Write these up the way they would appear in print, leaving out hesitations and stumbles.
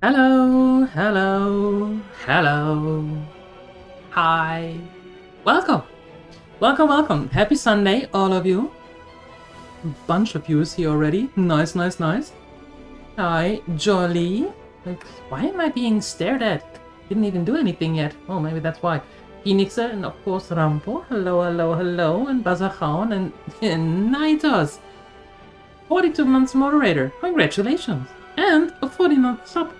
Hello, hello, hello. Hi. Welcome. Welcome, welcome. Happy Sunday, all of you. Bunch of you is here already. Nice, nice, nice. Hi, Jolly. Like, why am I being stared at? Didn't even do anything yet. Oh, maybe that's why. Phoenixa and of course Rampo. Hello, hello, hello. And Bazakhan and Nitos. 42 months moderator. Congratulations. And a 40-month sub.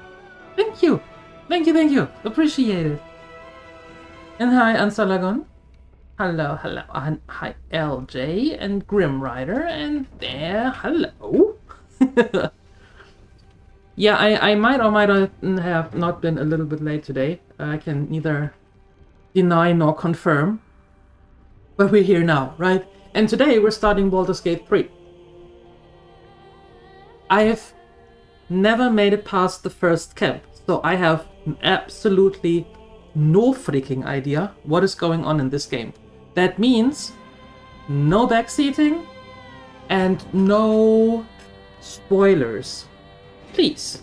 Thank you. Thank you, thank you. Appreciate it. And hi, Ansalagon. Hello, hello. And hi, LJ and Grim Rider. And there, hello. Yeah, I might or might have not been a little bit late today. I can neither deny nor confirm. But we're here now, right? And today we're starting Baldur's Gate 3. I have never made it past the first camp, so I have absolutely no freaking idea what is going on in this game. That means no backseating and no spoilers. Please,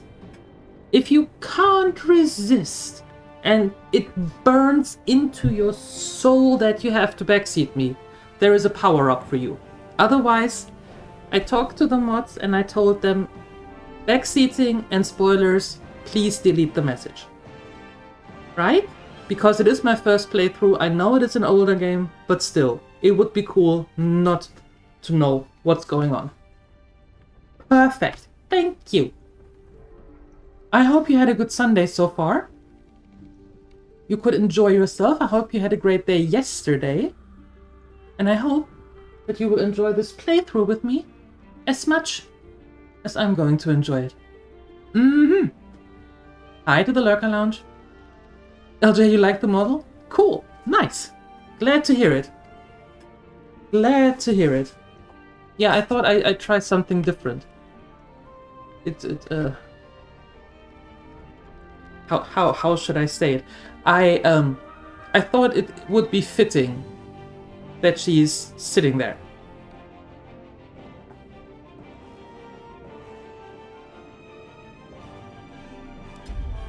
if you can't resist and it burns into your soul that you have to backseat me, there is a power-up for you. Otherwise, I talked to the mods and I told them, backseating and spoilers, please delete the message. Right? Because it is my first playthrough, I know it is an older game, but still, it would be cool not to know what's going on. Perfect. Thank you. I hope you had a good Sunday so far. You could enjoy yourself. I hope you had a great day yesterday. And I hope that you will enjoy this playthrough with me as much as I'm going to enjoy it. Hi to the Lurker Lounge. LJ, you like the model? Cool. Nice. Glad to hear it. Glad to hear it. Yeah, I thought I'd try something different. How should I say it? I thought it would be fitting that she's sitting there.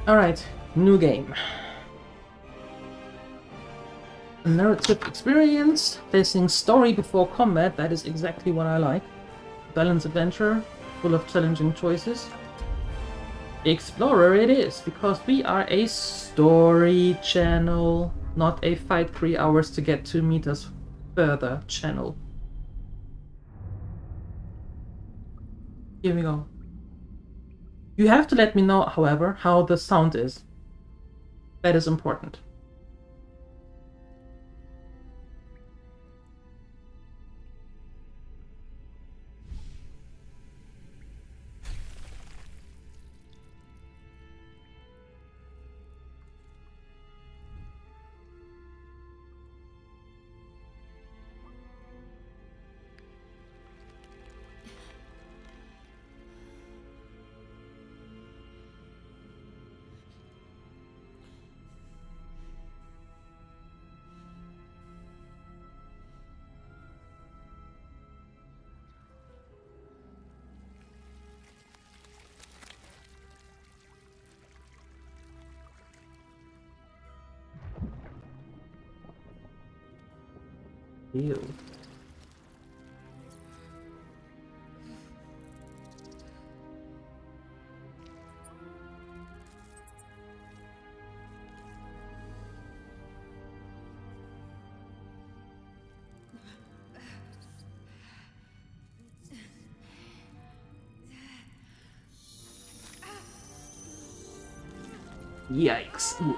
Alright, new game. A narrative experience, facing story before combat, that is exactly what I like. Balanced adventure, full of challenging choices. Explorer it is, because we are a story channel, not a fight 3 hours to get 2 meters further channel. Here we go. You have to let me know, however, how the sound is. That is important. Ew. Yikes. Ooh.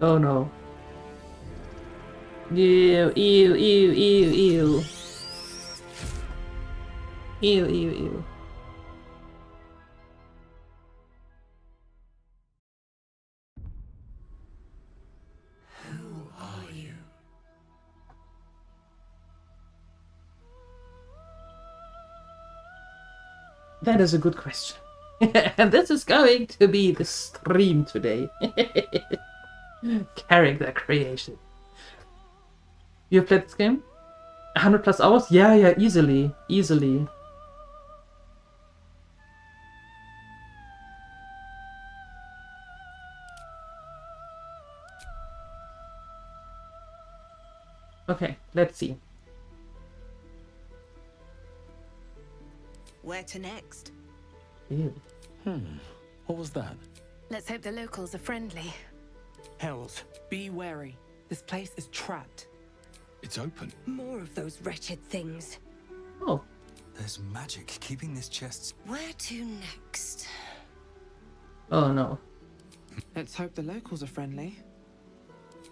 Oh no. Ew, ew, ew, ew, ew. Ew, ew, ew. Who are you? That is a good question. And this is going to be the stream today. Character creation. You've played this game? 100 plus hours? Yeah, easily. Easily. Okay, let's see. Where to next? Ew. What was that? Let's hope the locals are friendly. Herald, be wary. This place is trapped. It's open. More of those wretched things. Oh, There's magic keeping this chest. Where to next? oh no. Let's hope the locals are friendly.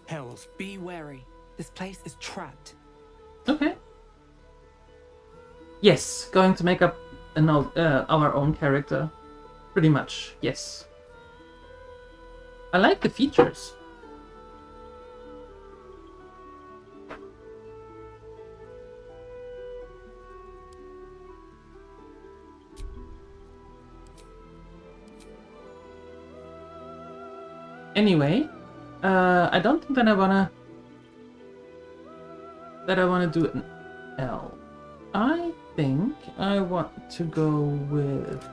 Herald, be wary. This place is trapped. Okay. Yes, going to make up our own character. Pretty much, yes. I like the features. Anyway, I don't think that I wanna do an L. I think I want to go with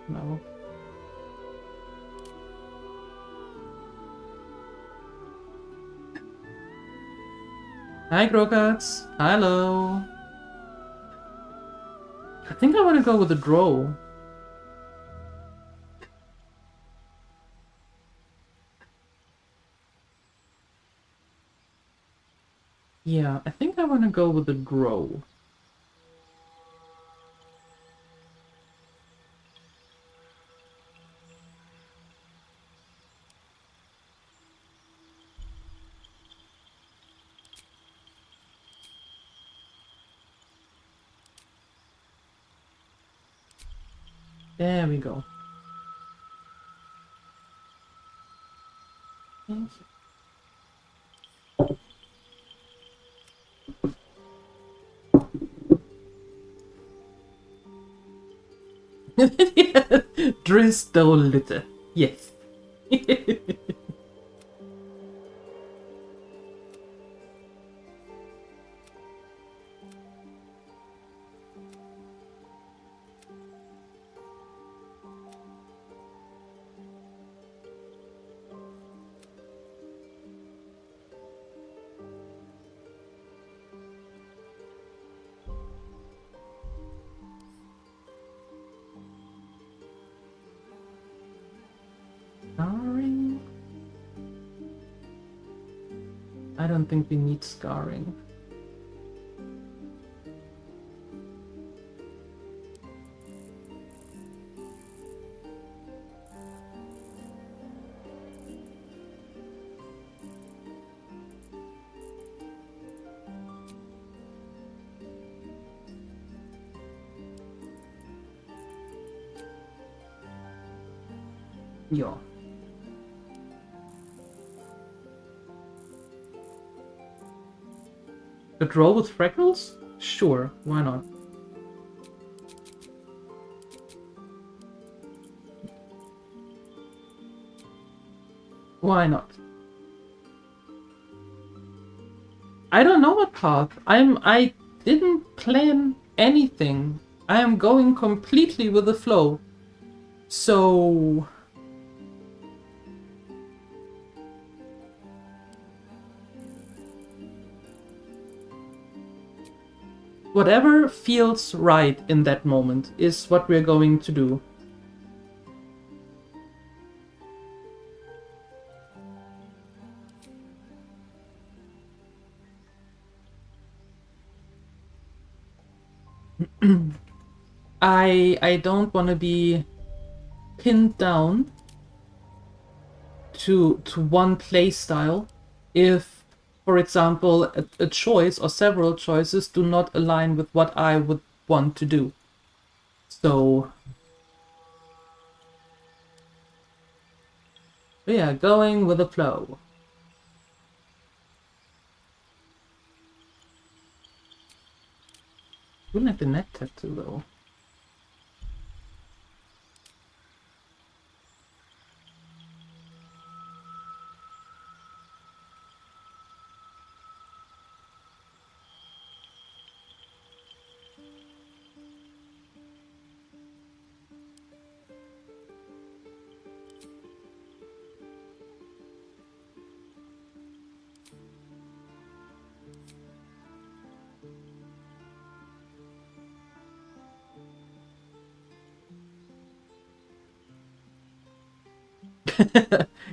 no. Hi, Groguts. Hello. I think I want to go with a drow. Yeah, I think I want to go with a drow. There we go. Thank you. DieLuette. Yes. Scarring? I don't think we need scarring. Yeah. A drow with freckles? Sure, why not? Why not? I don't know what path. I didn't plan anything. I am going completely with the flow. So whatever feels right in that moment is what we're going to do. I don't want to be pinned down to one playstyle if for example, a choice or several choices do not align with what I would want to do. So yeah, going with the flow. Wouldn't like the neck tattoo though.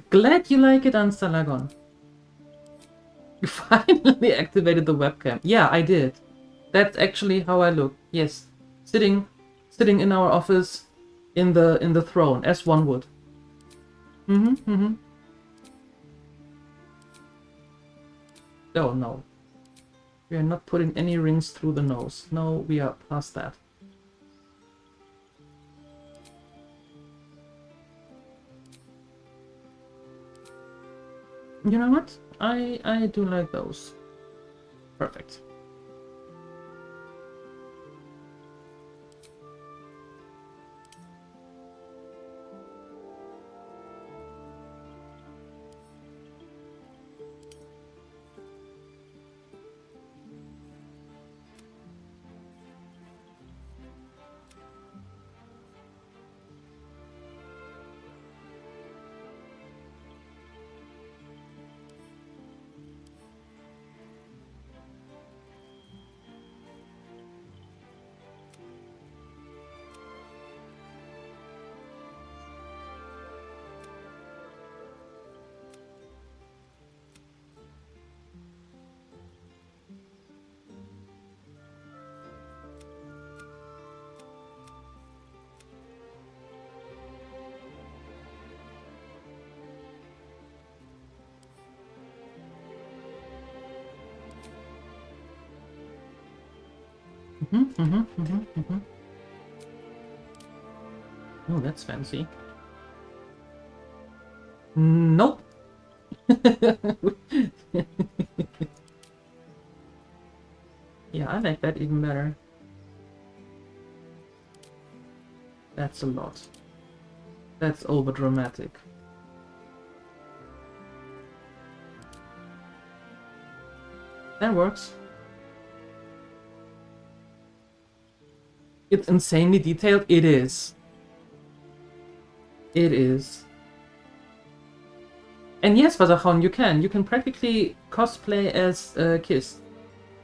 Glad you like it, Ansalagon. You finally activated the webcam. Yeah, I did. That's actually how I look. Yes, sitting in our office in the throne, as one would. Oh no, we are not putting any rings through the nose. No, we are past that. You know what? I do like those. Perfect. Oh, that's fancy. Nope. Yeah, I like that even better. That's a lot. That's over dramatic. That works. It's insanely detailed. It is. It is. And yes, Vasachon, you can. You can practically cosplay as Kiss.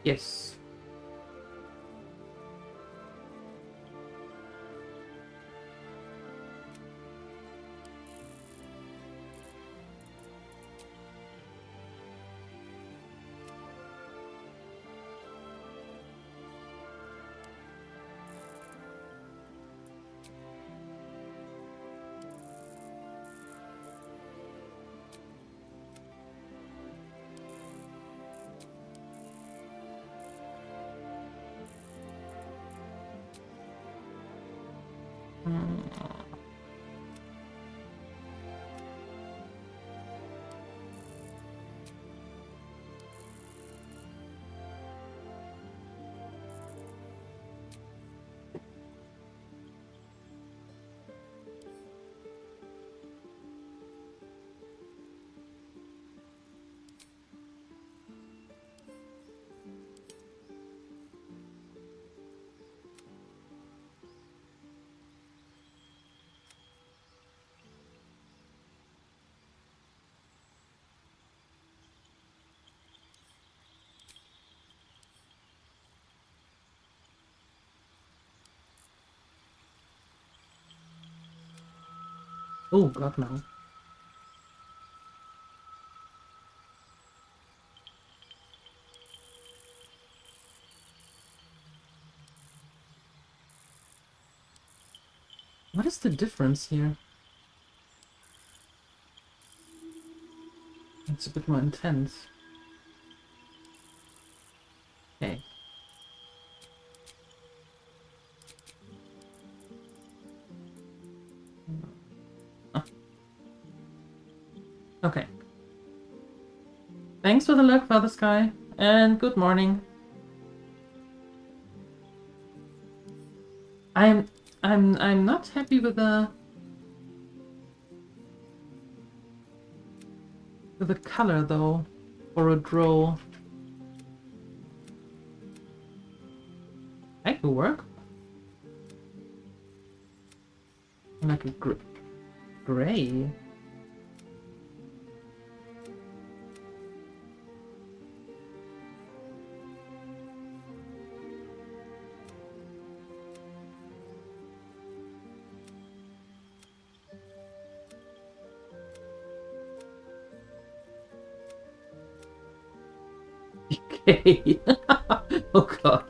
Yes. Oh god, no. What is the difference here? It's a bit more intense. Thanks for the luck, Father Sky, and good morning. I'm not happy with the color though for a draw. That could work. Like a gray. Okay. Oh god.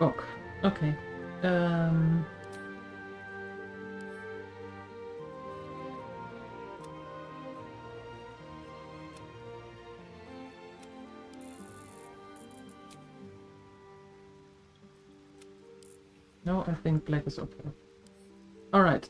Ok. Okay. No, I think black is okay. All right.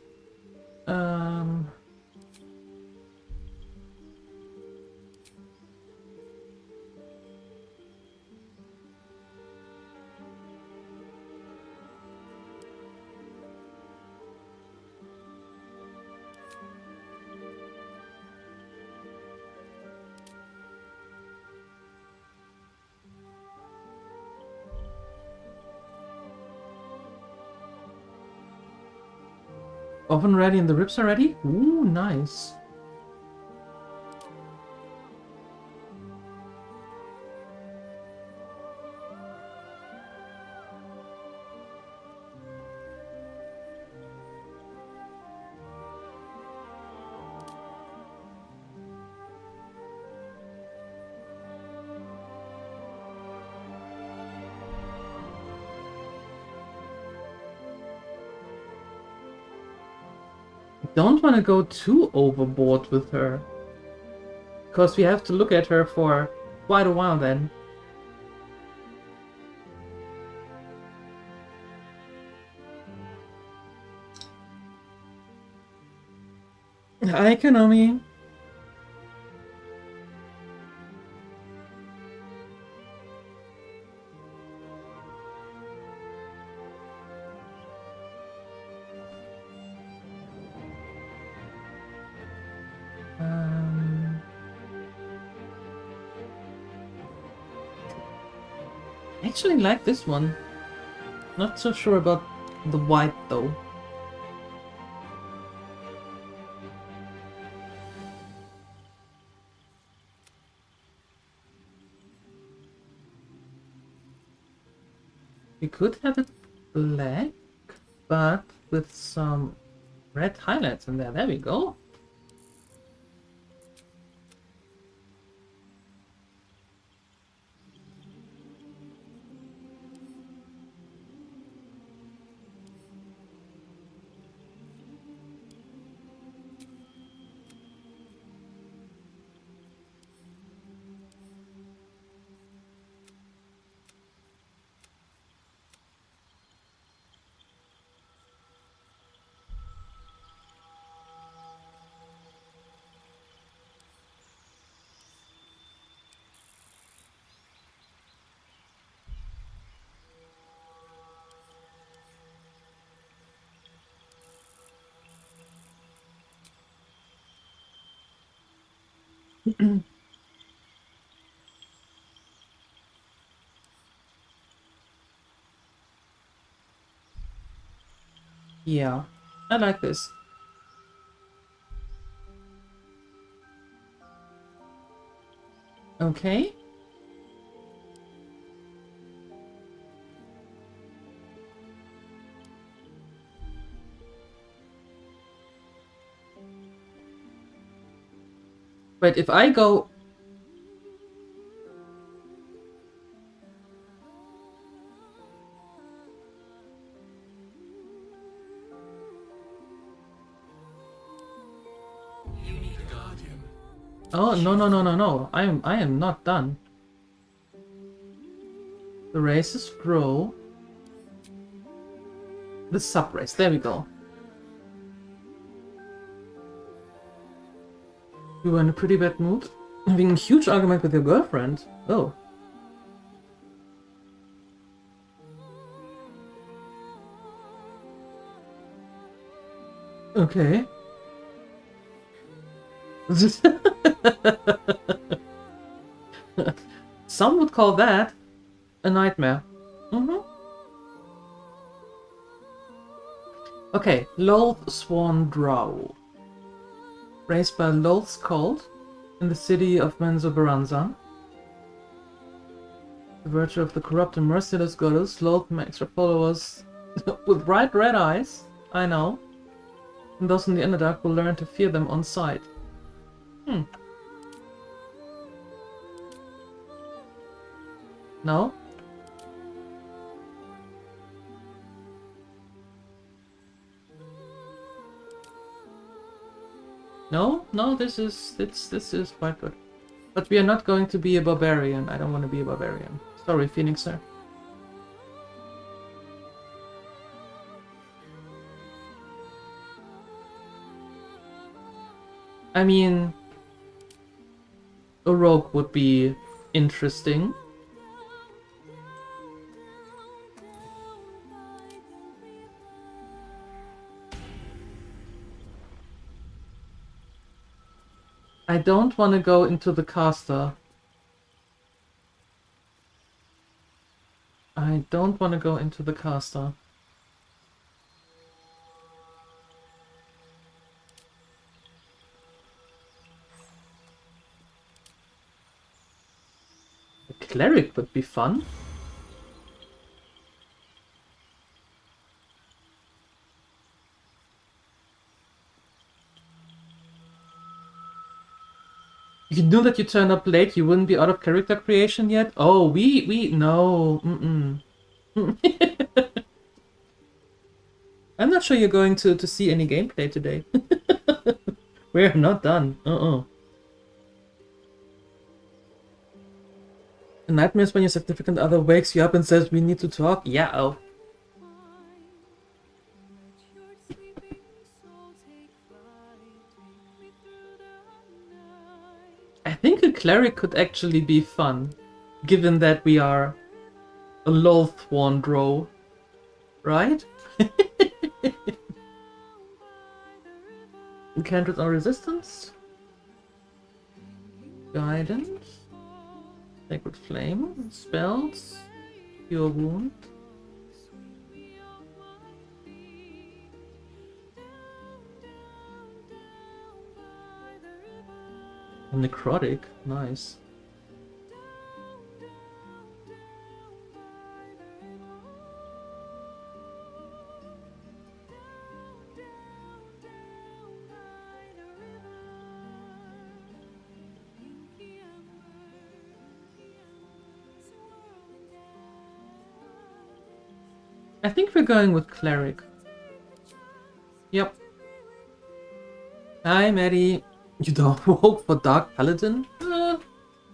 Oven ready and the ribs are ready? Ooh, nice. Don't want to go too overboard with her. Because we have to look at her for quite a while then. Hi, Konami. I actually like this one. Not so sure about the white though. We could have it black, but with some red highlights in there. There we go. Yeah, I like this. Okay. Wait, if I go... Oh, no. I am not done. The races grow. The sub-race, there we go. You were in a pretty bad mood? Having a huge argument with your girlfriend. Oh. Okay. Some would call that a nightmare. Okay, Loath Sworn Drow. Raised by Loath's cult in the city of Menzoberranzan. The virtue of the corrupt and merciless goddess, Loath makes her followers with bright red eyes, I know. And those in the Underdark will learn to fear them on sight. No? No, this is quite good. But we are not going to be a barbarian. I don't want to be a barbarian. Sorry, Phoenixer. I mean, a rogue would be interesting. I don't want to go into the caster. I don't want to go into the caster. A cleric would be fun. You knew that you turned up late, you wouldn't be out of character creation yet? Oh, no. I'm not sure you're going to see any gameplay today. We're not done. A nightmare is when your significant other wakes you up and says, we need to talk? Yeah, oh. I think a cleric could actually be fun, given that we are a Loathsworn Drow, right? Cantrips or resistance? Guidance? Sacred Flame? Spells? Cure Wound? Necrotic, nice. I think we're going with cleric. Yep. Hi, Maddie. You don't vote for Dark Paladin? I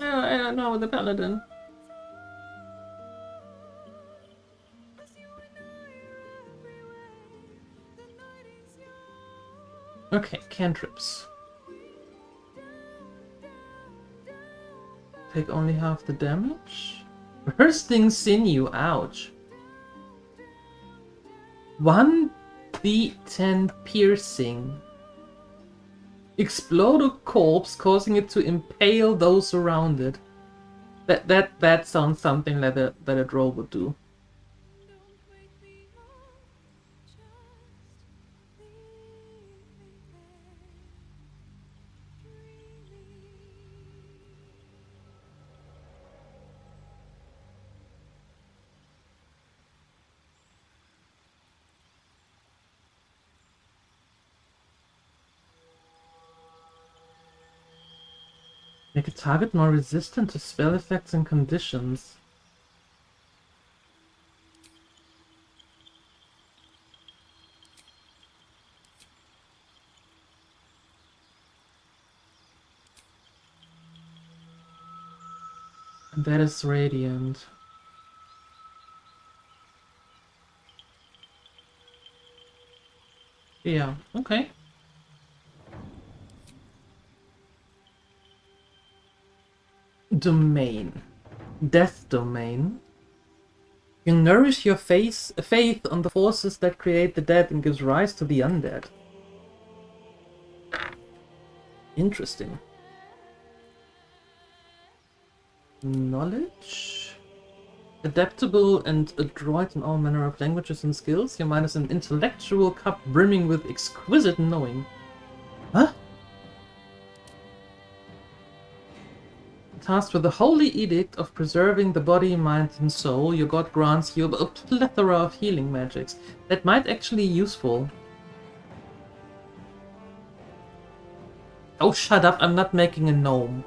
don't know, the Paladin. Okay, cantrips. Take only half the damage? Bursting Sinew, ouch. 1d10 piercing. Explode a corpse, causing it to impale those around it. That sounds something that a drow would do. Make a target more resistant to spell effects and conditions. And that is radiant. Yeah, okay. Domain. Death domain. You nourish your faith on the forces that create the dead and gives rise to the undead. Interesting. Knowledge. Adaptable and adroit in all manner of languages and skills. Your mind is an intellectual cup brimming with exquisite knowing. Huh? Tasked with the holy edict of preserving the body, mind, and soul, your god grants you a plethora of healing magics that might actually be useful. Oh, shut up! I'm not making a gnome.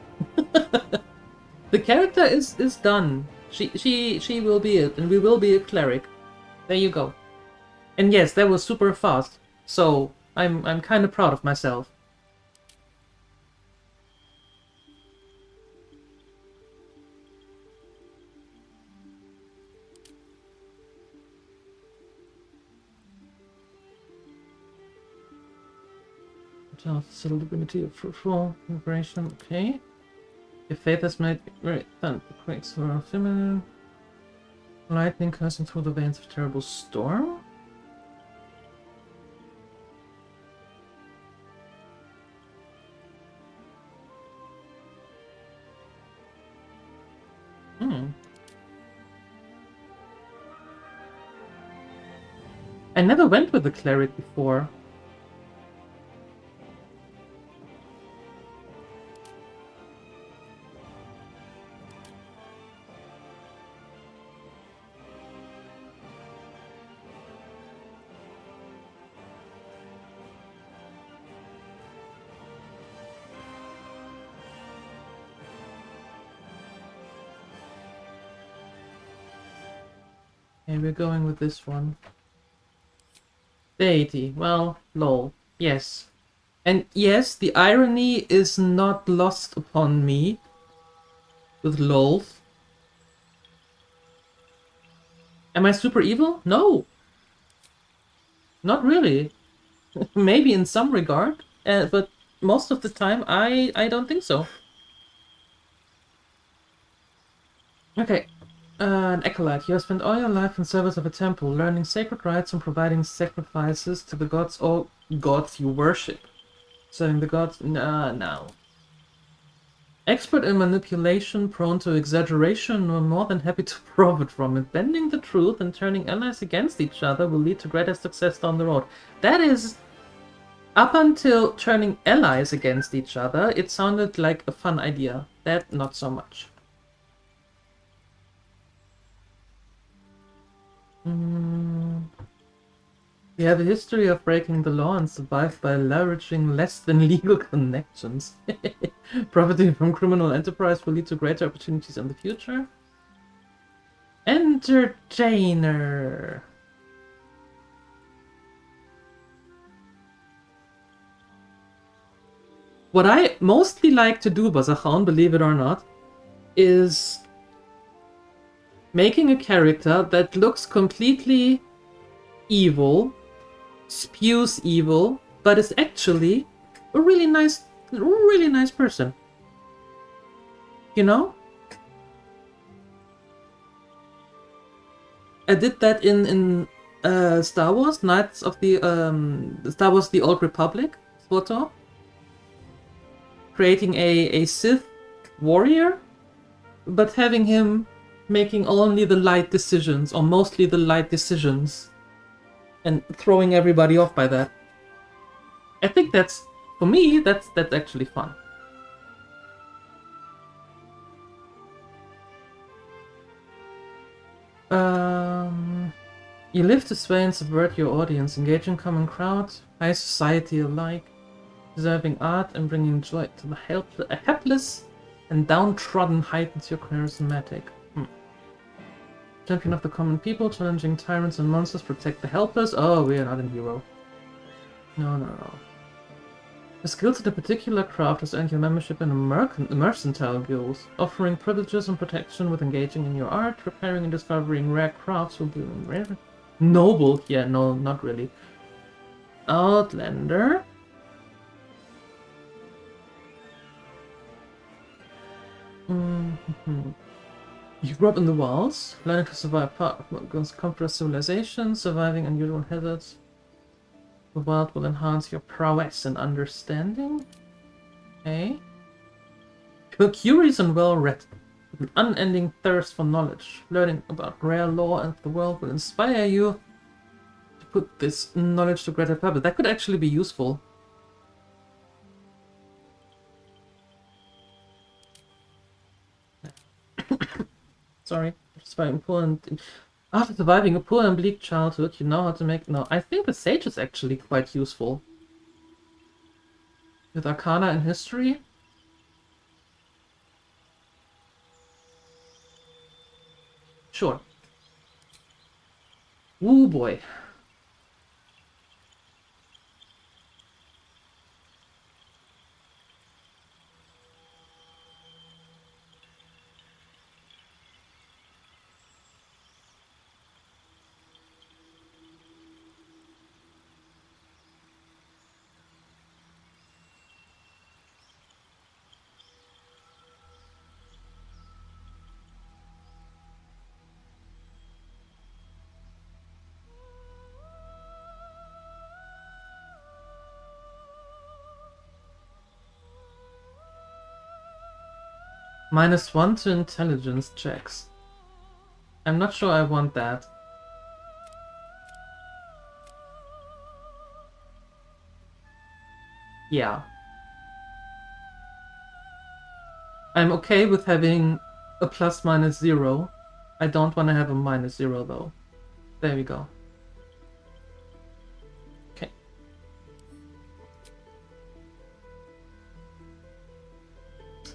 The character is done. She will be it, and we will be a cleric. There you go. And yes, that was super fast. So I'm kind of proud of myself. Celebrity of fruitful immigration. Okay. Your faith has made great thunder quakes for feminine lightning coursing through the veins of terrible storm. I never went with a cleric before. Okay, we're going with this one. Deity. Well, lol. Yes. And yes, the irony is not lost upon me with lol. Am I super evil? No. Not really. Maybe in some regard, but most of the time I don't think so. Okay. An acolyte. You have spent all your life in service of a temple, learning sacred rites and providing sacrifices to the gods or gods you worship. Serving the gods? No. Expert in manipulation, prone to exaggeration, we're more than happy to profit from it. Bending the truth and turning allies against each other will lead to greater success down the road. That is... Up until turning allies against each other, it sounded like a fun idea. That, not so much. We have a history of breaking the law and survived by leveraging less than legal connections. Profiting from criminal enterprise will lead to greater opportunities in the future. Entertainer. What I mostly like to do, Bazachan, believe it or not, is making a character that looks completely evil, spews evil, but is actually a really nice person. You know? I did that in Star Wars, Knights of the Star Wars: The Old Republic photo. Creating a Sith warrior, but having him making only the light decisions, or mostly the light decisions, and throwing everybody off by that. I think that's, for me, that's actually fun. You live to sway and subvert your audience, engage in common crowd, high society alike, preserving art and bringing joy to the helpless, And downtrodden heightens your charismatic. Champion of the common people, challenging tyrants and monsters, protect the helpless. Oh, we are not in hero. No. The skills in a particular craft has earned your membership in a mercantile guild, offering privileges and protection with engaging in your art. Repairing and discovering rare crafts will be rare. Noble? Yeah, no, not really. Outlander? You grew up in the wilds, learning to survive against conqueror civilization, surviving unusual hazards. The wild will enhance your prowess and understanding. Okay. You're curious and well-read, with an unending thirst for knowledge. Learning about rare lore and the world will inspire you to put this knowledge to greater purpose. That could actually be useful. Sorry, after surviving a poor and bleak childhood, you know how to make... No, I think the Sage is actually quite useful. With Arcana and History. Sure. Ooh boy. -1 to intelligence checks. I'm not sure I want that. Yeah. I'm okay with having a +/-0. I don't want to have a -0 though. There we go. Okay.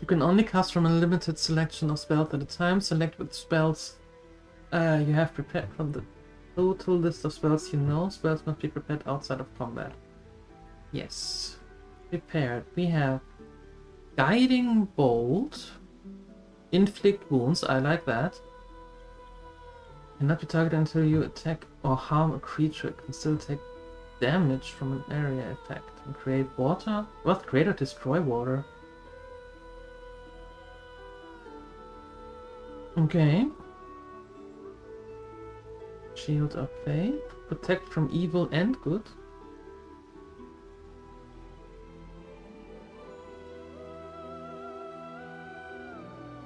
You can only cast from a limited selection of spells at a time. Select which spells you have prepared from the total list of spells you know. Spells must be prepared outside of combat. Yes. Prepared. We have Guiding Bolt. Inflict wounds. I like that. Cannot be targeted until you attack or harm a creature. It can still take damage from an area effect. And create water? What? Create or destroy water? Okay. Shield of Faith. Protect from evil and good.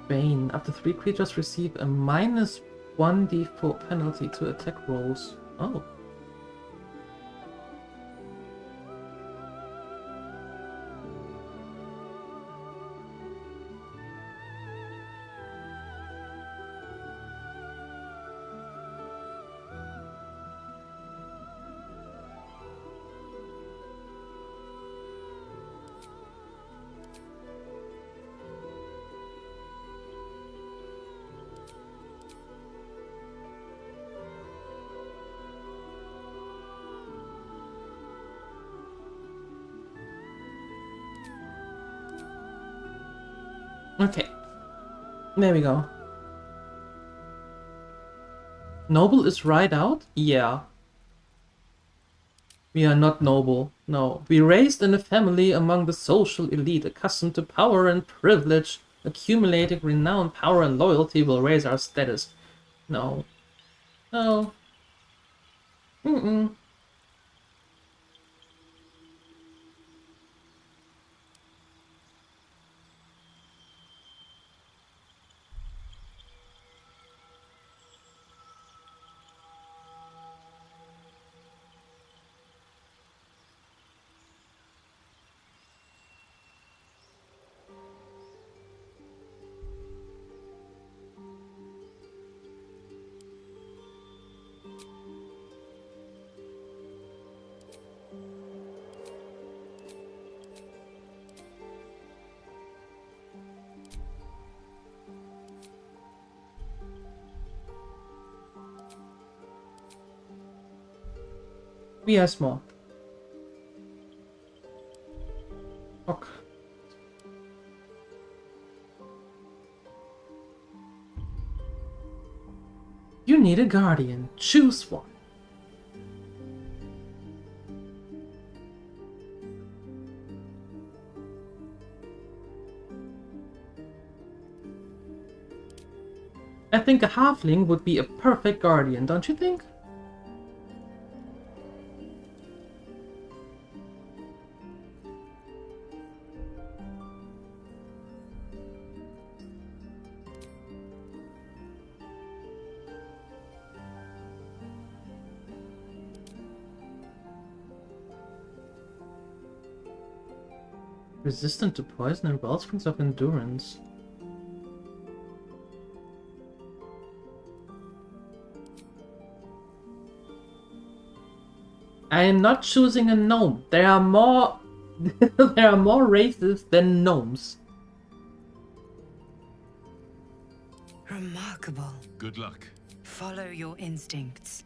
Bane. Up to 3 creatures receive a -1d4 penalty to attack rolls. Oh. Okay. There we go. Noble is right out? Yeah. We are not noble. No. We raised in a family among the social elite, accustomed to power and privilege. Accumulating renown, power, and loyalty will raise our status. No. No. Mm-mm. Wie has more? Okay. You need a guardian. Choose one. I think a halfling would be a perfect guardian, don't you think? Resistant to poison and wellsprings of endurance. I am not choosing a gnome. There are more there are more races than gnomes. Remarkable. Good luck. Follow your instincts.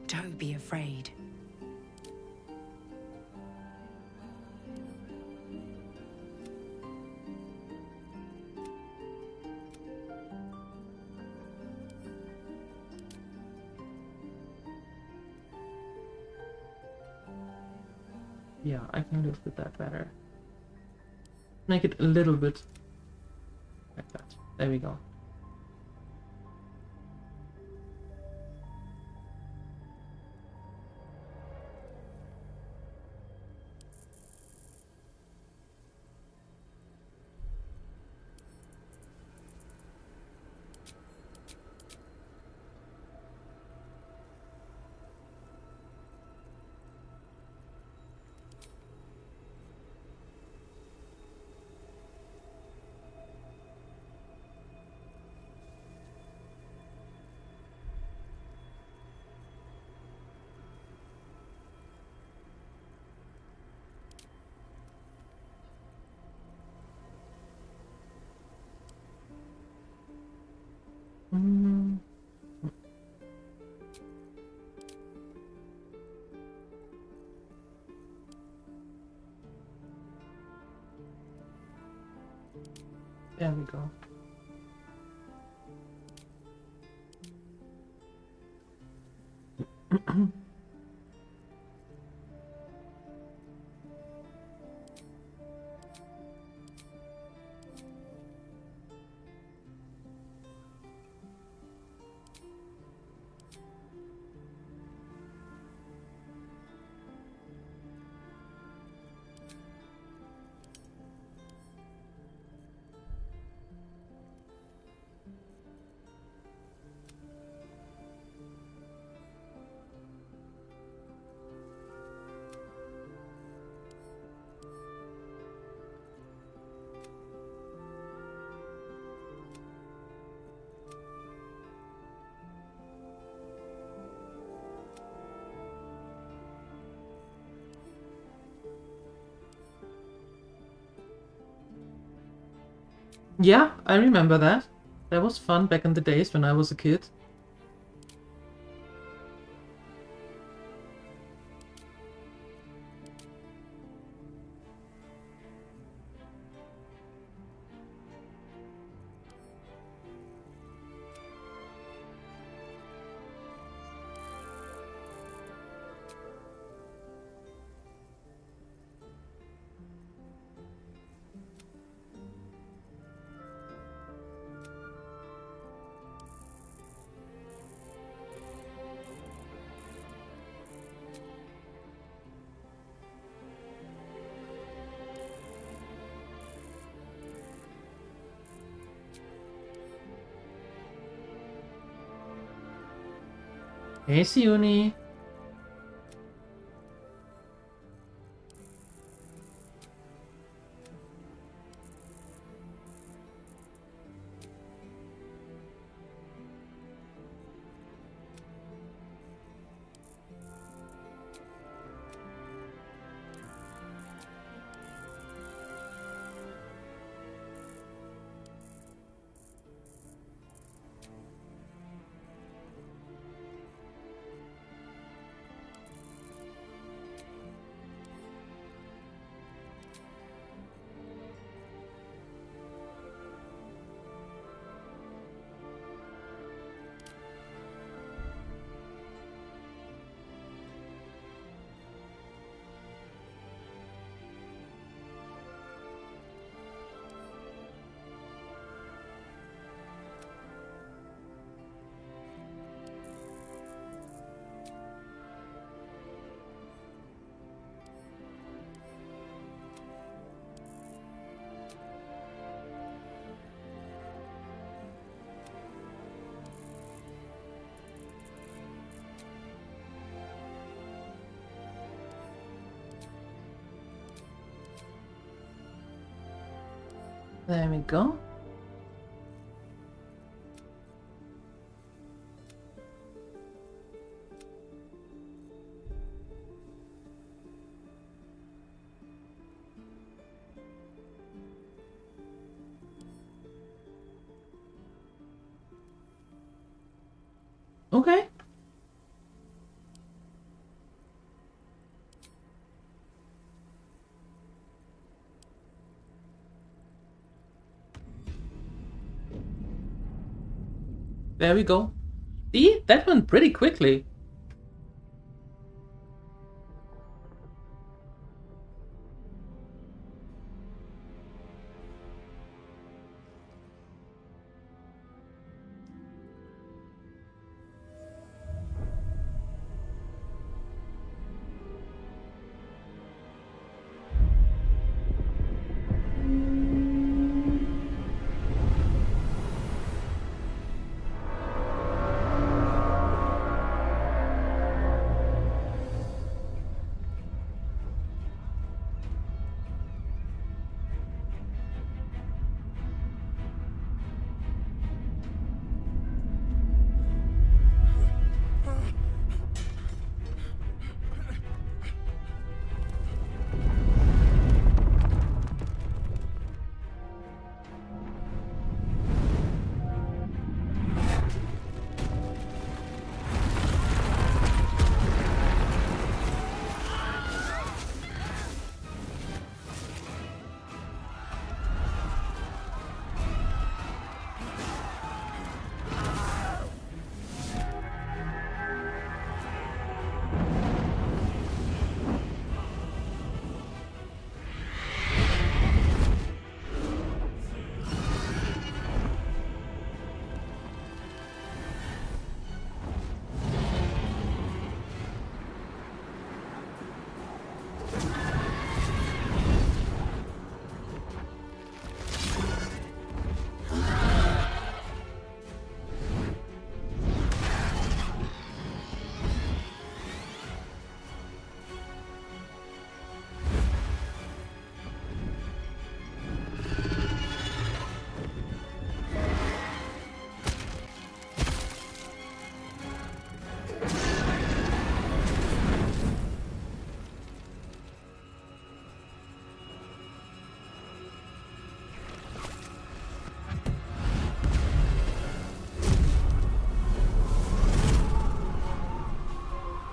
Don't be afraid. Yeah, I can live with that better. Make it a little bit like that. There we go. Mm. There we go. Yeah, I remember that. That was fun back in the days when I was a kid. Hey, Siuni. There we go. Okay. There we go. See, that went pretty quickly.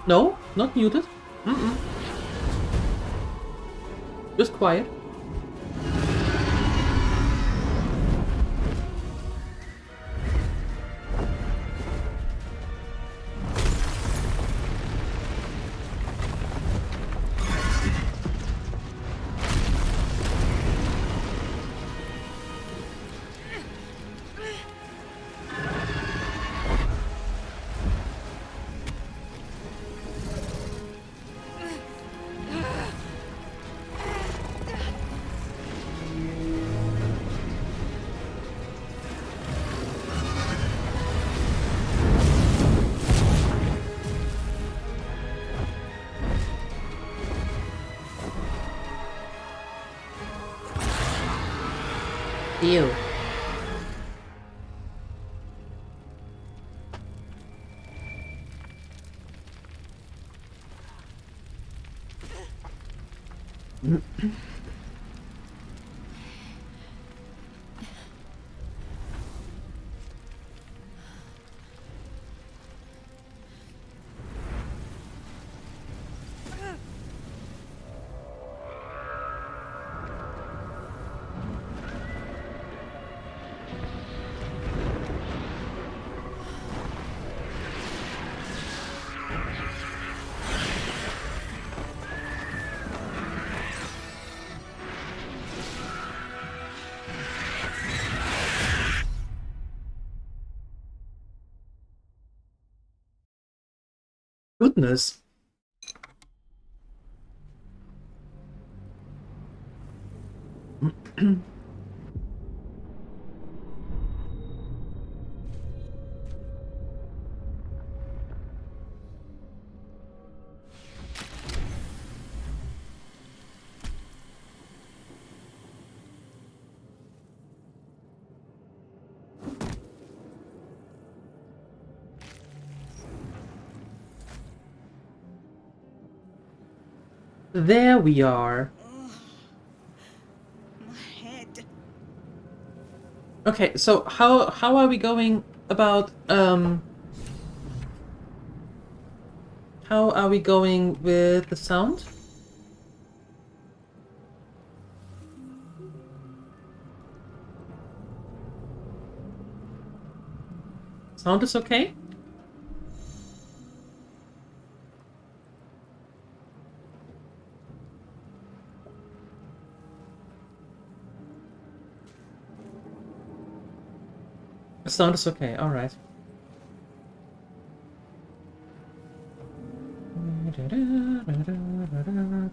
No, not muted. Just quiet. Ew. Goodness. There we are. My head. Okay, so how are we going about how are we going with the sound? Sound is okay? The sound is okay, alright.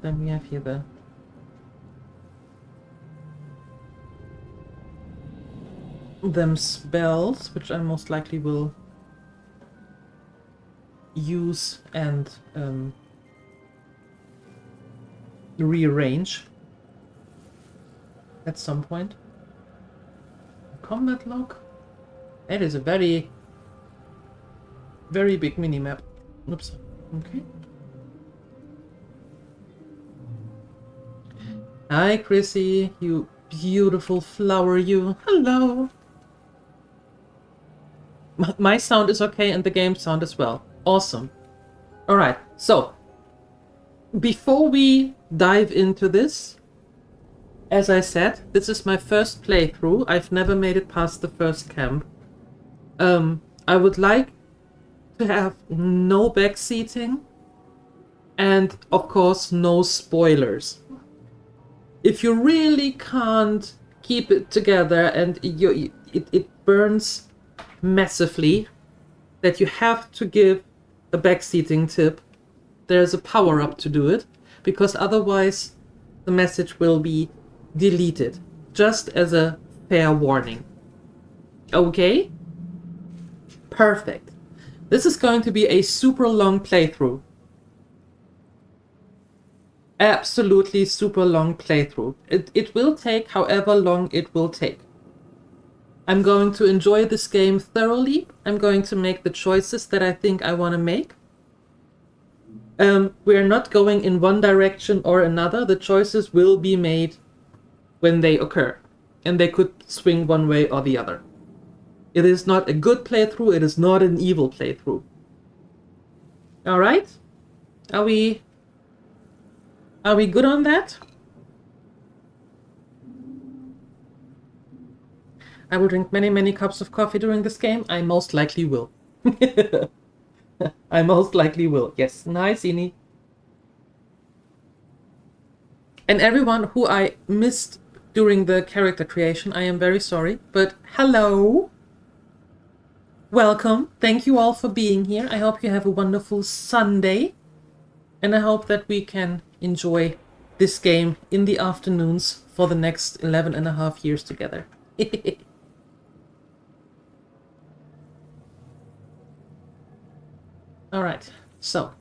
Then we have here the them spells, which I most likely will use and rearrange at some point. Combat log. That is a very big minimap. Oops. Okay. Hi, Chrissy. You beautiful flower, you. Hello. My sound is okay and the game sound as well. Awesome. Alright, so before we dive into this, as I said, this is my first playthrough. I've never made it past the first camp. I would like to have no backseating and, of course, no spoilers. If you really can't keep it together and it burns massively that you have to give a backseating tip, there's a power-up to do it, because otherwise the message will be deleted, just as a fair warning. Okay? Perfect. This is going to be a super long playthrough. Absolutely super long playthrough. It will take however long it will take. I'm going to enjoy this game thoroughly. I'm going to make the choices that I think I want to make. We're not going in one direction or another. The choices will be made when they occur. And they could swing one way or the other. It is not a good playthrough. It is not an evil playthrough. Alright? Are we good on that? I will drink many cups of coffee during this game. I most likely will. I most likely will. Yes. Nice, Ini. And everyone who I missed during the character creation, I am very sorry. But hello. Welcome. Thank you all for being here. I hope you have a wonderful Sunday. And I hope that we can enjoy this game in the afternoons for the next 11 and a half years together. Alright, so.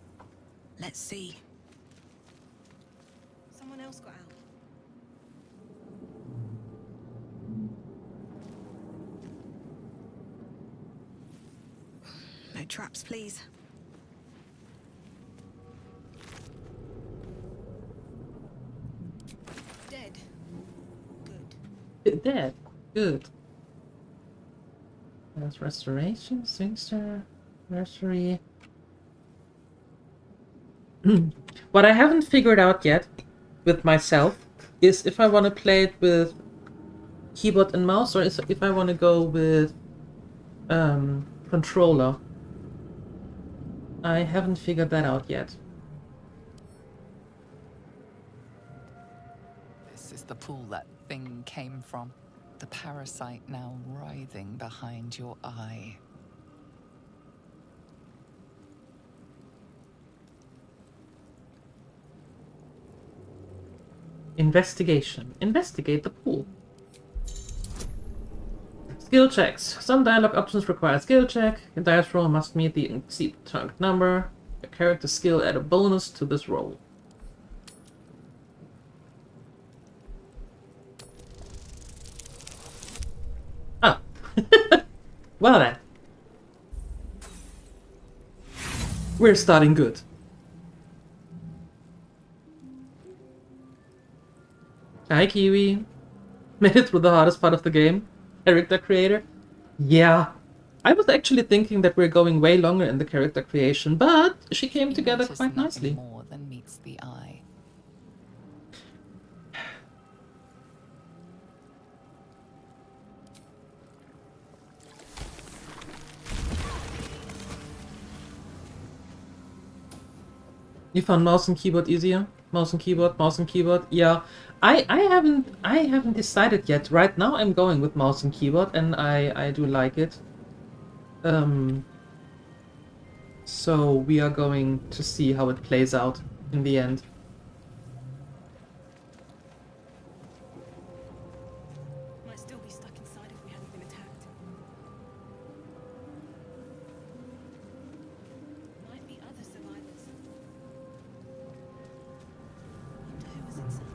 Let's see. Someone else got out. No traps, please. Dead. Good. Dead. Good. There's restoration, singster, nursery. What I haven't figured out yet with myself is if I want to play it with keyboard and mouse or if I want to go with controller. I haven't figured that out yet. This is the pool that thing came from. The parasite now writhing behind your eye. Investigation. Investigate the pool. Skill checks. Some dialogue options require a skill check. A dice roll must meet the exceed target number. A character skill add a bonus to this roll. Oh. Well then. We're starting good. Hi, Kiwi. Made it through the hardest part of the game. Character creator. Yeah. I was actually thinking that we're going way longer in the character creation, but she came You together notice quite nothing nicely. more than meets the eye. You found mouse and keyboard easier? Mouse and keyboard, mouse and keyboard. Yeah. I haven't decided yet. Right now I'm going with mouse and keyboard and I do like it. So we are going to see how it plays out in the end. Might still be stuck inside if we hadn't been attacked. Might be other survivors. Wonder who was inside.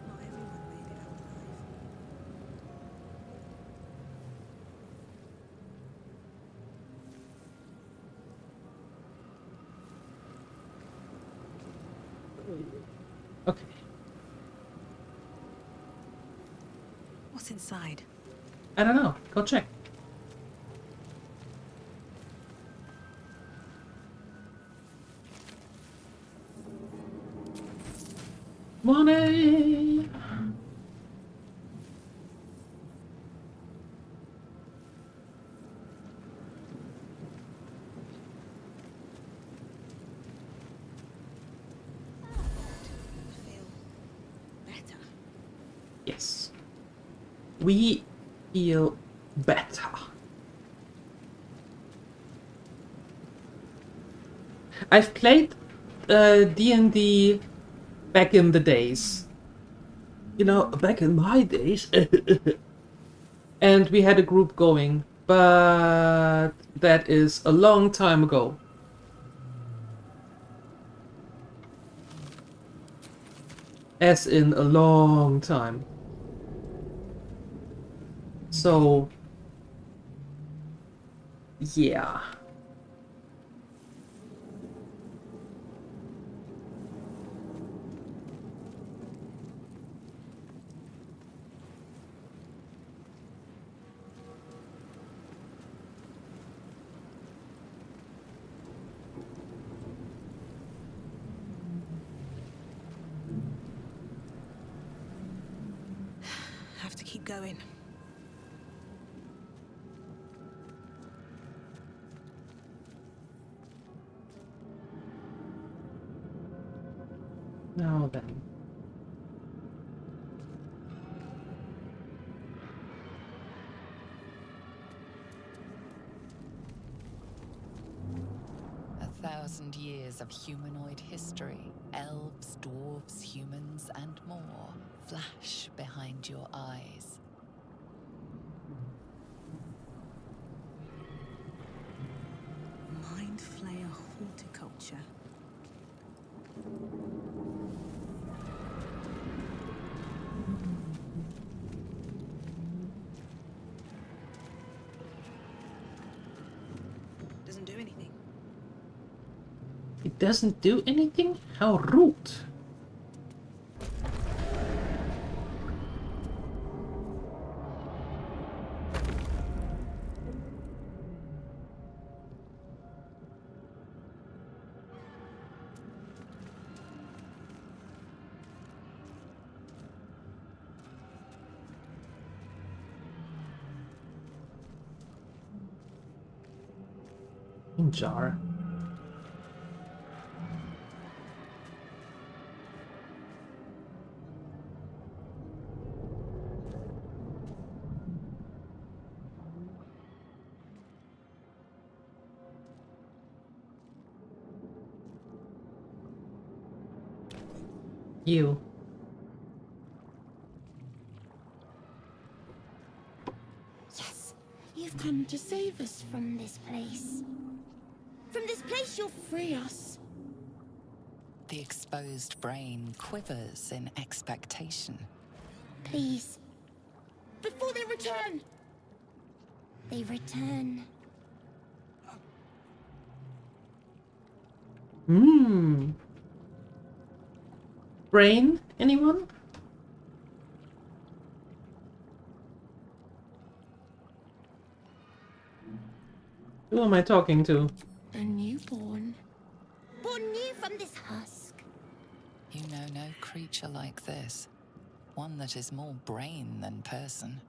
Not everyone made it out alive. Okay. What's inside? I don't know. Go check. Money! Feel better. Yes. We feel better. I've played D&D back in the days. You know, back in my days. And we had a group going, but that is a long time ago. As in a long time. So, yeah. Have to keep going. Now then. A 1,000 years of humanoid history, elves, dwarves, humans, and more, flash behind your eyes. Mind Flayer horticulture. Doesn't do anything. It doesn't do anything? How rude. Jar. You. Yes, you've come to save us from this place. From this place, you'll free us. The exposed brain quivers in expectation. Please. Before they return. They return. Hmm. Brain? Anyone? Who am I talking to? A newborn. Born new from this husk. You know no creature like this. One that is more brain than person.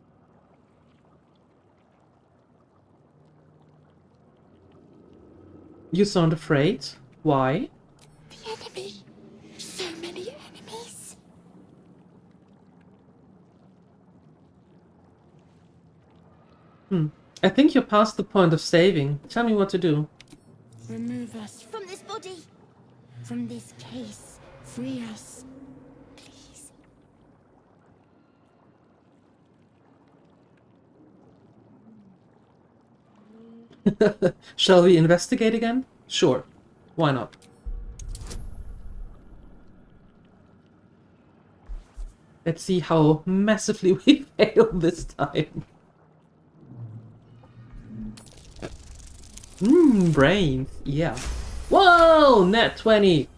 You sound afraid. Why? The enemy. So many enemies. I think you're past the point of saving. Tell me what to do. Remove us from this body. From this case. Free us. Please. Shall we investigate again? Sure. Why not? Let's see how massively we fail this time. Brains. Yeah. Whoa! Net 20!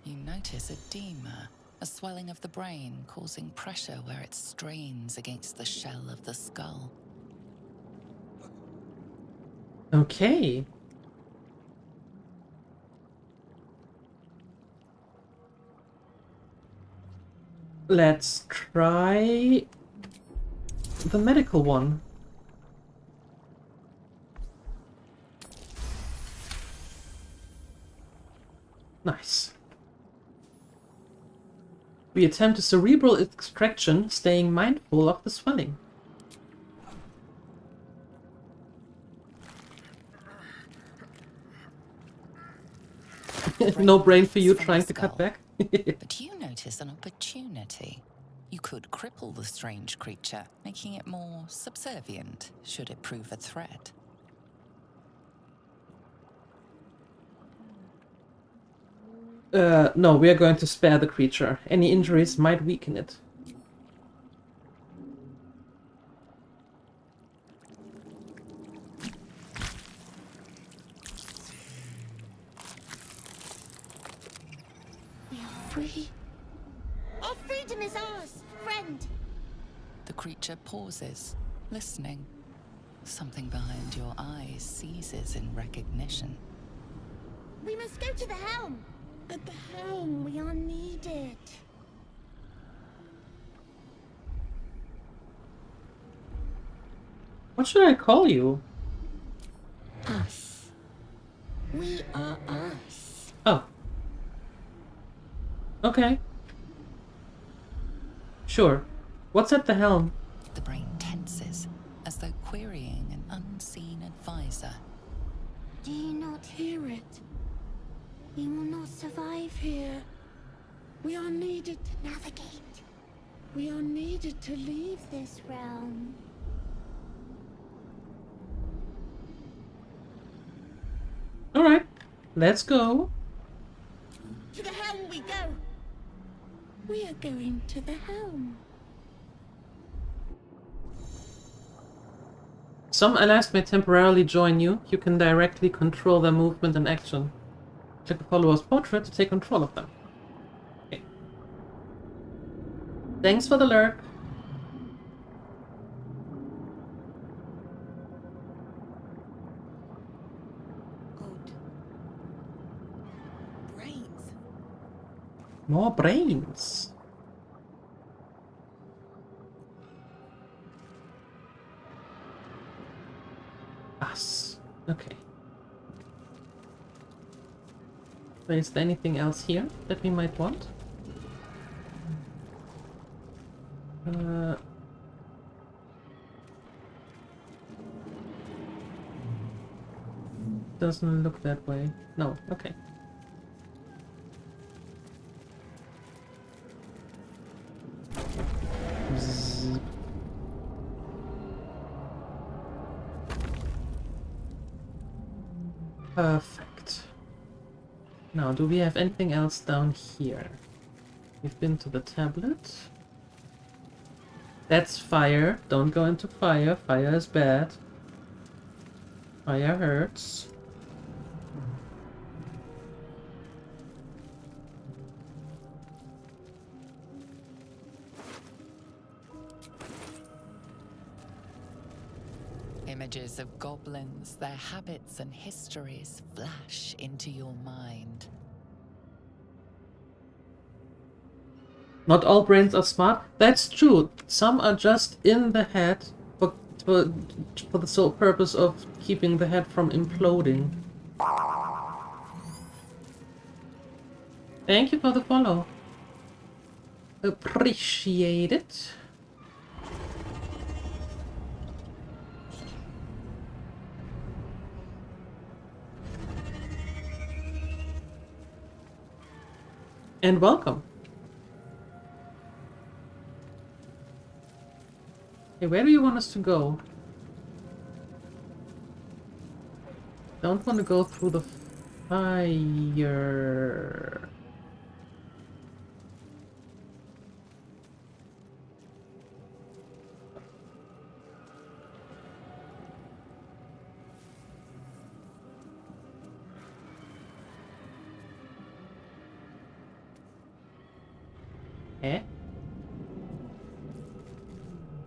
You notice edema, a swelling of the brain causing pressure where it strains against the shell of the skull. Okay. Let's try the medical one. Nice. We attempt a cerebral extraction, staying mindful of the swelling. No brain for you trying to cut back? But you notice an opportunity. You could cripple the strange creature, making it more subservient, should it prove a threat. No, we are going to spare the creature. Any injuries might weaken it. We are free. Our freedom is ours, friend. The creature pauses, listening. Something behind your eyes seizes in recognition. We must go to the helm. At the helm, we are needed. What should I call you? Us. We are us. Oh. Okay. Sure. What's at the helm? The brain tenses, as though querying an unseen advisor. Do you not hear it? We will not survive here. We are needed to navigate. We are needed to leave this realm. Alright. Let's go. To the helm we go. We are going to the helm. Some allies may temporarily join you. You can directly control their movement and action. Click the follower's portrait to take control of them. Okay. Thanks for the lurk. Good. Brains. More brains. Us. Okay. Is there anything else here that we might want? Doesn't look that way. No, okay. Zzz. Perfect. Now, do we have anything else down here? We've been to the tablet. That's fire. Don't go into fire. Fire is bad. Fire hurts. Images of goblins, their habits and histories flash into your mind. Not all brains are smart. That's true. Some are just in the head for the sole purpose of keeping the head from imploding. Thank you for the follow. Appreciate it. And welcome. Okay, where do you want us to go? Don't want to go through the fire. Eh?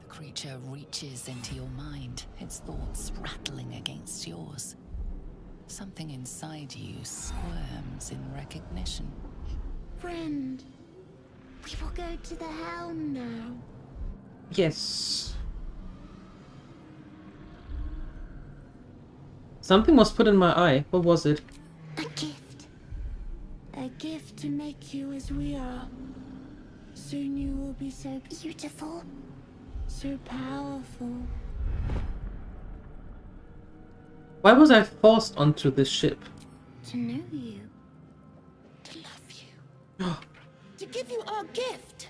The creature reaches into your mind, its thoughts rattling against yours. Something inside you squirms in recognition. Friend, we will go to the helm now. Yes. Something was put in my eye. What was it? A gift. A gift to make you as we are. Soon you will be so beautiful, so powerful. Why was I forced onto this ship? To know you. To love you. To give you our gift.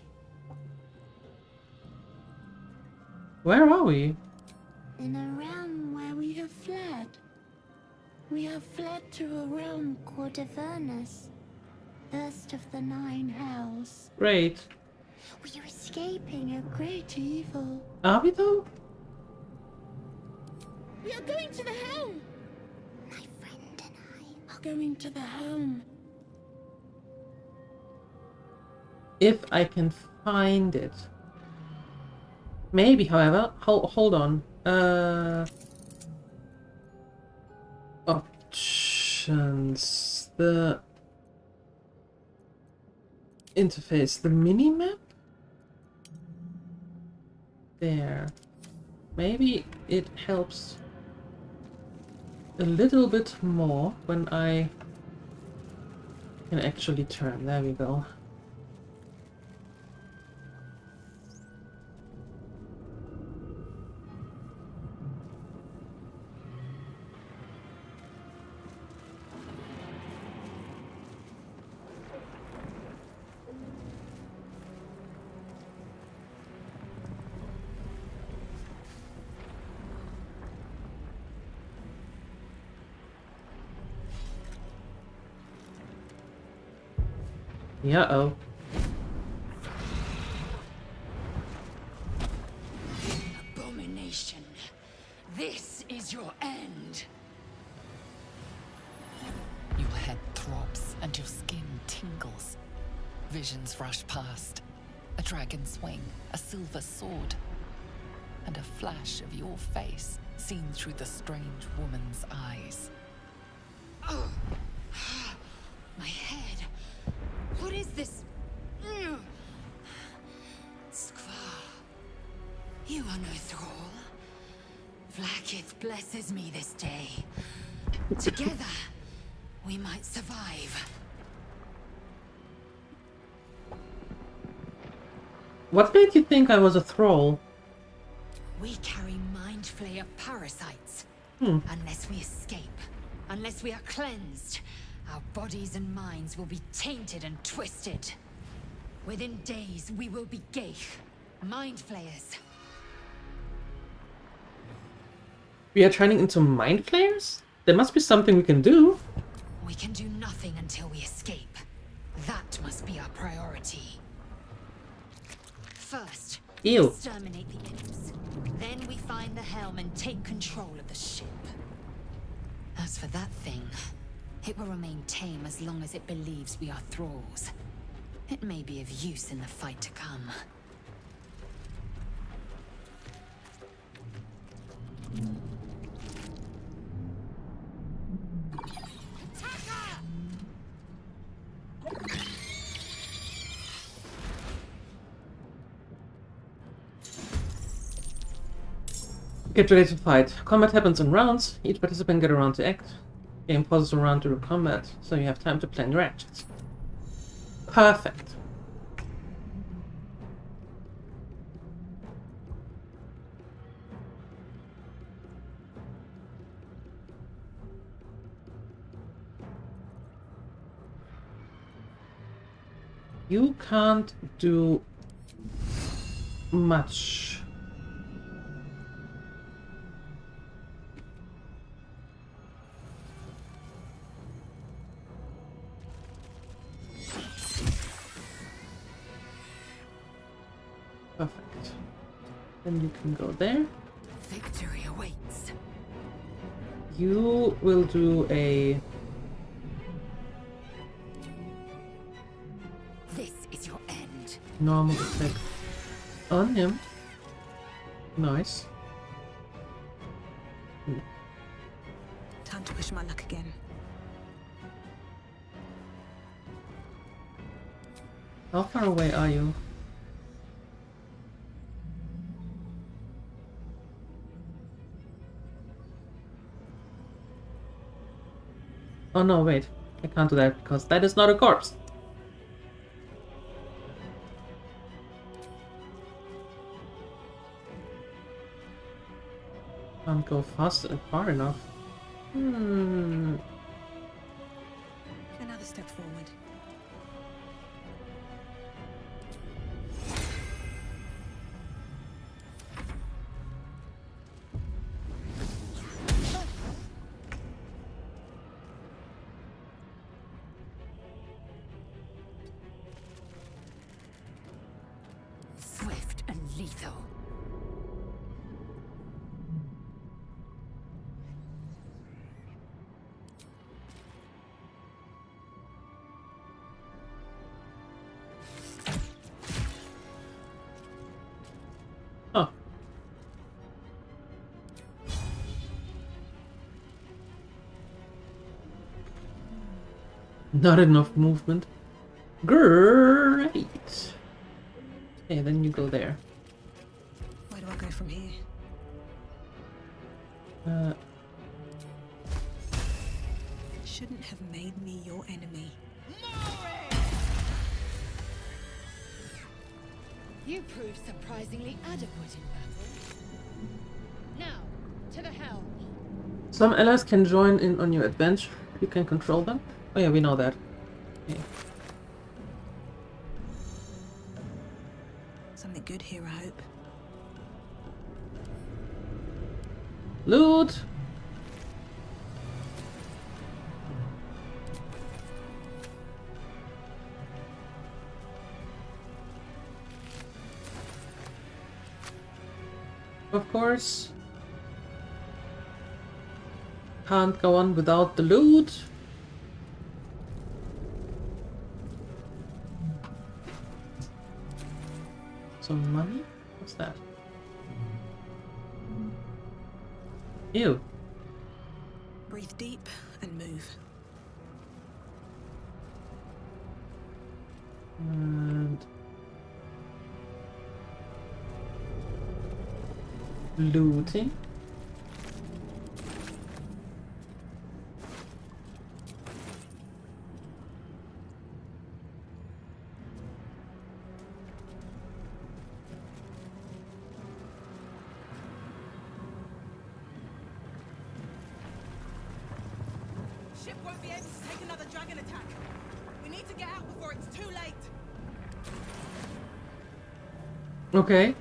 Where are we? In a realm where we have fled. We have fled to a realm called Avernus. First of the 9 hells. Great. We are escaping a great evil. Are we though? We are going to the helm! My friend and I are going to the helm. If I can find it. Maybe, however, hold on. Options. The interface. The mini-map? There. Maybe it helps a little bit more when I can actually turn. There we go. Uh-oh. Abomination. This is your end. Your head throbs and your skin tingles. Visions rush past. A dragon's wing, a silver sword, and a flash of your face seen through the strange woman's eyes. Oh. My head. What is this? Skvar. You are no thrall. Vlaakith blesses me this day. Together, we might survive. What made you think I was a thrall? We carry mind flayer parasites. Unless we escape, unless we are cleansed, our bodies and minds will be tainted and twisted. Within days, we will be Geich, mind flayers. We are turning into mind flayers? There must be something we can do. We can do nothing until we escape. That must be our priority. First, Ew. Exterminate the imps. Then we find the helm and take control of the ship. As for that thing, it will remain tame as long as it believes we are thralls. It may be of use in the fight to come. Get ready to fight. Combat happens in rounds. Each participant get a round to act. Game pauses a round during combat, so you have time to plan your actions. Perfect. You can't do much. Perfect. Then you can go there. Victory awaits. You will do a... This is your end. normal attack on him. Nice. Time to push my luck again. How far away are you? Oh no, wait. I can't do that because that is not a corpse. Can't go far enough. Another step forward. Swift and lethal. Oh. Not enough movement. Great. Okay, then you go there. Where do I go from here? Shouldn't have made me your enemy. You proved surprisingly adequate in battle. Now, to the helm. Some allies can join in on your adventure. You can control them. Oh yeah, we know that. Okay. Something good here, I hope. Loot! Of course. Can't go on without the loot. Some money? What's that? Ew. Breathe deep and move. And looting. Ship won't be able to take another dragon attack. We need to get out before it's too late. Okay.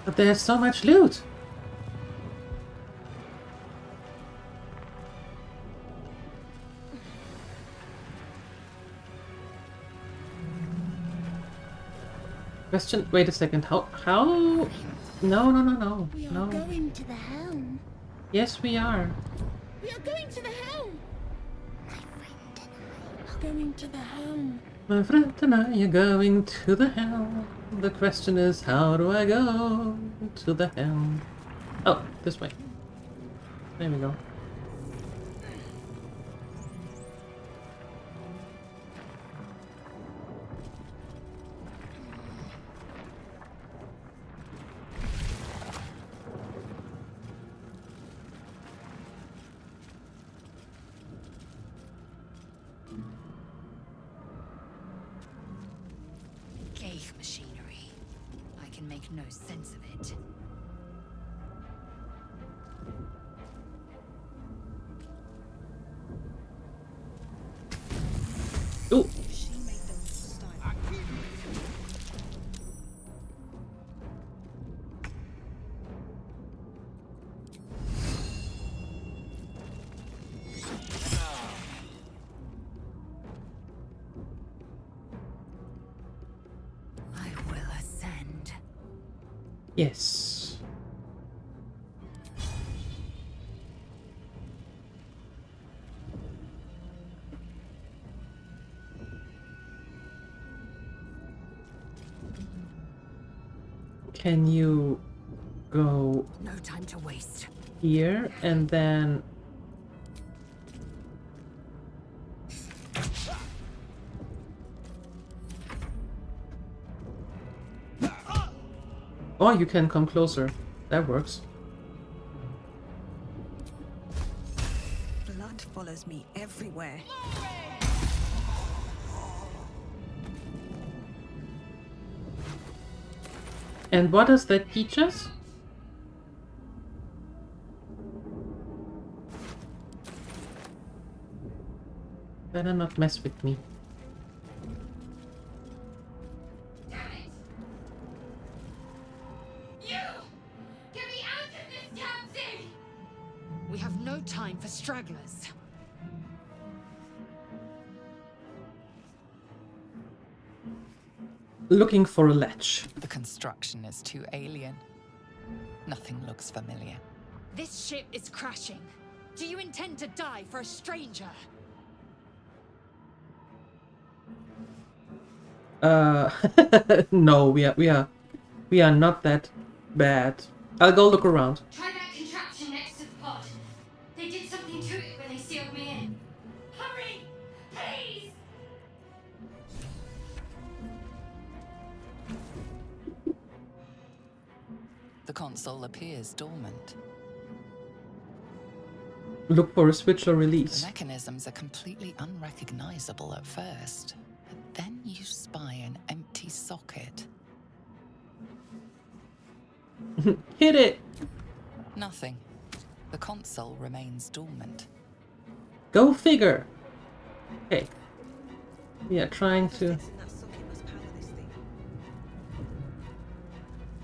But there's so much loot. Question. Wait a second. How? No, no, no, no, We are no. going to the helm. Yes, we are. We are going to the helm. My friend and I are going to the helm. My friend and I are going to the helm. The question is, how do I go to the helm? Oh, this way. There we go. Ghaik machinery. I can make no sense of it. Ooh. She made them style. I will ascend. Yes. Can you go No time to waste. here and then... Or you can come closer. That works. Blood follows me everywhere. And what does that teach us? Better not mess with me. We have no time for stragglers. Looking for a latch. The construction is too alien. Nothing looks familiar. This ship is crashing. Do you intend to die for a stranger? No, we are not that bad. I'll go look around. Try that contraption next to the pod. They did something to it when they sealed me in. Hurry! Please! The console appears dormant. Look for a switch or The release. mechanisms are completely unrecognizable at first, but then you spy an empty socket. Hit it! Nothing. The console remains dormant. Go figure! Okay. We are trying to Fixing that socket must power this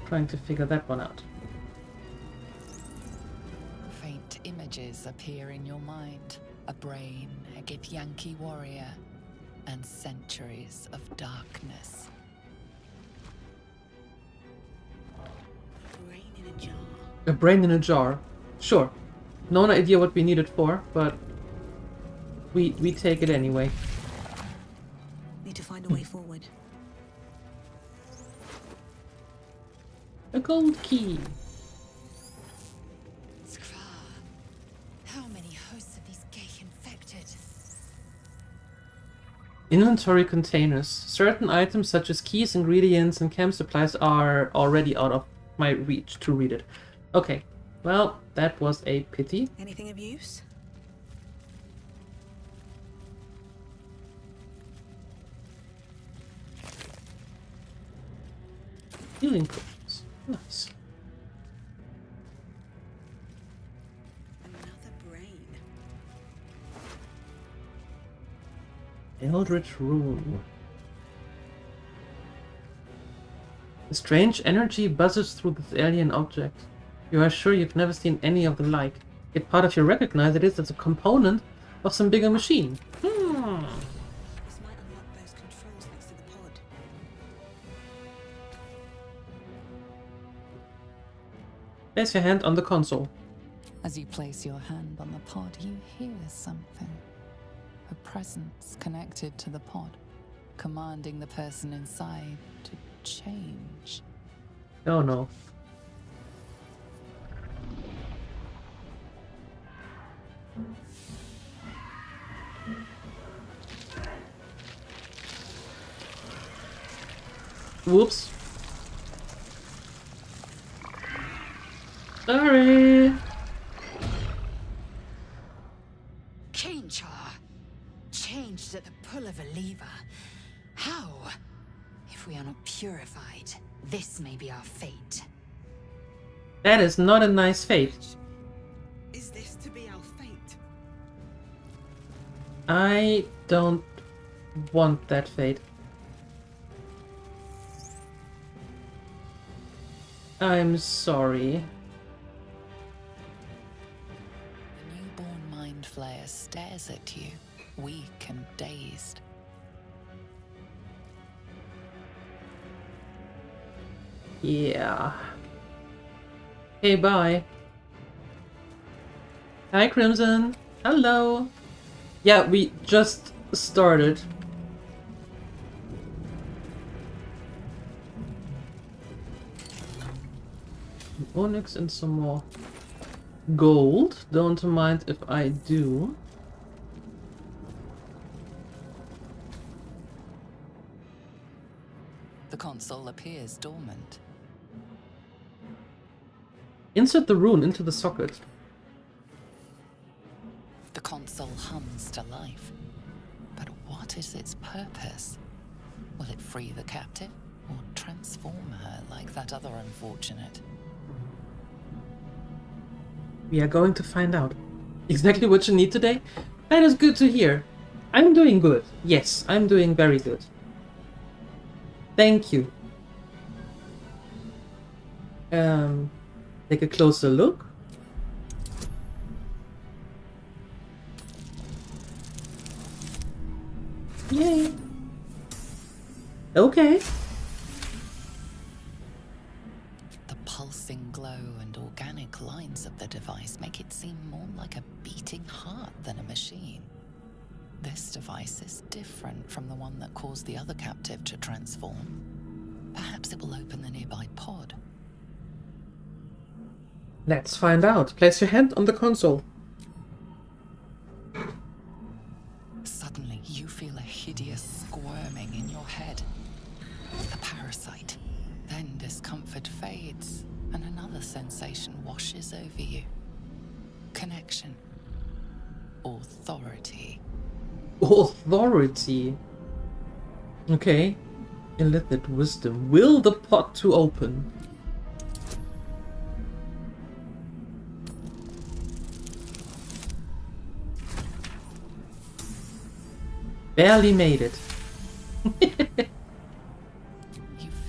thing. figure that one out. Faint images appear in your mind. A brain, a Githyanki warrior, and centuries of darkness. Brain in a jar. A brain in a jar. Sure. No idea what we need it for, but we take it anyway. Need to find a way forward. A gold key. Skra. How many hosts of these Ghaik infected? Inventory containers. Certain items such as keys, ingredients, and camp supplies are already out of my reach to read it. Okay. Well, that was a pity. Anything of use? Healing potions. Nice. Another brain. Eldritch Rune. A strange energy buzzes through this alien object. You are sure you've never seen any of the like. Yet part of you recognize it is as a component of some bigger machine. This might unlock those controls next to the pod. Place your hand on the console. As you place your hand on the pod, you hear something. A presence connected to the pod, commanding the person inside to change. Oh no. Whoops. Sorry. Change her. Changed at the pull of a lever. How? If we are not purified, this may be our fate. That is not a nice fate. Is this to be our fate? I don't want that fate. I'm sorry. The newborn mind flayer stares at you, weak and dazed. Yeah. Hey, bye. Hi, Crimson. Hello. Yeah, we just started. Onyx and some more gold. Don't mind if I do. The console appears dormant. Insert the rune into the socket. The console hums to life. But what is its purpose? Will it free the captive or transform her like that other unfortunate? We are going to find out. Exactly what you need today? That is good to hear. I'm doing good. Yes, I'm doing very good. Thank you. Take a closer look. Yay. Okay. The pulsing glow and organic lines of the device make it seem more like a beating heart than a machine. This device is different from the one that caused the other captive to transform. Perhaps it will open the nearby pod. Let's find out. Place your hand on the console. Suddenly, you feel a hideous squirming in your head. A parasite. Then discomfort fades, and another sensation washes over you. Connection. Authority. Authority. Okay. Illicit wisdom. Will the pot to open? Barely made it. You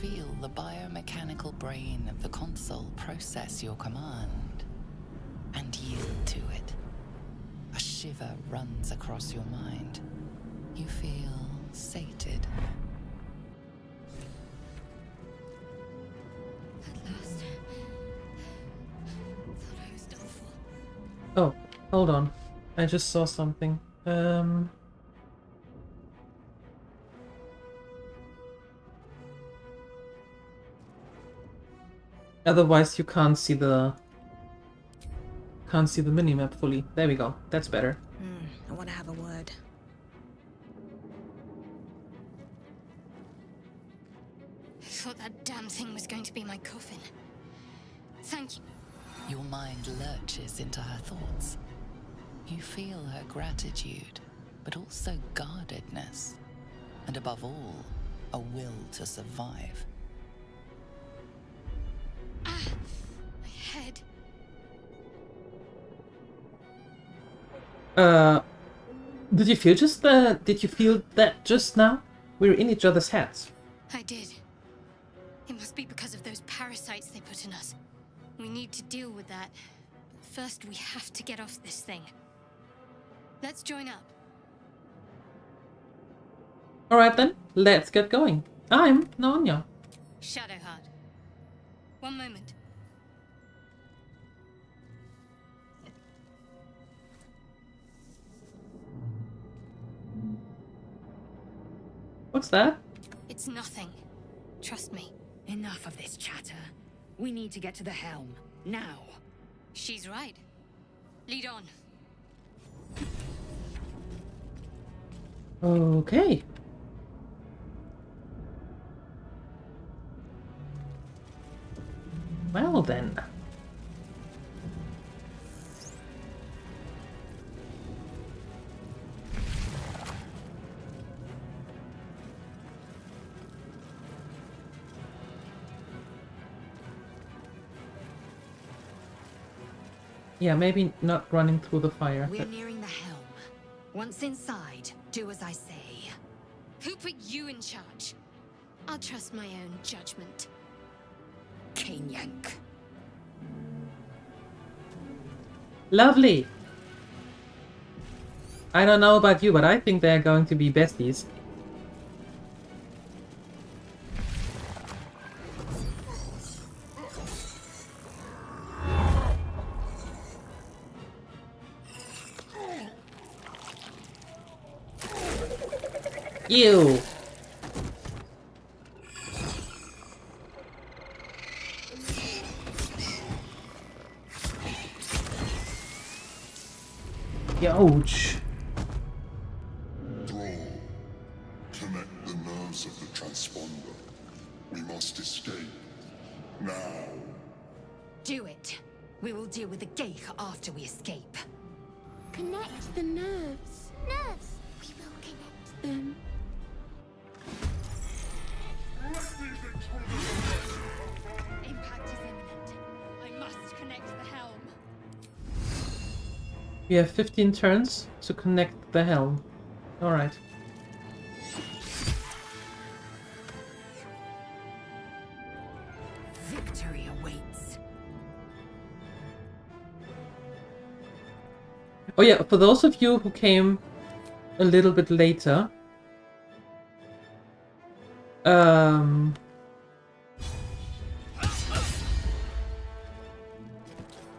feel the biomechanical brain of the console process your command and yield to it. A shiver runs across your mind. You feel sated. At last. Thought I was done for. Oh, hold on. I just saw something. Otherwise you can't see the minimap fully. There we go. That's better. I want to have a word. I thought that damn thing was going to be my coffin. Thank you. Your mind lurches into her thoughts. You feel her gratitude, but also guardedness. And above all, a will to survive. Ah! My head. Did you feel that just now? We were in each other's heads. I did. It must be because of those parasites they put in us. We need to deal with that. But first, we have to get off this thing. Let's join up. Alright then, let's get going. I'm Nanya. Shadowheart. One moment. What's that? It's nothing. Trust me. Enough of this chatter. We need to get to the helm. Now. She's right. Lead on. Okay. Well then. Yeah, maybe not running through the fire. We're nearing the helm. Once inside, do as I say. Who put you in charge? I'll trust my own judgment. Kanyank. Lovely! I don't know about you, but I think they're going to be besties. Ew! Ouch! Thrall, connect the nerves of the transponder. We must escape. Now. Do it. We will deal with the Geich after we escape. Connect the nerves. Nerves! We will connect them. Impact is imminent. I must connect the helm. We have 15 turns to connect the helm. Alright. Victory awaits. Oh yeah, for those of you who came a little bit later,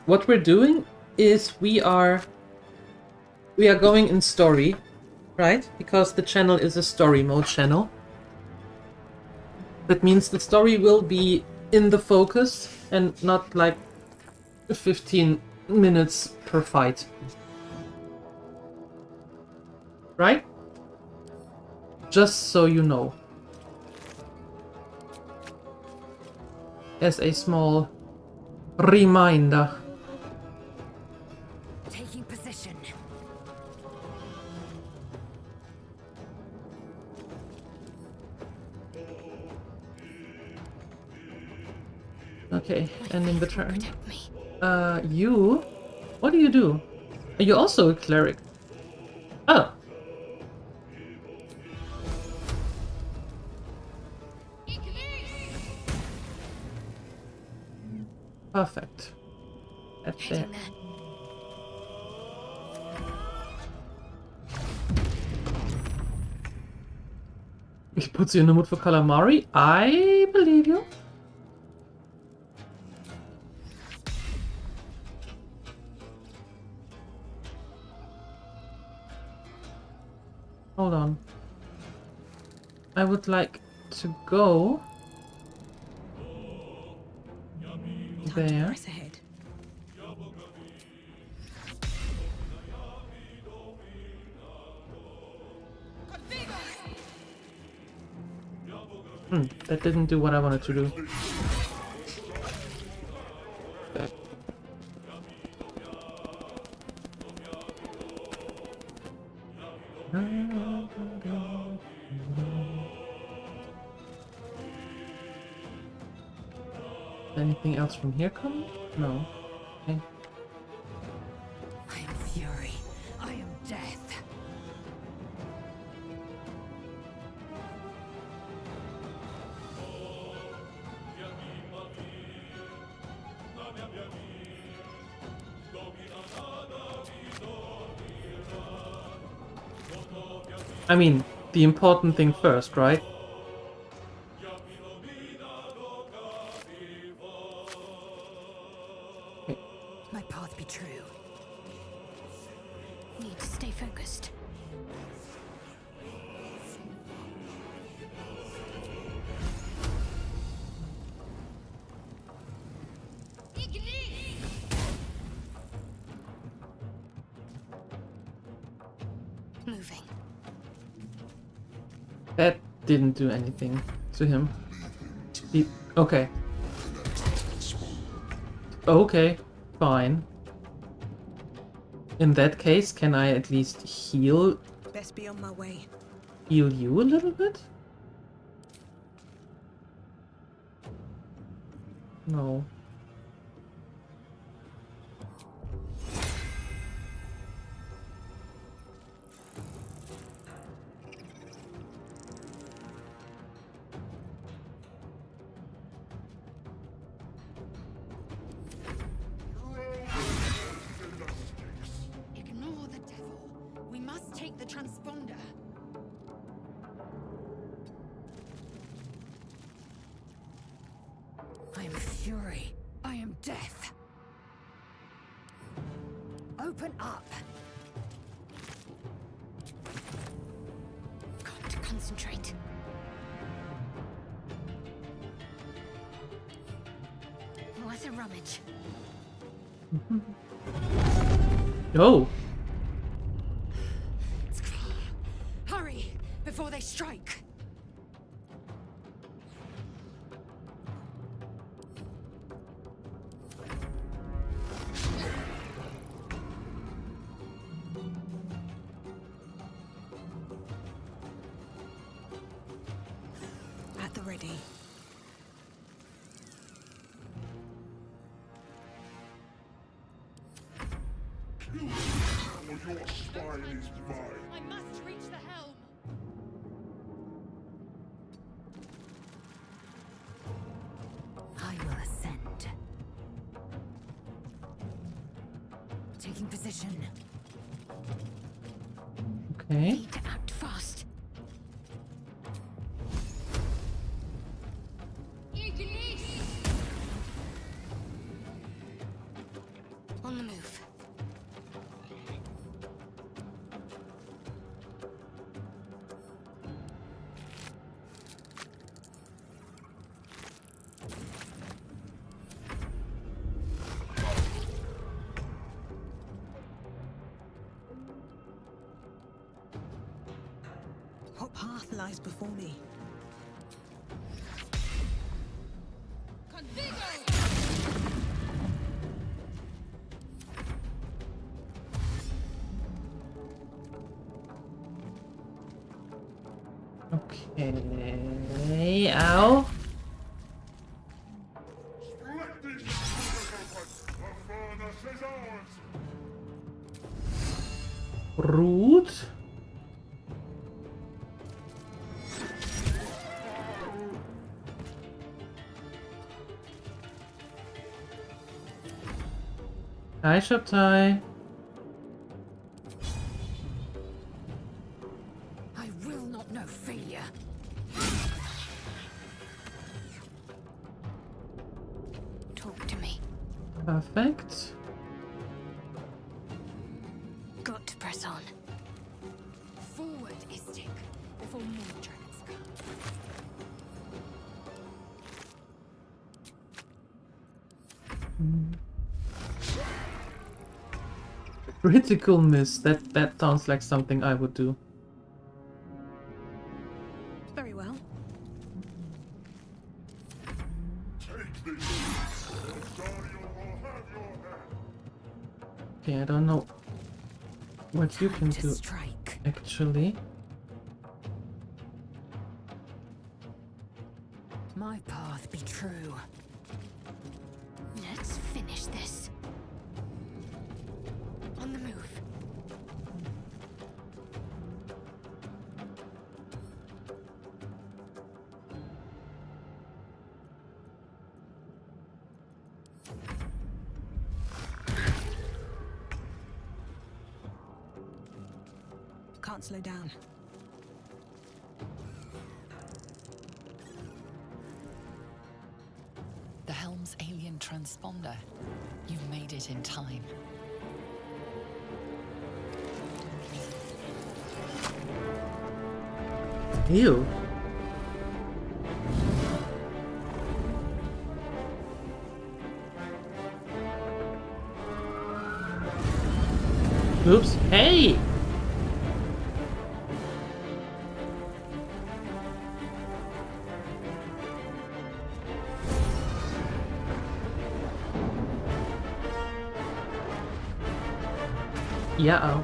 what we're doing is we are going in story, right? Because the channel is a story mode channel. That means the story will be in the focus and not like 15 minutes per fight. Right? Just so you know. As a small reminder. Taking position. Okay, ending the turn. Protect me. You? What do you do? Are you also a cleric? Oh. Perfect. That's there. Heading there. He puts you in the mood for calamari? I believe you. Hold on. I would like to go there. Press ahead. That didn't do what I wanted to do. Anything else from here coming? No. Okay. I am fury. I am death. I mean, the important thing first, right? My path be true. Need to stay focused. That didn't do anything to him. Okay. Okay, fine. In that case, can I at least heal Best be on my way. you a little bit? No. Ignore the devil. We must take the transponder. I am fury. I am death. Open up. Got to concentrate. Worth a rummage. Oh! Hurry before they strike. At the ready. Or your spine is mine. I must reach the helm. I will ascend. Taking position. Okay. Need to act fast. On the move. What path lies before me? Okay. Ow. Let these sacrifice. The furnace is ours. Rude. Hi, Shabtai. I will not know failure. Talk to me. Perfect. Got to press on. Forward, Istik, before more dragons come. Critical miss. That sounds like something I would do. Very well. Take this. Dario will have your hand. Okay, I don't know what you can To do strike. actually. My path be true. Let's finish this. On the move. Can't slow down. The helm's alien transponder. You've made it in time. Ew. Oops. Hey! Yeah.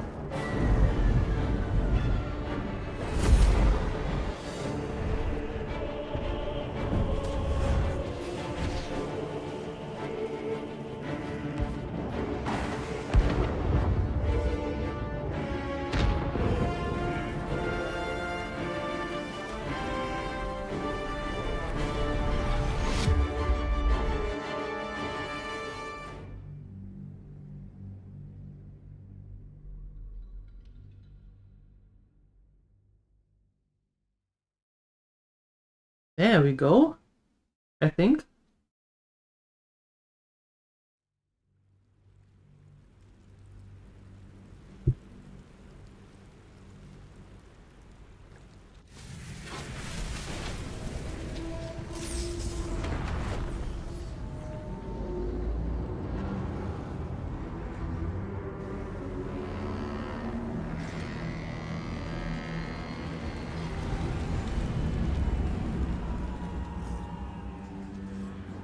There we go, I think.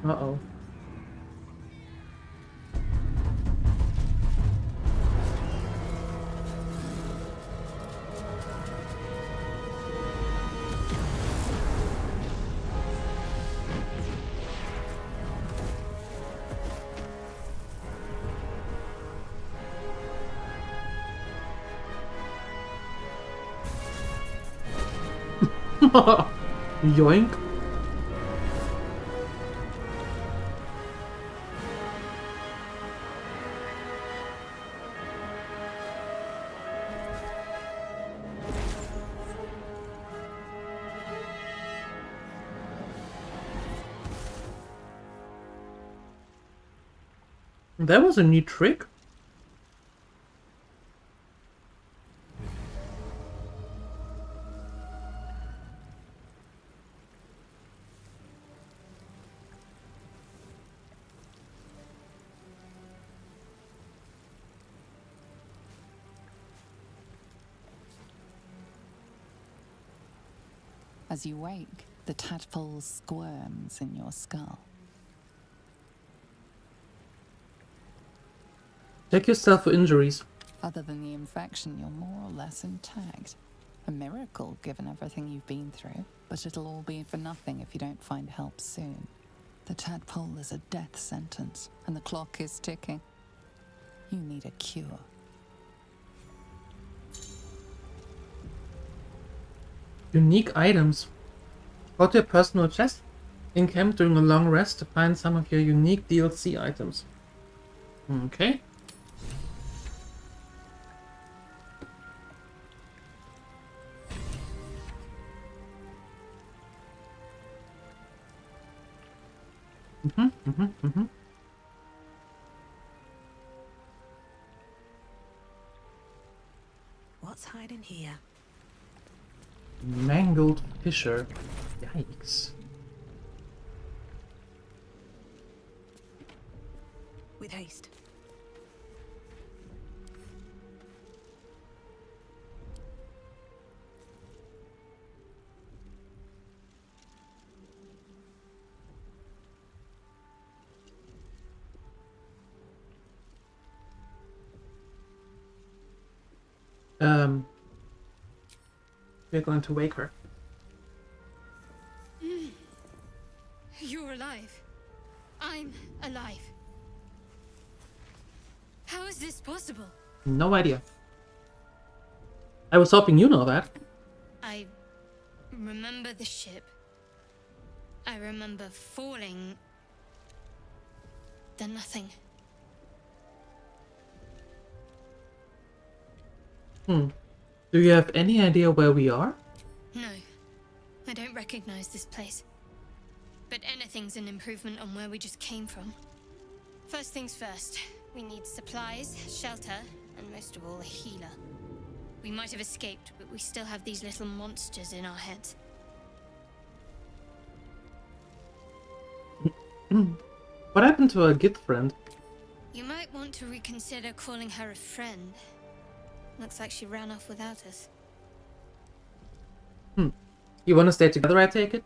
Uh-oh. Yoink. That was a neat trick. As you wake, the tadpole squirms in your skull. Check yourself for injuries. Other than the infection, you're more or less intact. A miracle, given everything you've been through. But it'll all be for nothing if you don't find help soon. The tadpole is a death sentence, and the clock is ticking. You need a cure. Unique items. Go to your personal chest in camp during a long rest to find some of your unique DLC items. Okay. What's hiding here? Mangled Fisher. Yikes. With haste. We're going to wake her. You're alive. I'm alive. How is this possible? No idea. I was hoping you know that. I remember the ship. I remember falling. Then nothing. Do you have any idea where we are? No, I don't recognize this place. But anything's an improvement on where we just came from. First things first, we need supplies, shelter, and most of all, a healer. We might have escaped, but we still have these little monsters in our heads. What happened to our Git friend? You might want to reconsider calling her a friend. Looks like she ran off without us. You want to stay together, I take it?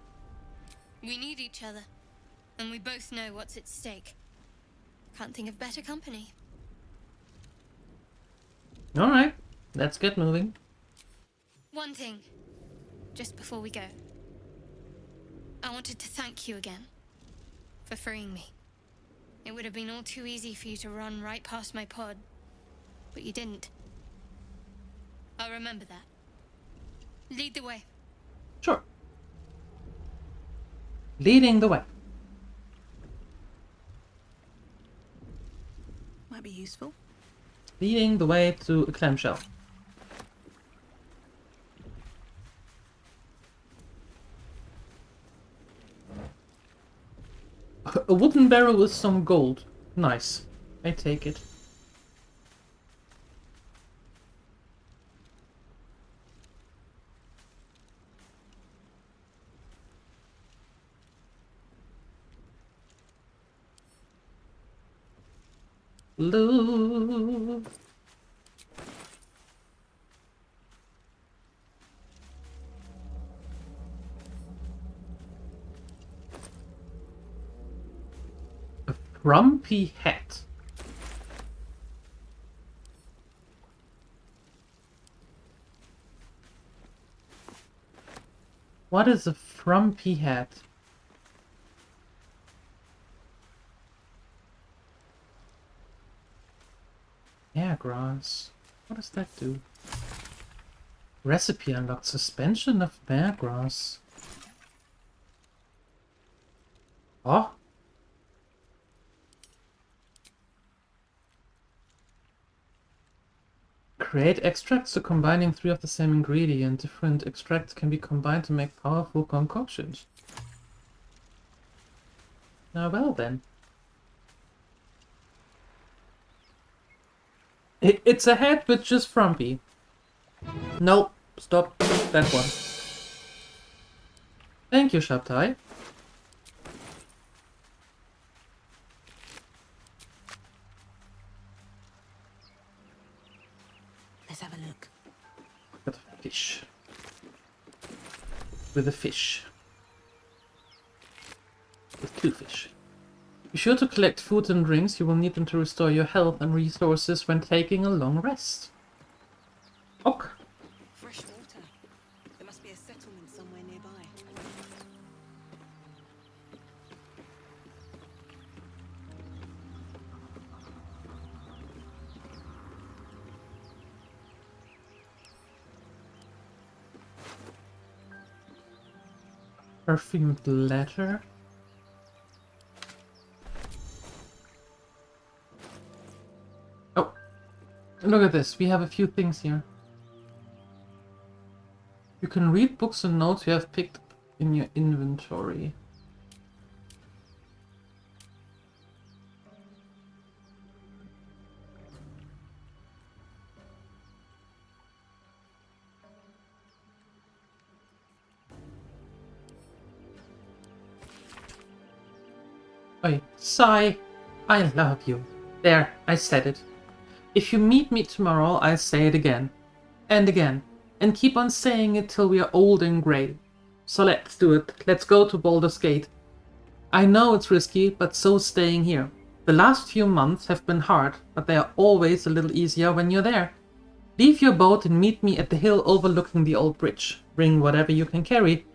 We need each other, and we both know what's at stake. Can't think of better company. Alright, let's get moving. One thing, just before we go. I wanted to thank you again for freeing me. It would have been all too easy for you to run right past my pod, but you didn't. I'll remember that. Lead the way. Sure. Leading the way. Might be useful. Leading the way to a clamshell. A wooden barrel with some gold. Nice. I take it. Loot. A frumpy hat. What is a frumpy hat? Yeah, grass. What does that do? Recipe unlocked. Suspension of bear grass. Oh. Create extracts so combining 3 of the same ingredient. Different extracts can be combined to make powerful concoctions. Now well then. It's a hat but just frumpy. Nope, stop that one. Thank you, Shabtai. Let's have a look. Got a fish. With a fish. With 2 fish. Be sure to collect food and drinks. You will need them to restore your health and resources when taking a long rest. Ok. Fresh water. There must be a settlement somewhere nearby. Perfumed letter. Oh, look at this. We have a few things here. You can read books and notes you have picked up in your inventory. Oi, sigh. I love you. There, I said it. If you meet me tomorrow, I'll say it again. And again. And keep on saying it till we are old and grey. So let's do it. Let's go to Baldur's Gate. I know it's risky, but so's staying here. The last few months have been hard, but they are always a little easier when you're there. Leave your boat and meet me at the hill overlooking the old bridge. Bring whatever you can carry.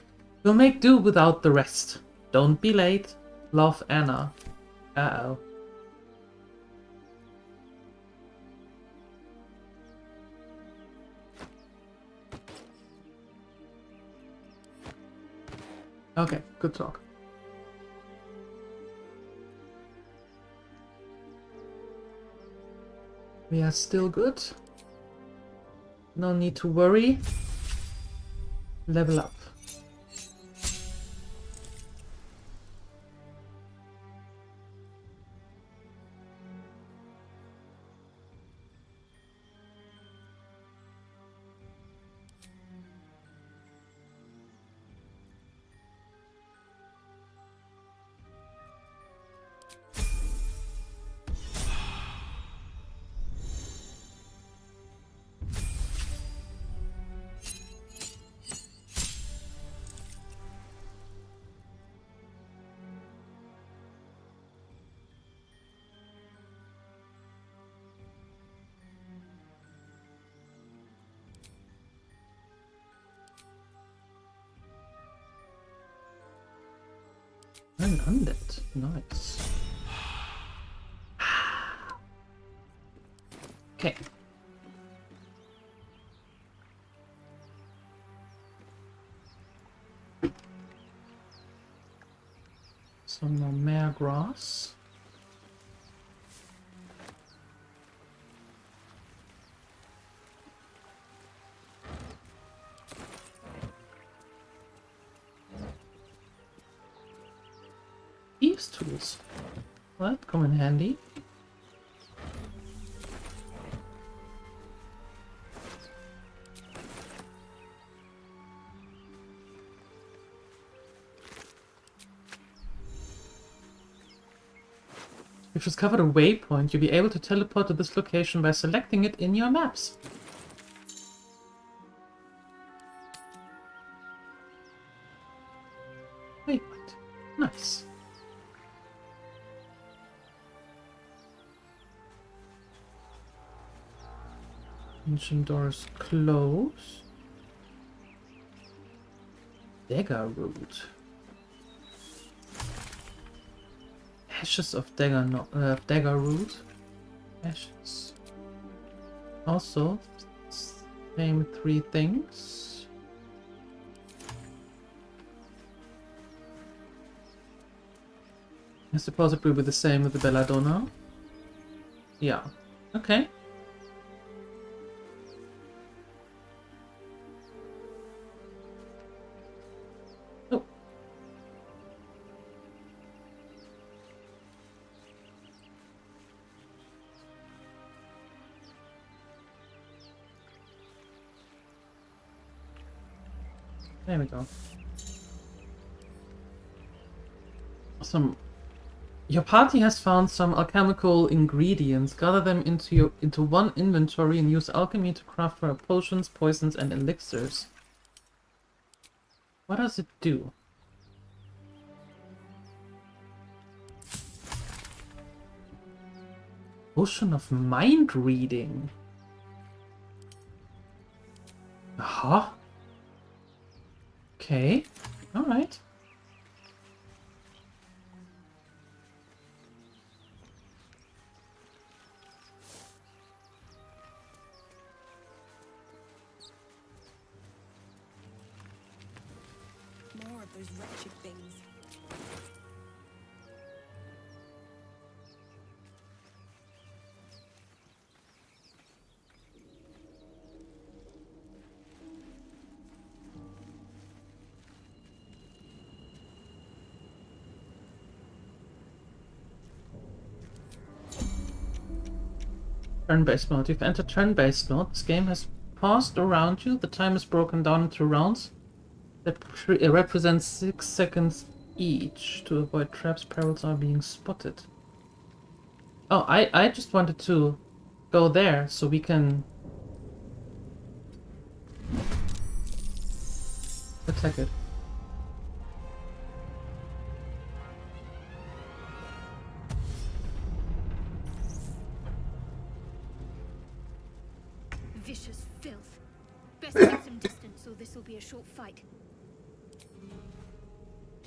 We'll make do without the rest. Don't be late. Love, Anna. Uh-oh. Okay, good talk. We are still good. No need to worry. Level up. An undead. Nice. Okay. Some more mare grass. Thieves' tools. Well, that come in handy. If you've discovered a waypoint, you'll be able to teleport to this location by selecting it in your maps. Waypoint. Nice. Ancient doors closed. Dagger root. Ashes of dagger root. Ashes. Also, same 3 things. I suppose it will be the same with the belladonna. Yeah. Okay. Oh. There we go. Your party has found some alchemical ingredients. Gather them into one inventory and use alchemy to craft rare potions, poisons, and elixirs. What does it do? Potion of mind reading. Aha. Okay. All right. More of those wretched things. Turn-based mode. You've entered turn-based mode. This game has paused around you. The time is broken down into rounds that represents 6 seconds each to avoid traps, perils, or being spotted. Oh, I just wanted to go there so we can attack it. Vicious filth. Best get some distance or this will be a short fight.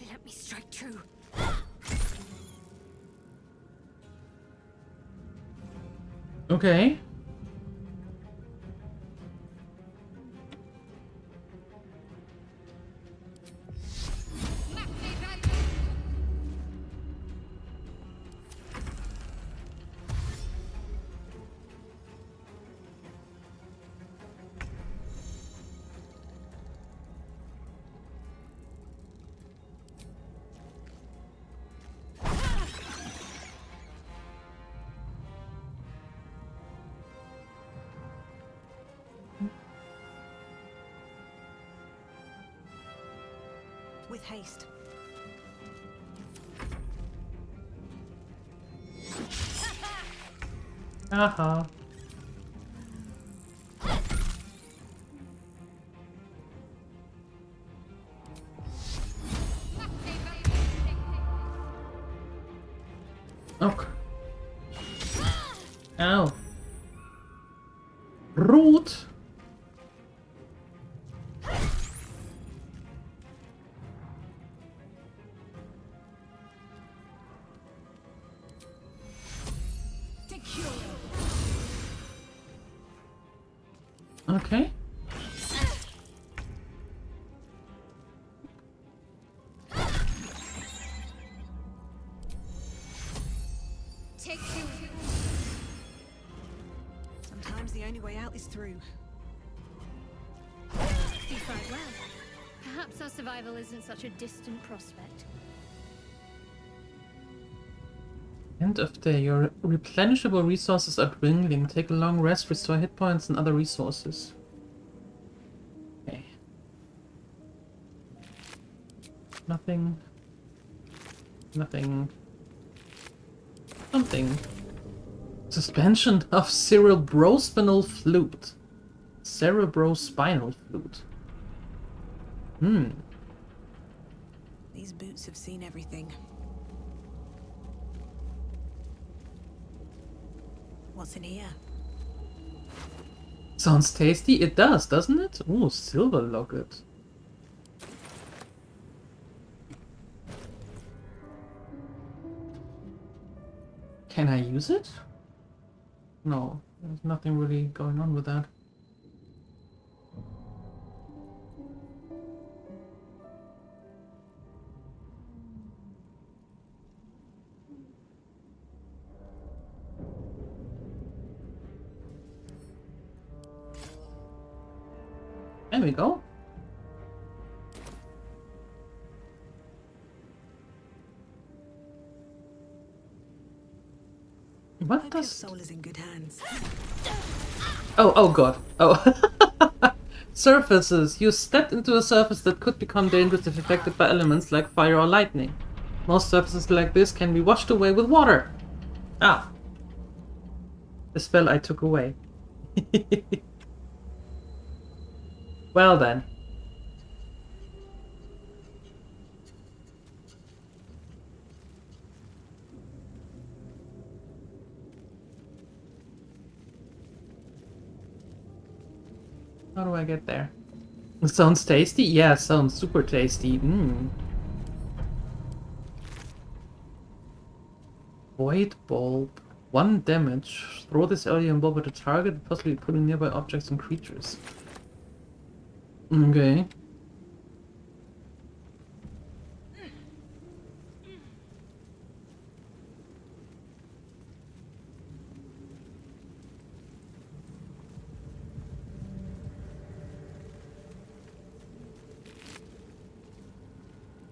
Let me strike true. Okay. With haste. Aha. Okay. Ow. Root. Okay. Take you. Sometimes the only way out is through. You fight well. Perhaps our survival isn't such a distant prospect. End of day. Your replenishable resources are dwindling. Take a long rest, restore hit points and other resources. Okay. Nothing. Nothing. Something. Suspension of cerebrospinal fluid. Cerebrospinal fluid. These boots have seen everything. What's in here? Sounds tasty. It does, doesn't it? Ooh, silver locket. Can I use it? No, there's nothing really going on with that. There we go. What Hope your does... soul is in good hands. Oh god. Oh. Surfaces. You stepped into a surface that could become dangerous if affected by elements like fire or lightning. Most surfaces like this can be washed away with water. Ah. The spell I took away. Well then. How do I get there? It sounds tasty? Yeah, sounds super tasty. Void bulb. 1 damage. Throw this alien bulb at a target, possibly putting nearby objects and creatures. Okay.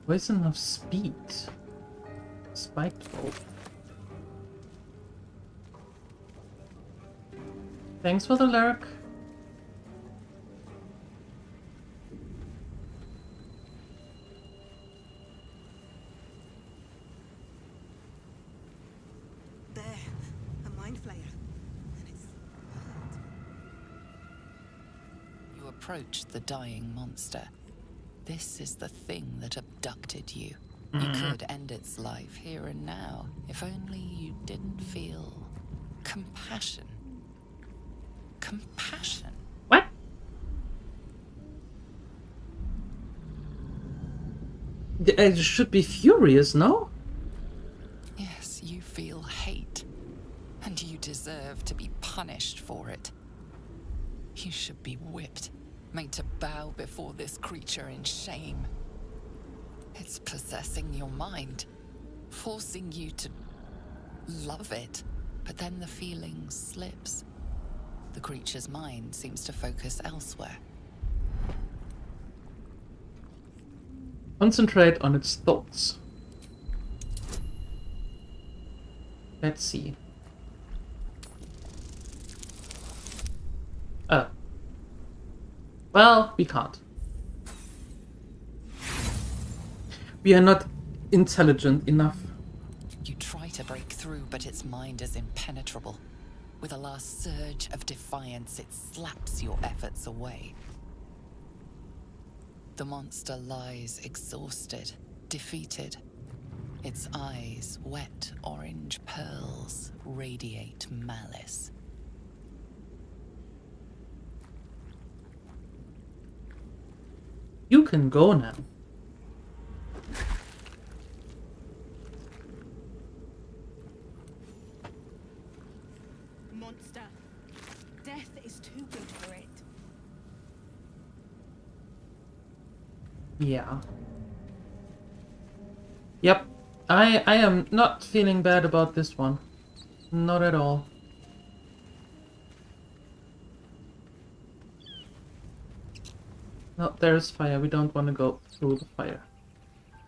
Poison of speed. Spiked bulb. Thanks for the lurk. There, a mind flayer. And it's hurt. You approach the dying monster. This is the thing that abducted you. You could end its life here and now, if only you didn't feel compassion. Compassion? What? I should be furious, no? Yes, you feel hate. And you deserve to be punished for it. You should be whipped, made to bow before this creature in shame. It's possessing your mind, forcing you to love it, but then the feeling slips. The creature's mind seems to focus elsewhere. Concentrate on its thoughts. Let's see. Oh. Well, we can't. We are not intelligent enough. You try to break through, but its mind is impenetrable. With a last surge of defiance, it slaps your efforts away. The monster lies exhausted, defeated. Its eyes, wet orange pearls, radiate malice. You can go now. Monster. Death is too good for it. Yeah. Yep. I am not feeling bad about this one. Not at all. No, there's fire. We don't want to go through the fire.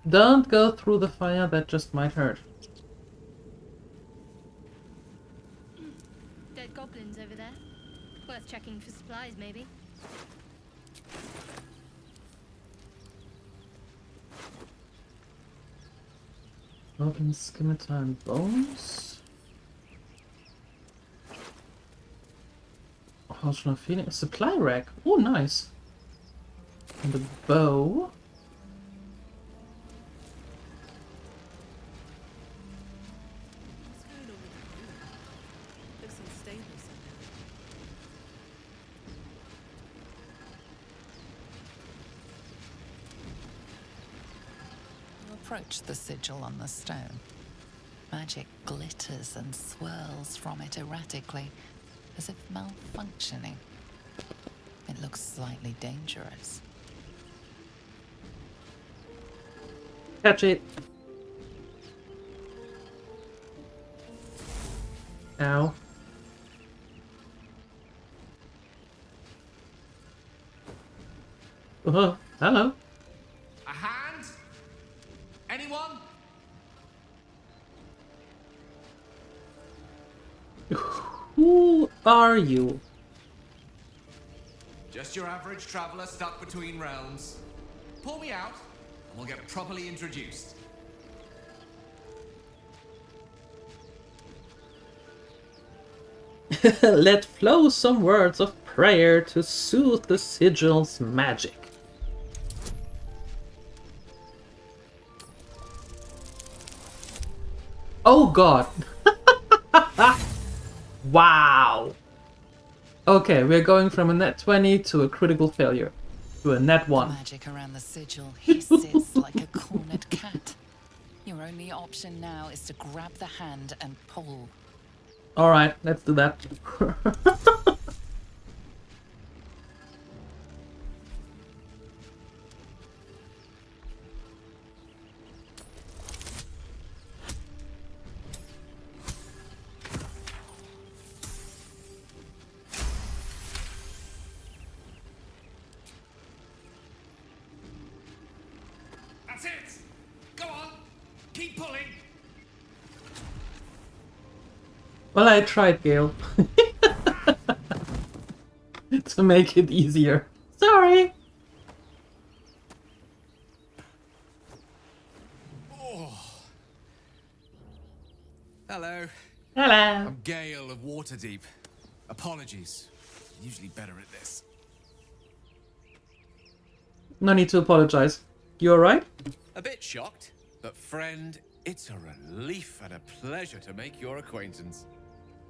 Don't go through the fire, that just might hurt. Dead goblins over there. Worth checking for supplies, maybe. Goblin scimitar and bones. How's my feeling? A supply rack. Oh, nice. And a bow. What's going on with you? Looks unstable somehow. You approach the sigil on the stone. Magic glitters and swirls from it erratically, as if malfunctioning. It looks slightly dangerous. Catch it. Ow. Oh, hello. A hand? Anyone? Who are you? Just your average traveler stuck between realms. Pull me out, and we'll get properly introduced. Let flow some words of prayer to soothe the sigil's magic. Oh god. Wow. Okay, we're going from a net 20 to a critical failure. To a net 1. The magic around the sigil hisses like a cornered cat. Your only option now is to grab the hand and pull. Alright, let's do that. That's it! Go on! Keep pulling! Well, I tried, Gale. To make it easier. Sorry! Hello. Hello! I'm Gale of Waterdeep. Apologies. Usually better at this. No need to apologize. You alright? A bit shocked, but friend, it's a relief and a pleasure to make your acquaintance.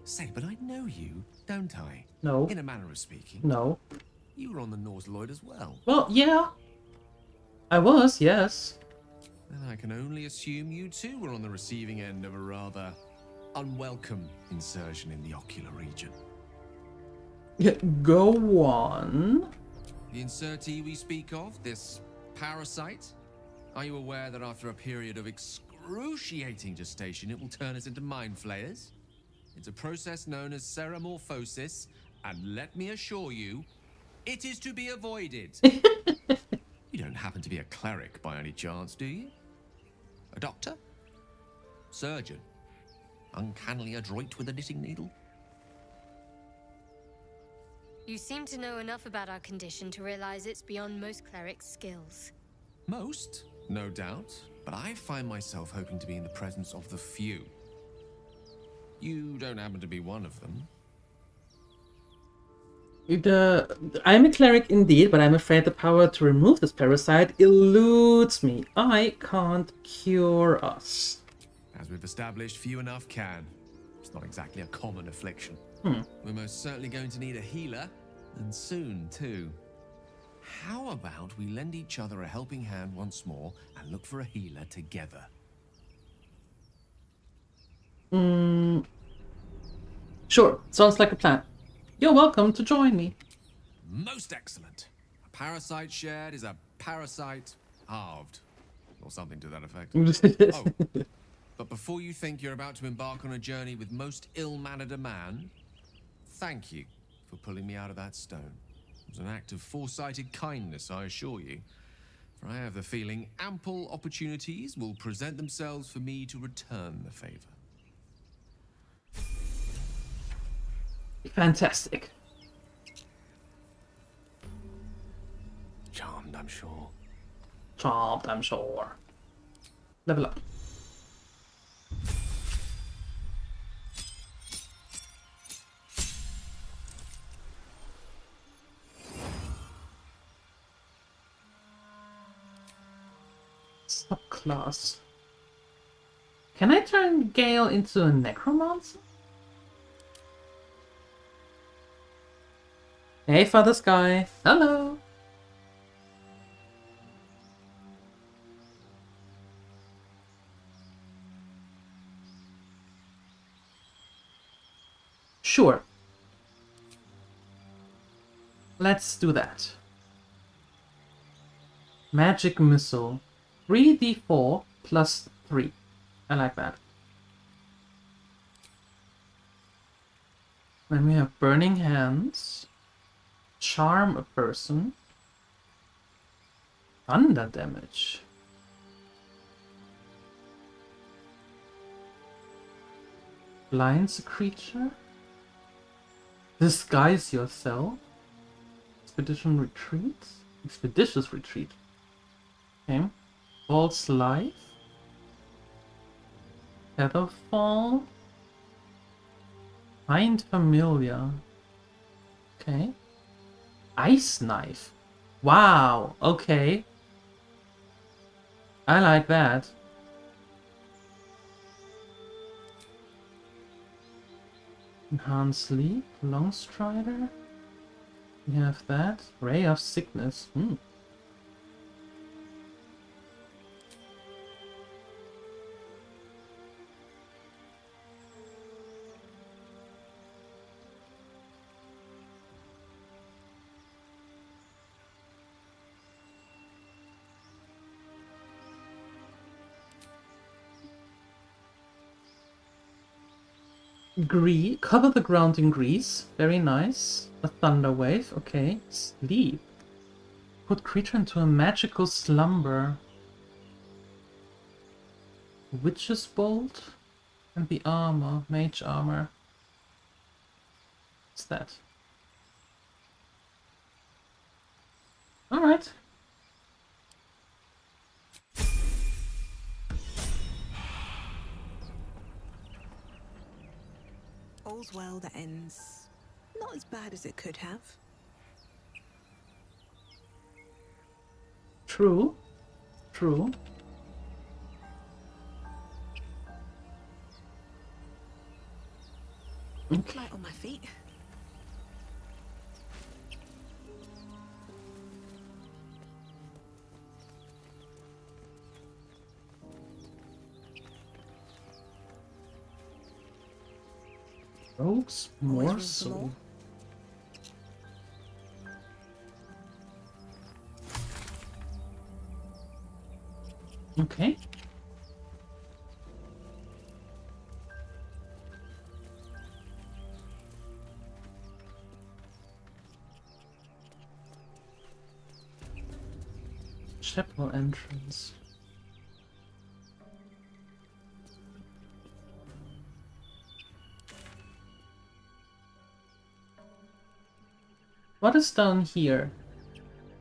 Say, but I know you, don't I? No. In a manner of speaking. No. You were on the Norse Lloyd as well. Well, yeah. I was, yes. Then I can only assume you too were on the receiving end of a rather unwelcome insertion in the ocular region. Go on. The insertee we speak of, this parasite, are you aware that after a period of excruciating gestation, it will turn us into mind flayers? It's a process known as ceramorphosis, and let me assure you, it is to be avoided. You don't happen to be a cleric by any chance, do you? A doctor? Surgeon? Uncannily adroit with a knitting needle? You seem to know enough about our condition to realize it's beyond most clerics' skills. Most, no doubt, but I find myself hoping to be in the presence of the few. You don't happen to be one of them. I'm a cleric indeed, but I'm afraid the power to remove this parasite eludes me. I can't cure us. As we've established, few enough can. It's not exactly a common affliction. We're most certainly going to need a healer, and soon too. How about we lend each other a helping hand once more and look for a healer together? Sure, sounds like a plan. You're welcome to join me. Most excellent. A parasite shared is a parasite halved. Or something to that effect. Oh, but before you think you're about to embark on a journey with most ill-mannered a man, thank you for pulling me out of that stone. It was an act of foresighted kindness, I assure you. For I have the feeling ample opportunities will present themselves for me to return the favor. Fantastic. Charmed, I'm sure. Charmed, I'm sure. Level up. Subclass. Can I turn Gale into a necromancer? Hey, Father Sky. Hello. Sure. Let's do that. Magic missile. 3d4 plus 3. I like that. Then we have Burning Hands. Charm a person. Thunder damage. Blinds a creature. Disguise yourself. Expeditious retreat. Okay. False life. Featherfall. Find familiar. Okay. Ice knife. Wow. Okay. I like that. Enhanced sleep. Long strider. We have that. Ray of sickness. Cover the ground in grease. Very nice. A thunder wave. Okay. Sleep. Put creature into a magical slumber. Witch's bolt. And the armor. Mage armor. What's that? Alright. All's well that ends not as bad as it could have. True. True. Okay. Light on my feet. Rogue's morsel. Okay. Chapel entrance. What is down here?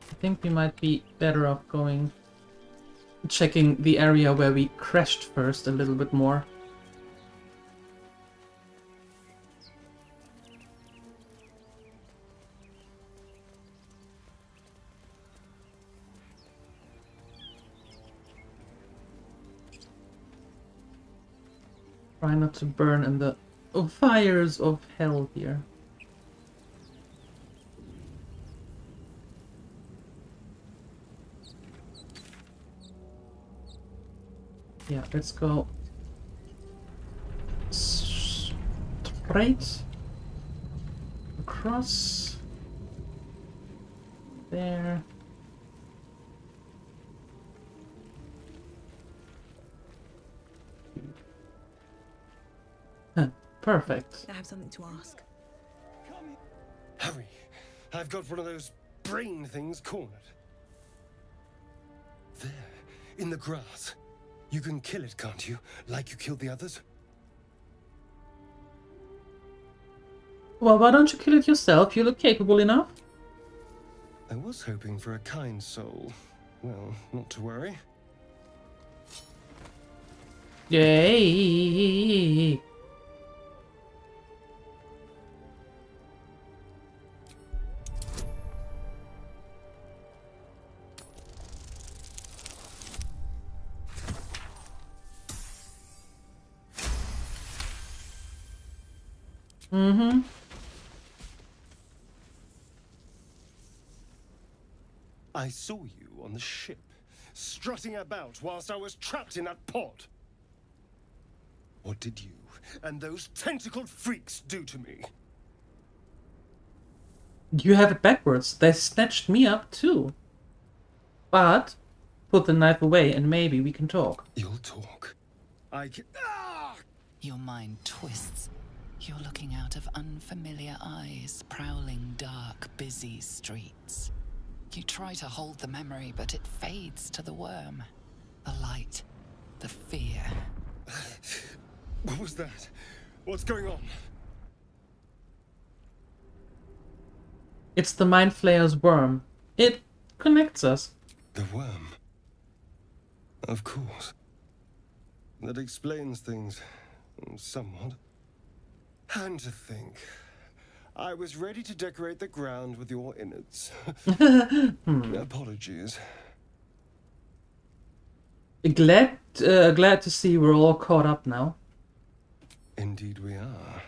I think we might be better off going... checking the area where we crashed first a little bit more. Try not to burn in the fires of hell here. Yeah, let's go straight across there. Perfect. I have something to ask. Hurry! I've got one of those brain things cornered. There, in the grass. You can kill it, can't you? Like you killed the others? Well, why don't you kill it yourself? You look capable enough. I was hoping for a kind soul. Well, not to worry. Yay! Mm-hmm. I saw you on the ship, strutting about whilst I was trapped in that pod. What did you and those tentacled freaks do to me? You have it backwards. They snatched me up too. But put the knife away and maybe we can talk. You'll talk. I can... Ah! Your mind twists. You're looking out of unfamiliar eyes, prowling dark, busy streets. You try to hold the memory, but it fades to the worm. The light, the fear. What was that? What's going on? It's the Mind Flayer's worm. It connects us. The worm. Of course. That explains things somewhat. And to think, I was ready to decorate the ground with your innards. Apologies. Glad to see we're all caught up now. Indeed we are.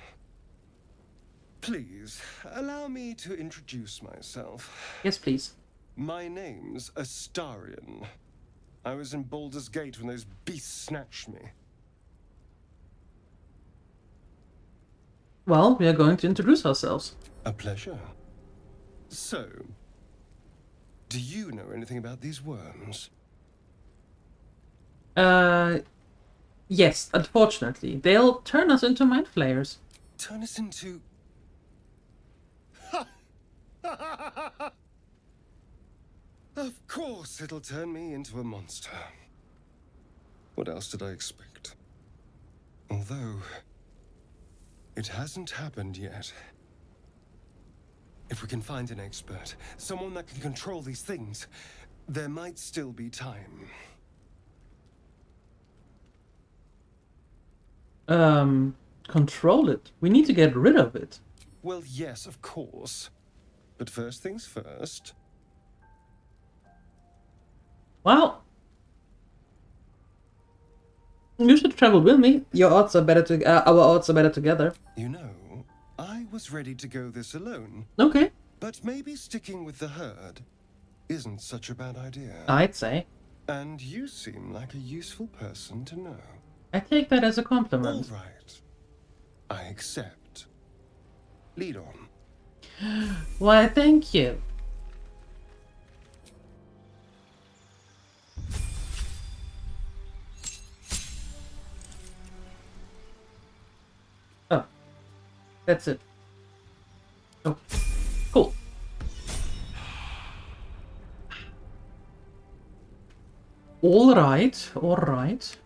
Please, allow me to introduce myself. Yes, please. My name's Astarion. I was in Baldur's Gate when those beasts snatched me. Well, we are going to introduce ourselves. A pleasure. So, do you know anything about these worms? Yes, unfortunately. They'll turn us into Mind Flayers. Turn us into... Of course it'll turn me into a monster. What else did I expect? Although... it hasn't happened yet. If we can find an expert, someone that can control these things, there might still be time. Control it. We need to get rid of it. Well, yes, of course. But first things first. Well, you should travel with me. Your odds are better our odds are better together. You know, I was ready to go this alone. Okay. But maybe sticking with the herd isn't such a bad idea. I'd say. And you seem like a useful person to know. I take that as a compliment. All right. I accept. Lead on. Why, thank you. Oh. That's it. Oh. Cool. All right. All right.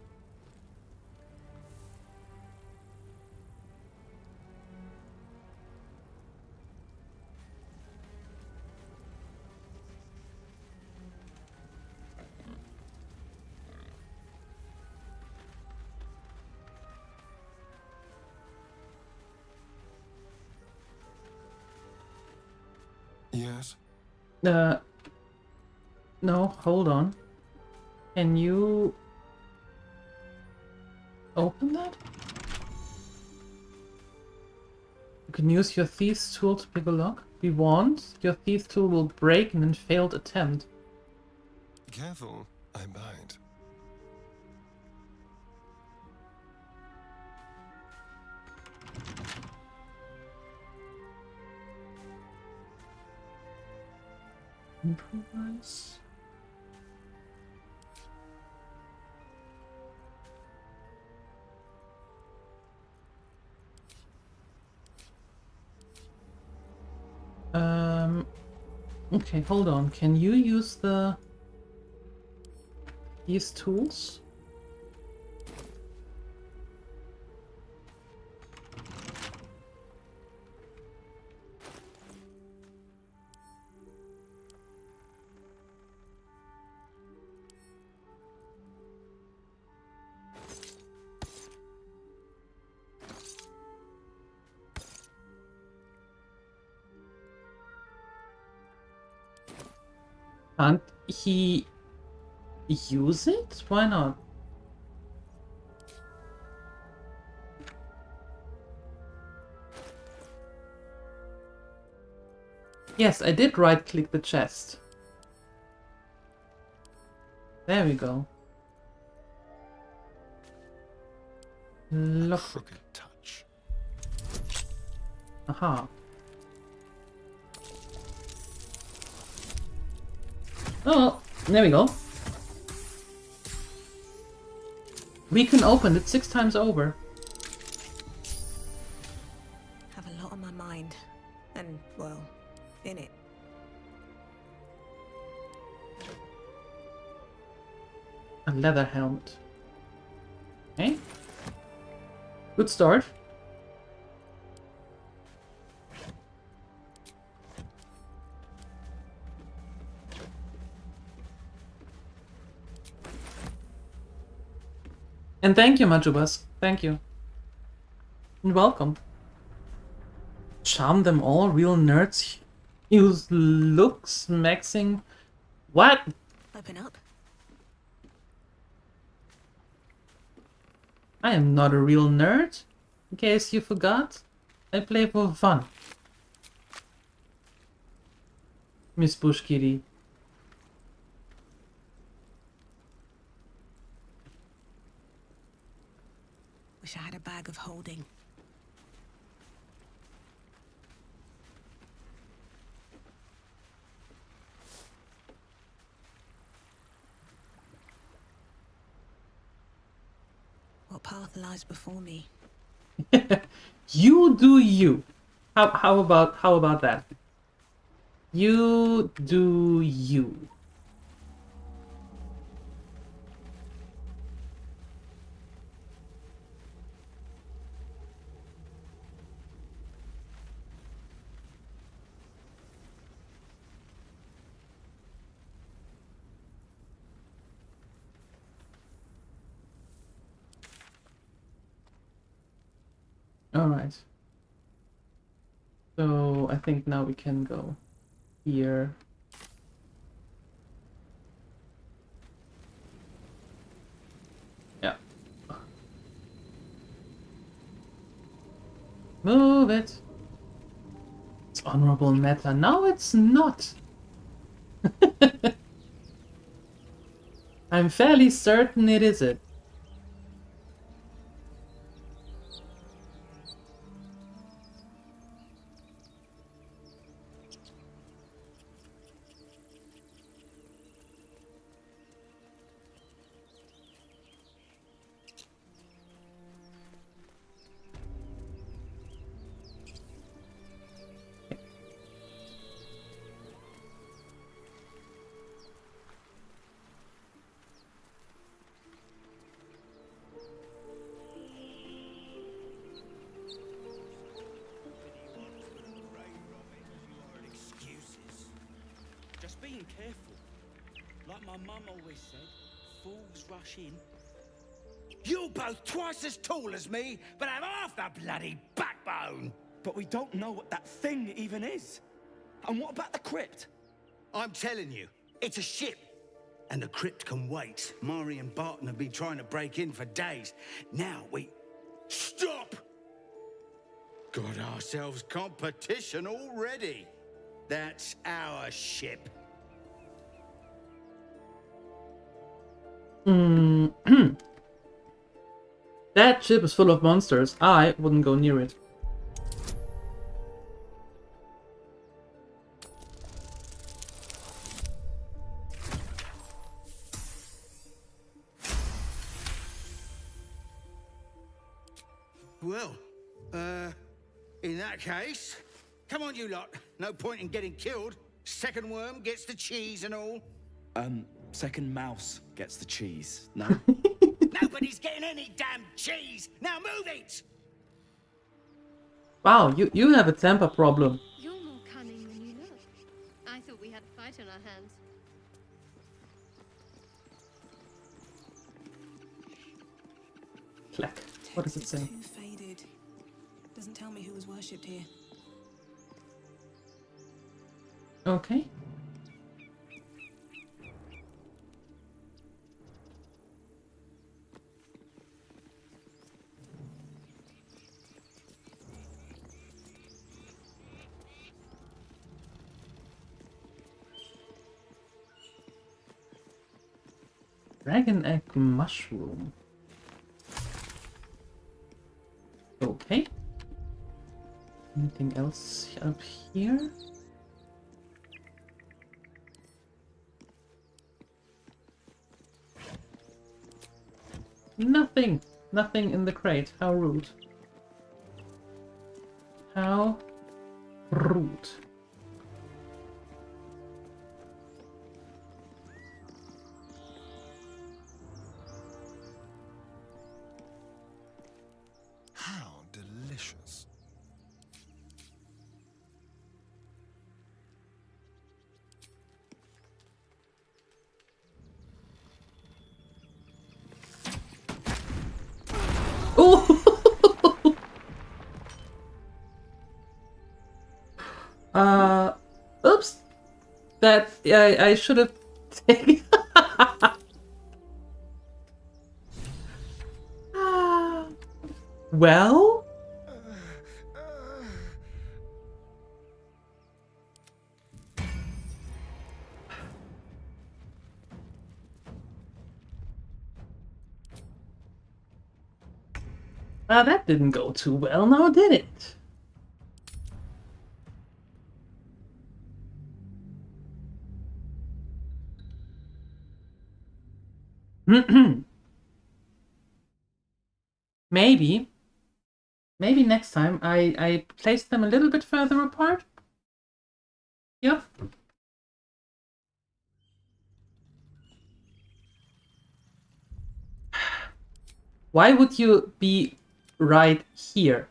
Yes? No, hold on. Can you open that? You can use your thief's tool to pick a lock. Be warned, your thief's tool will break in a failed attempt. Careful, I bite. Improvise. Okay, hold on. Can you use these tools? Can't he use it? Why not? Yes, I did right-click the chest. There we go. Look. Crooked touch. Aha. Oh, there we go. We can open it 6 times over. Have a lot on my mind. And, well, in it. A leather helmet. Okay. Good start. And thank you, Majubas. Thank you. And welcome. Charm them all, real nerds. Use looks, maxing. What? Open up. I am not a real nerd. In case you forgot, I play for fun. Miss Bush Kitty. Wish I had a bag of holding. What path lies before me? You do you. How about that? You do you. Alright. So I think now we can go here. Yeah. Move it. It's honorable meta. No, it's not. I'm fairly certain it isn't. Just being careful. Like my mum always said, fools rush in. You're both twice as tall as me, but have half the bloody backbone. But we don't know what that thing even is. And what about the crypt? I'm telling you, it's a ship. And the crypt can wait. Mari and Barton have been trying to break in for days. Now we... Stop! Got ourselves competition already. That's our ship. That ship is full of monsters. I wouldn't go near it. Well, in that case, come on you lot. No point in getting killed. Second worm gets the cheese and all. Second mouse gets the cheese. No? Nobody's getting any damn cheese! Now move it! Wow, you have a temper problem. You're more cunning than you look. I thought we had a fight on our hands. Clack. What does it say? Too faded. Doesn't tell me who was worshipped here. Okay. Dragon egg mushroom. Okay. Anything else up here? Nothing! Nothing in the crate. How rude. How rude. How delicious. Oh! Oops. That I should have taken. Well. That didn't go too well, now did it? Maybe next time I place them a little bit further apart. Yep. Why would you be right here?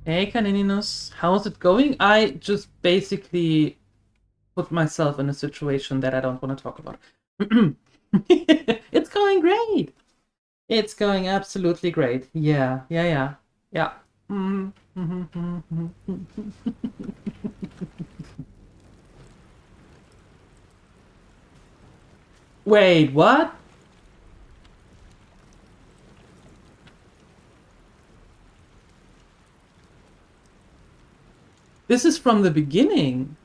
Hey Canininus, how's it going? I just basically put myself in a situation that I don't want to talk about. It's going great! It's going absolutely great. Yeah. Wait, what? This is from the beginning.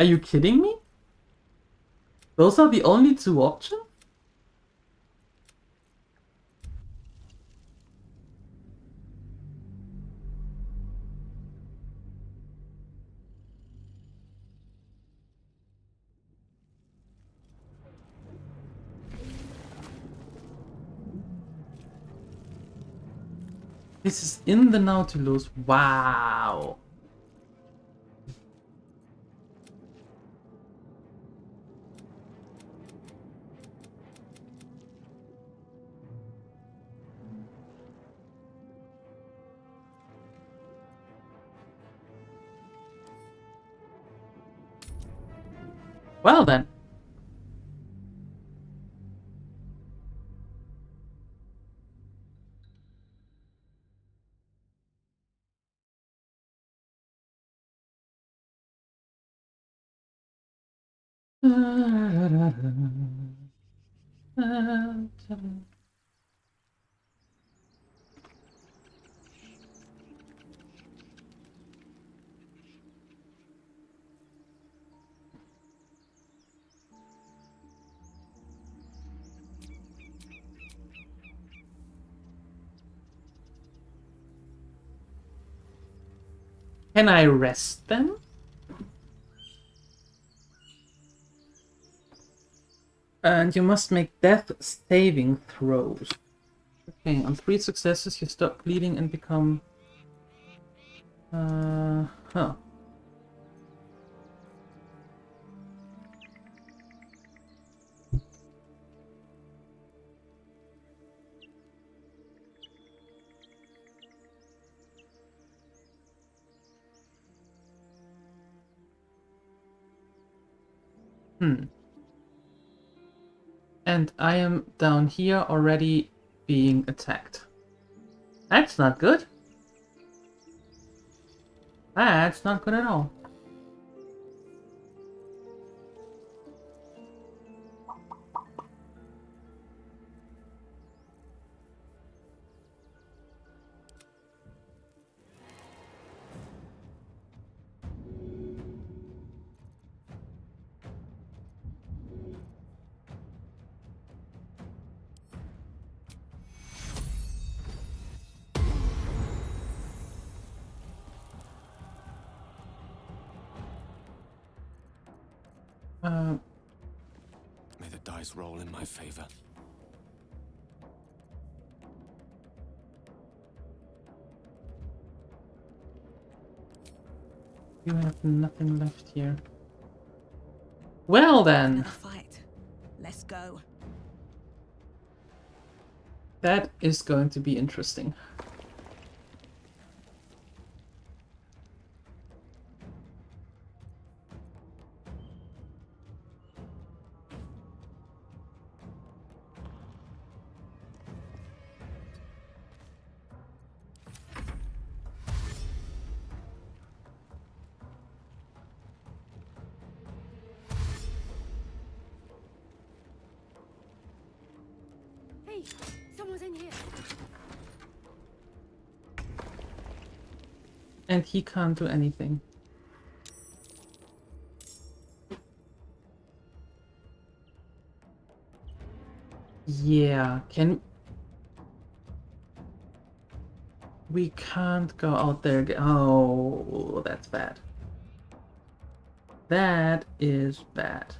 Are you kidding me? Those are the only two options? This is in the Nautilus. Wow. Well then. Can I rest them? And you must make death saving throws. Okay, on 3 successes you stop bleeding and become... huh. And I am down here already being attacked. That's not good. That's not good at all. May the dice roll in my favor. You have nothing left here. Well then. Another fight. Let's go. That is going to be interesting. Hey, someone's in here. And he can't do anything. Yeah, we can't go out there. Oh, that's bad. That is bad.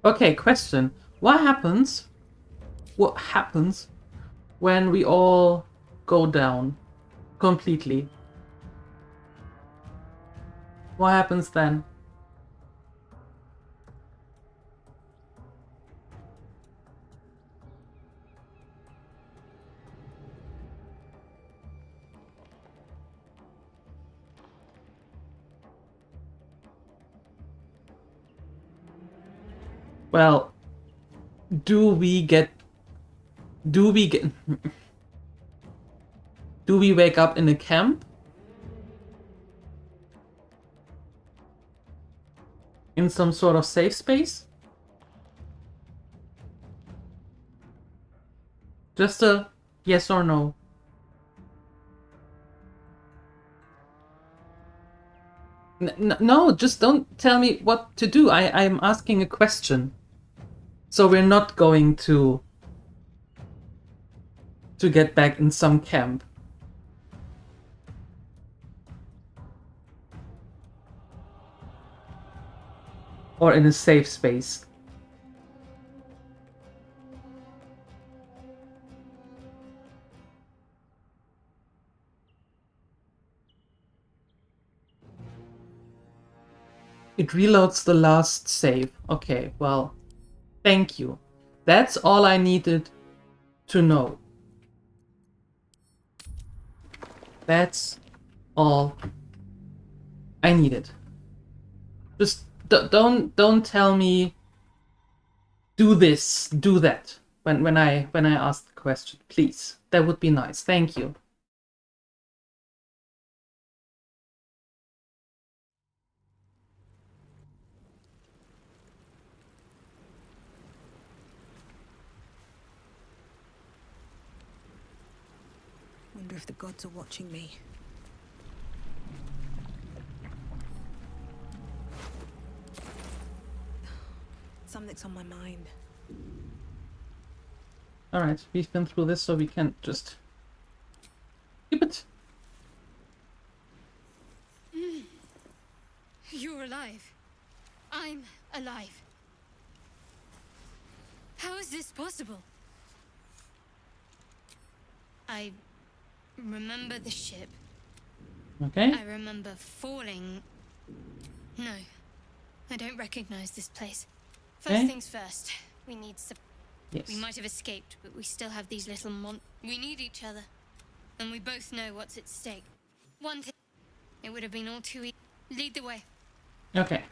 Okay, question. What happens when we all go down completely? What happens then? Well, do we wake up in a camp? In some sort of safe space? Just a yes or no. No, just don't tell me what to do. I'm asking a question. So we're not going to get back in some camp. Or in a safe space. It reloads the last save. Okay, well, thank you. That's all I needed to know. That's all I needed. Just don't tell me do this, do that when I ask the question, please. That would be nice. Thank you. Wonder if the gods are watching me. that's on my mind. Alright, we've been through this, so we can just keep it. You're alive. I'm alive. How is this possible? I remember the ship. Okay. I remember falling. No, I don't recognize this place. First Okay. things first, we need Yes. We might have escaped, but we still have these little We need each other. And we both know what's at stake. One thing, it would have been all too easy. Lead the way. Okay.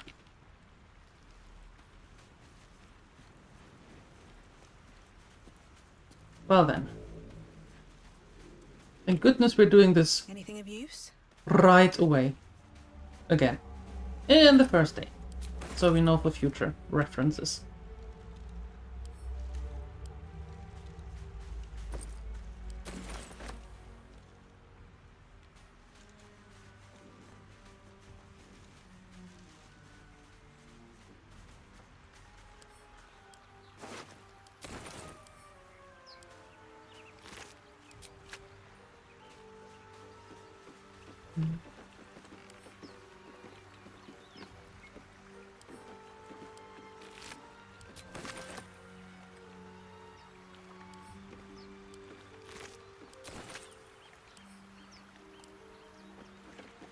Well then. Thank goodness we're doing this Anything of use? right away. Again. In the first day. So we know for future references.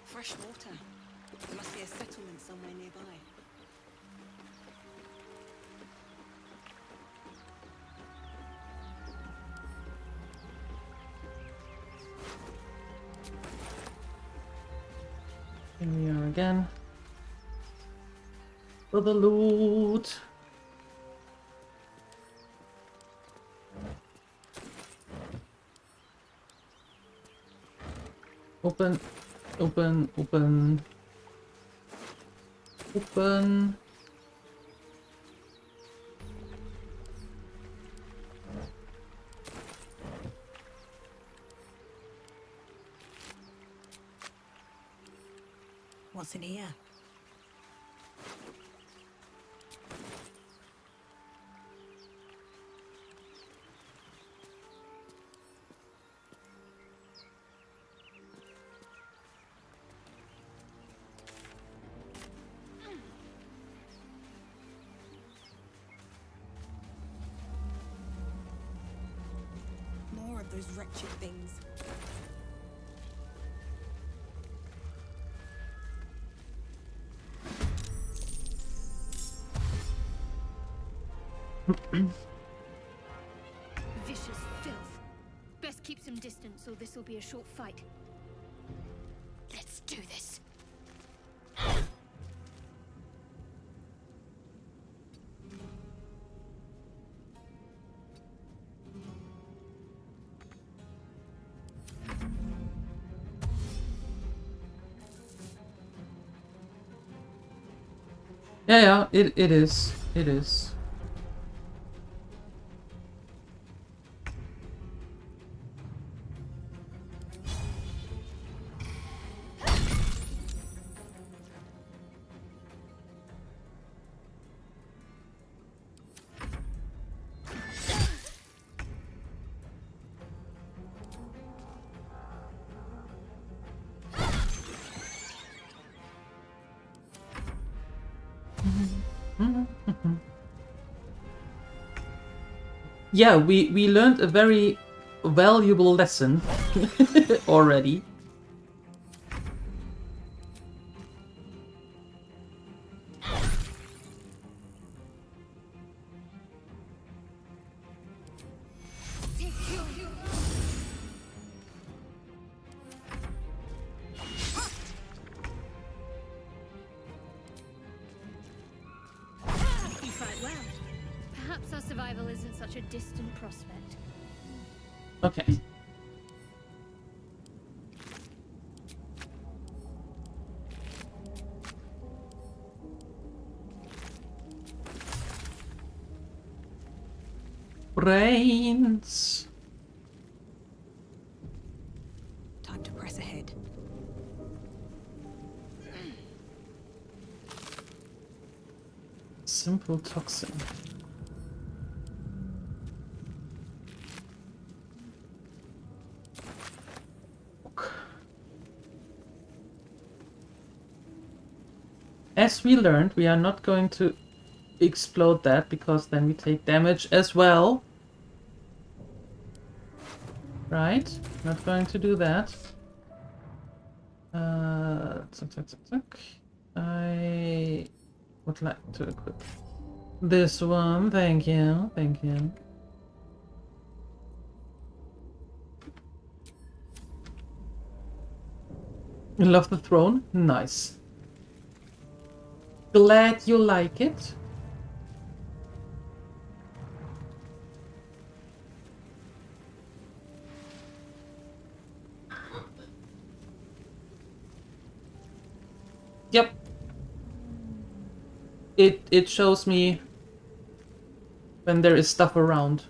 Fresh water. There must be a settlement somewhere nearby. Here we are again. For the loot. Open. Open, open. Open. What's in here? More of those wretched things. Vicious filth. Best keep some distance, or this will be a short fight. Let's do this. Yeah, it is. It is. Yeah, we learned a very valuable lesson already. You fight well. Perhaps our survival isn't such a distant prospect. Okay. Brains. Time to press ahead. Simple toxin. As we learned, we are not going to explode that because then we take damage as well. Right? Not going to do that. I would like to equip this one. Thank you. Thank you. You love the throne? Nice. Glad you like it. Yep. It shows me when there is stuff around.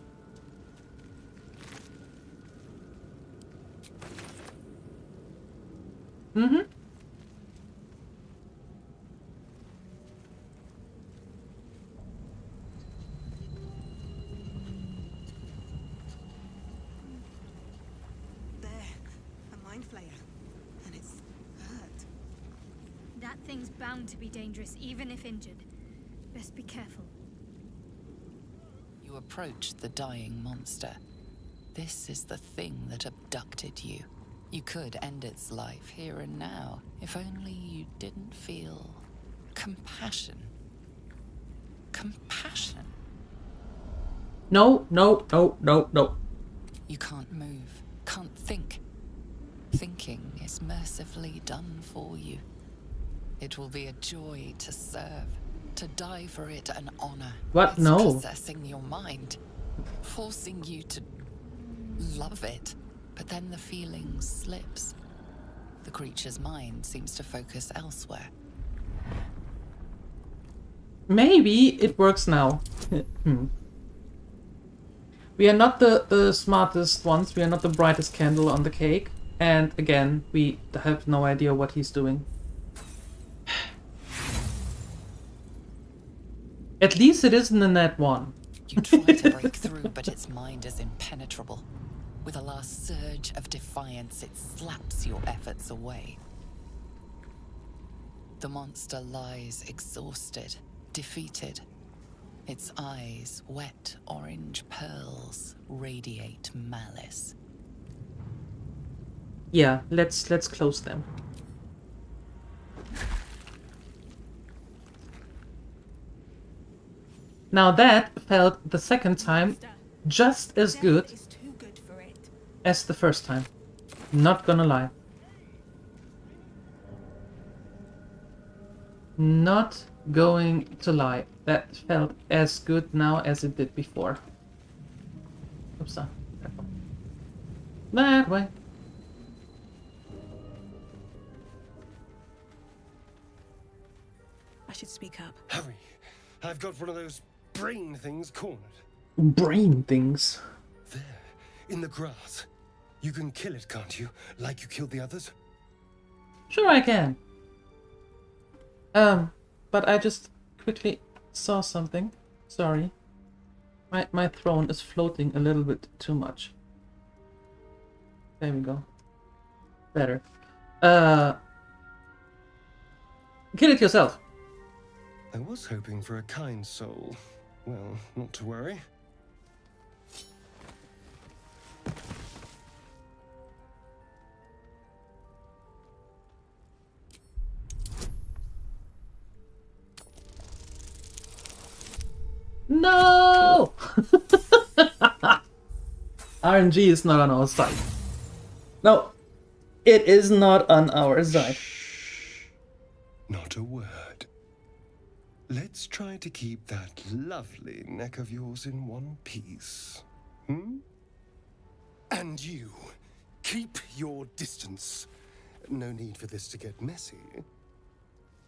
Mm-hmm. That thing's bound to be dangerous, even if injured. Best be careful. You approach the dying monster. This is the thing that abducted you. You could end its life here and now, if only you didn't feel compassion. Compassion. No, no, no, no, no. You can't move, can't think. Thinking is mercifully done for you. It will be a joy to serve, to die for it an honor. What? It's No. possessing your mind, forcing you to love it. But then the feeling slips. The creature's mind seems to focus elsewhere. Maybe it works now. We are not the smartest ones. We are not the brightest candle on the cake. And again, we have no idea what he's doing. At least it isn't a net one. You try to break through, but its mind is impenetrable. With a last surge of defiance, it slaps your efforts away. The monster lies exhausted, defeated. Its eyes, wet orange pearls, radiate malice. Yeah, let's close them. Now that felt the second time just as good as the first time. Not gonna lie. Not going to lie. That felt as good now as it did before. Oops, that way. I should speak up. Hurry! I've got one of those brain things cornered. Brain things? There, in the grass. You can kill it, can't you? Like you killed the others? Sure I can. But I just quickly saw something. Sorry. My throne is floating a little bit too much. There we go. Better. Kill it yourself. I was hoping for a kind soul. Well, not to worry. No! RNG is not on our side. No, it is not on our side. Shh. Not a word. Let's try to keep that lovely neck of yours in one piece. Hmm? And you, keep your distance. No need for this to get messy.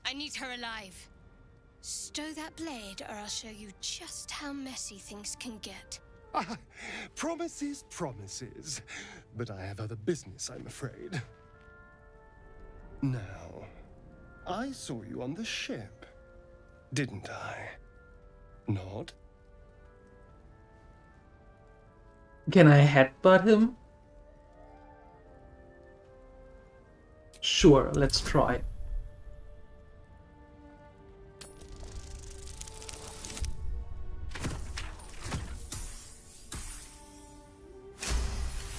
I need her alive. Stow that blade, or I'll show you just how messy things can get. Promises, promises. But I have other business, I'm afraid. Now, I saw you on the ship, didn't I? Not? Can I headbutt him? Sure, let's try.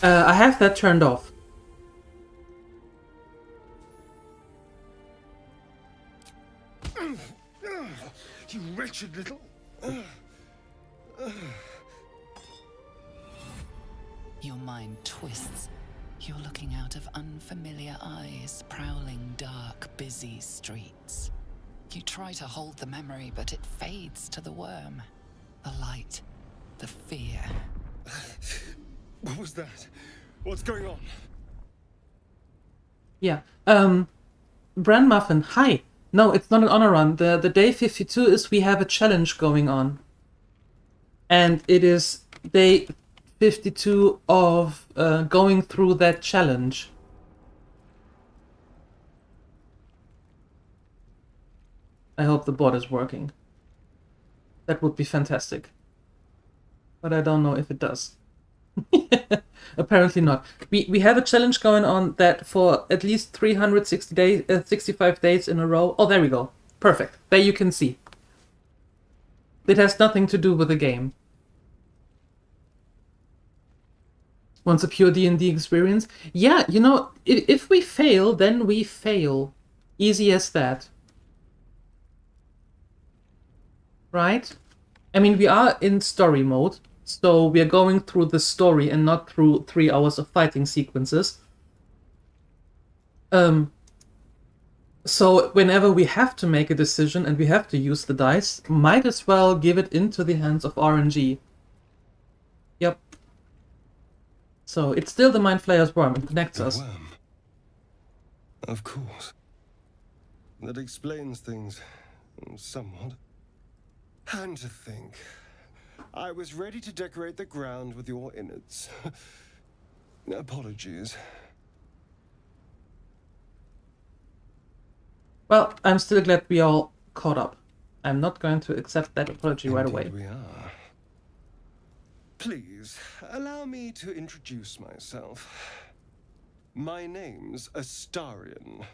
I have that turned off. You wretched little... Your mind twists. You're looking out of unfamiliar eyes, prowling dark, busy streets. You try to hold the memory, but it fades to the worm. The light, the fear. What was that? What's going on? Yeah. Bran Muffin, hi. No, it's not an honor run. The day 52 is we have a challenge going on. And it is day 52 of going through that challenge. I hope the bot is working. That would be fantastic. But I don't know if it does. Apparently not. We have a challenge going on that for at least 360 days, 65 days in a row. Oh, there we go. Perfect. There you can see. It has nothing to do with the game. Wants a pure D&D experience? Yeah, you know, if we fail, then we fail. Easy as that. Right? I mean, we are in story mode, so we are going through the story and not through 3 hours of fighting sequences. So whenever we have to make a decision and we have to use the dice, might as well give it into the hands of RNG. Yep. So it's still the Mind Flayer's worm. It connects us. Worm. Of course. That explains things somewhat. And to think, I was ready to decorate the ground with your innards. Apologies. Well, I'm still glad we all caught up. I'm not going to accept that apology right away. Indeed we are. Please, allow me to introduce myself. My name's Astarion.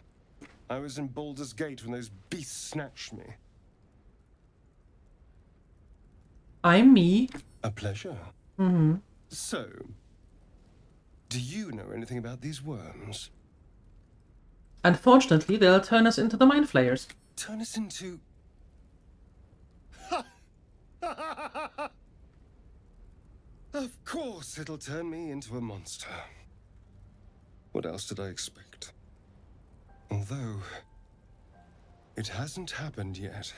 I was in Baldur's Gate when those beasts snatched me. I'm me. A pleasure. Mm-hmm. So, do you know anything about these worms? Unfortunately, they'll turn us into the Mind Flayers. Turn us into... Of course it'll turn me into a monster. What else did I expect? Although, it hasn't happened yet.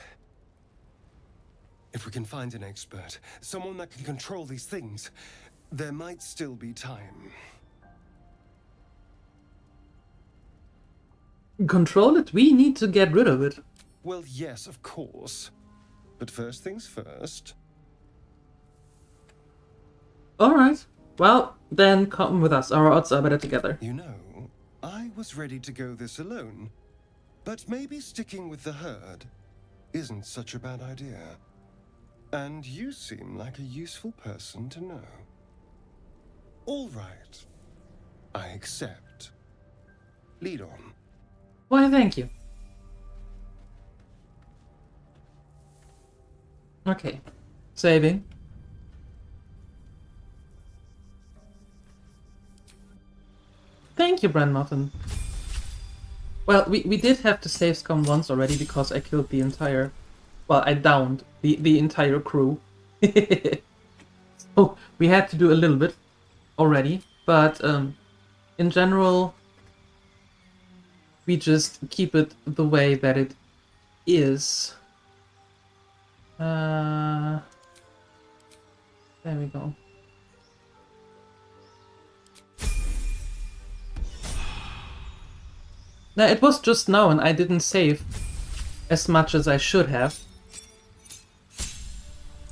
If we can find an expert, someone that can control these things, there might still be time. Control it? We need to get rid of it. Well, yes, of course. But first things first. Alright. Well, then come with us. Our odds are better together. You know, I was ready to go this alone. But maybe sticking with the herd isn't such a bad idea. And you seem like a useful person to know. All right. I accept. Lead on. Why, thank you. Okay. Saving. Thank you, Bran Muffin. Well, we did have to save scum once already because I killed the entire... Well, I downed the entire crew. So we had to do a little bit already, but in general, we just keep it the way that it is. There we go. Now, it was just now and I didn't save as much as I should have.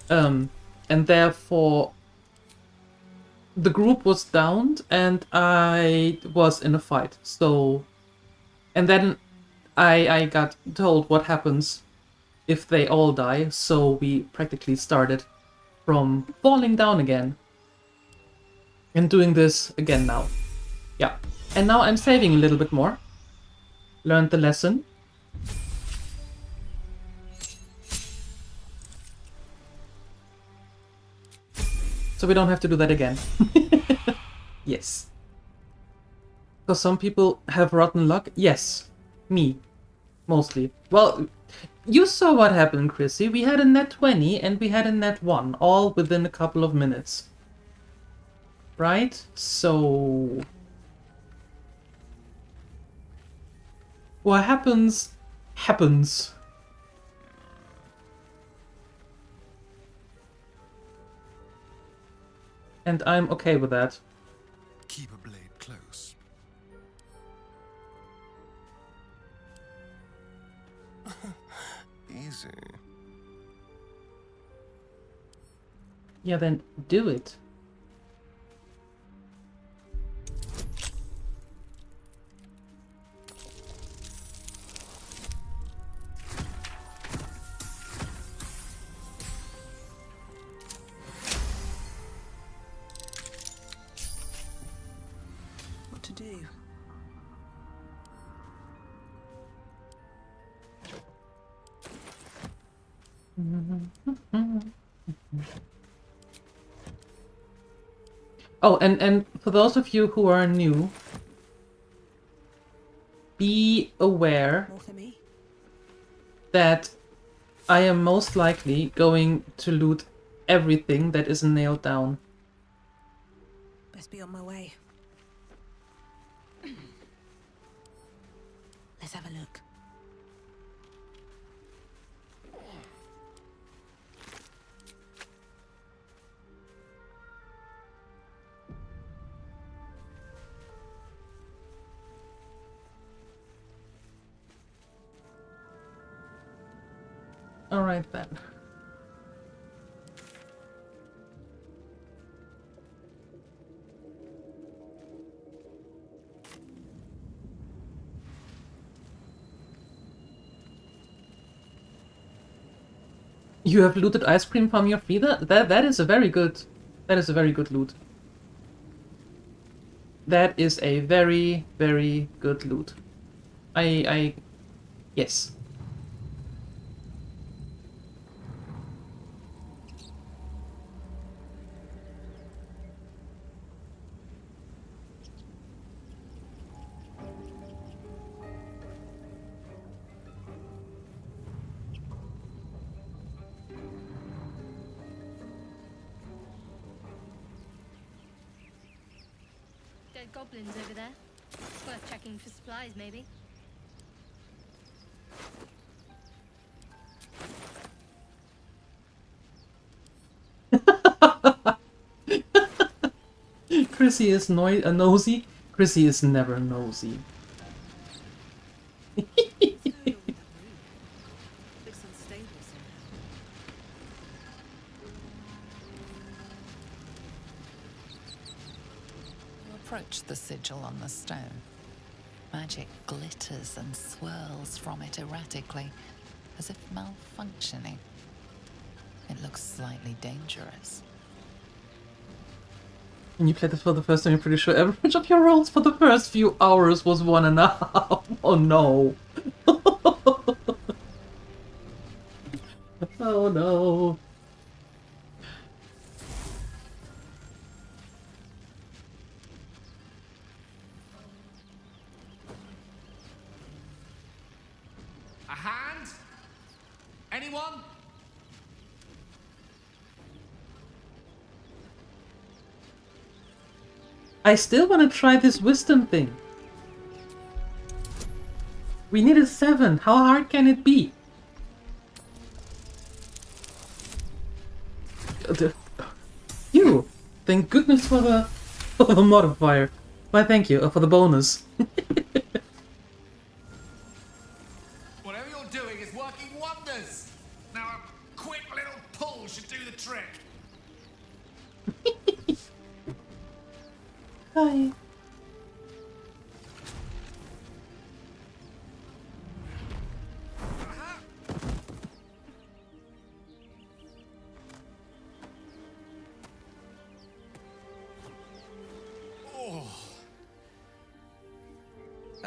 And therefore the group was downed and I was in a fight. So, and then I got told what happens if they all die, so we practically started from falling down again. And doing this again now. Yeah. And now I'm saving a little bit more. Learned the lesson. So we don't have to do that again. Yes. Because some people have rotten luck. Yes. Me. Mostly. Well, you saw what happened, Chrissy. We had a net 20 and we had a net 1. All within a couple of minutes. Right? So... what happens, happens. And I'm okay with that. Keep a blade close. Easy. Yeah, then do it. What to do? Oh, and for those of you who are new, be aware that I am most likely going to loot everything that isn't nailed down. Best be on my way. Let's have a look. Alright then. You have looted ice cream from your feeder? That is a very good loot. That is a very, very good loot. Yes. Dead goblins over there. Worth checking for supplies, maybe. Chrissy is nosy. Chrissy is never nosy. Approach the sigil on the stone. Magic glitters and swirls from it erratically, as if malfunctioning. It looks slightly dangerous. When you played this for the first time, you're pretty sure average of your rolls for the first few hours was 1.5. Oh no. Oh no. A hand? Anyone? I still want to try this wisdom thing. We need a 7. How hard can it be? You! Thank goodness for the modifier. Why, thank you for the bonus. Whatever you're doing is working wonders. Now a quick little pull should do the trick. Hi.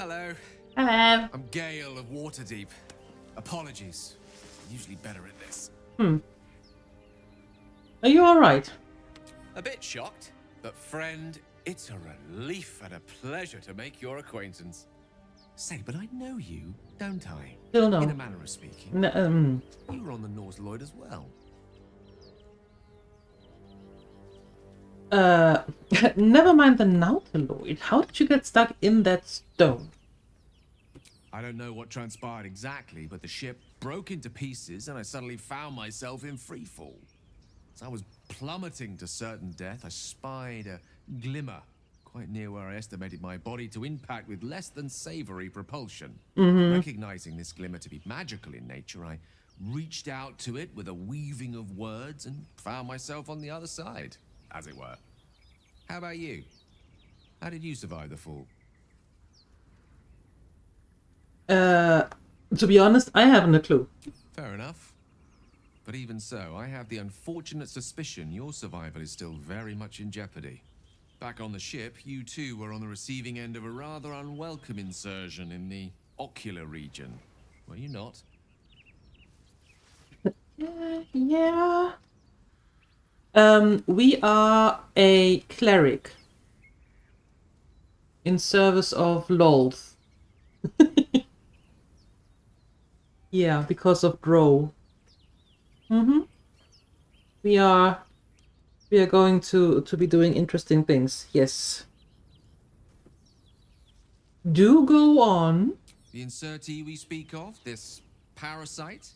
Hello. Hello. I'm Gale of Waterdeep. Apologies. I'm usually better at this. Are you alright? A bit shocked, but friend, it's a relief and a pleasure to make your acquaintance. Say, but I know you, don't I? Still no. In a manner of speaking. You were on the Norseloid as well. Never mind the Nautiloid. How did you get stuck in that stone? I don't know what transpired exactly, but the ship broke into pieces and I suddenly found myself in freefall. As I was plummeting to certain death, I spied a glimmer quite near where I estimated my body to impact with less than savory propulsion. Recognizing this glimmer to be magical in nature, I reached out to it with a weaving of words and found myself on the other side, as it were. How about you? How did you survive the fall? To be honest, I haven't a clue. Fair enough. But even so, I have the unfortunate suspicion your survival is still very much in jeopardy. Back on the ship, you too were on the receiving end of a rather unwelcome insertion in the ocular region. Were you not? Yeah. We are a cleric in service of Lolth. Yeah, because of Drow. We are going to be doing interesting things. Yes. Do go on. The insertee we speak of, this parasite?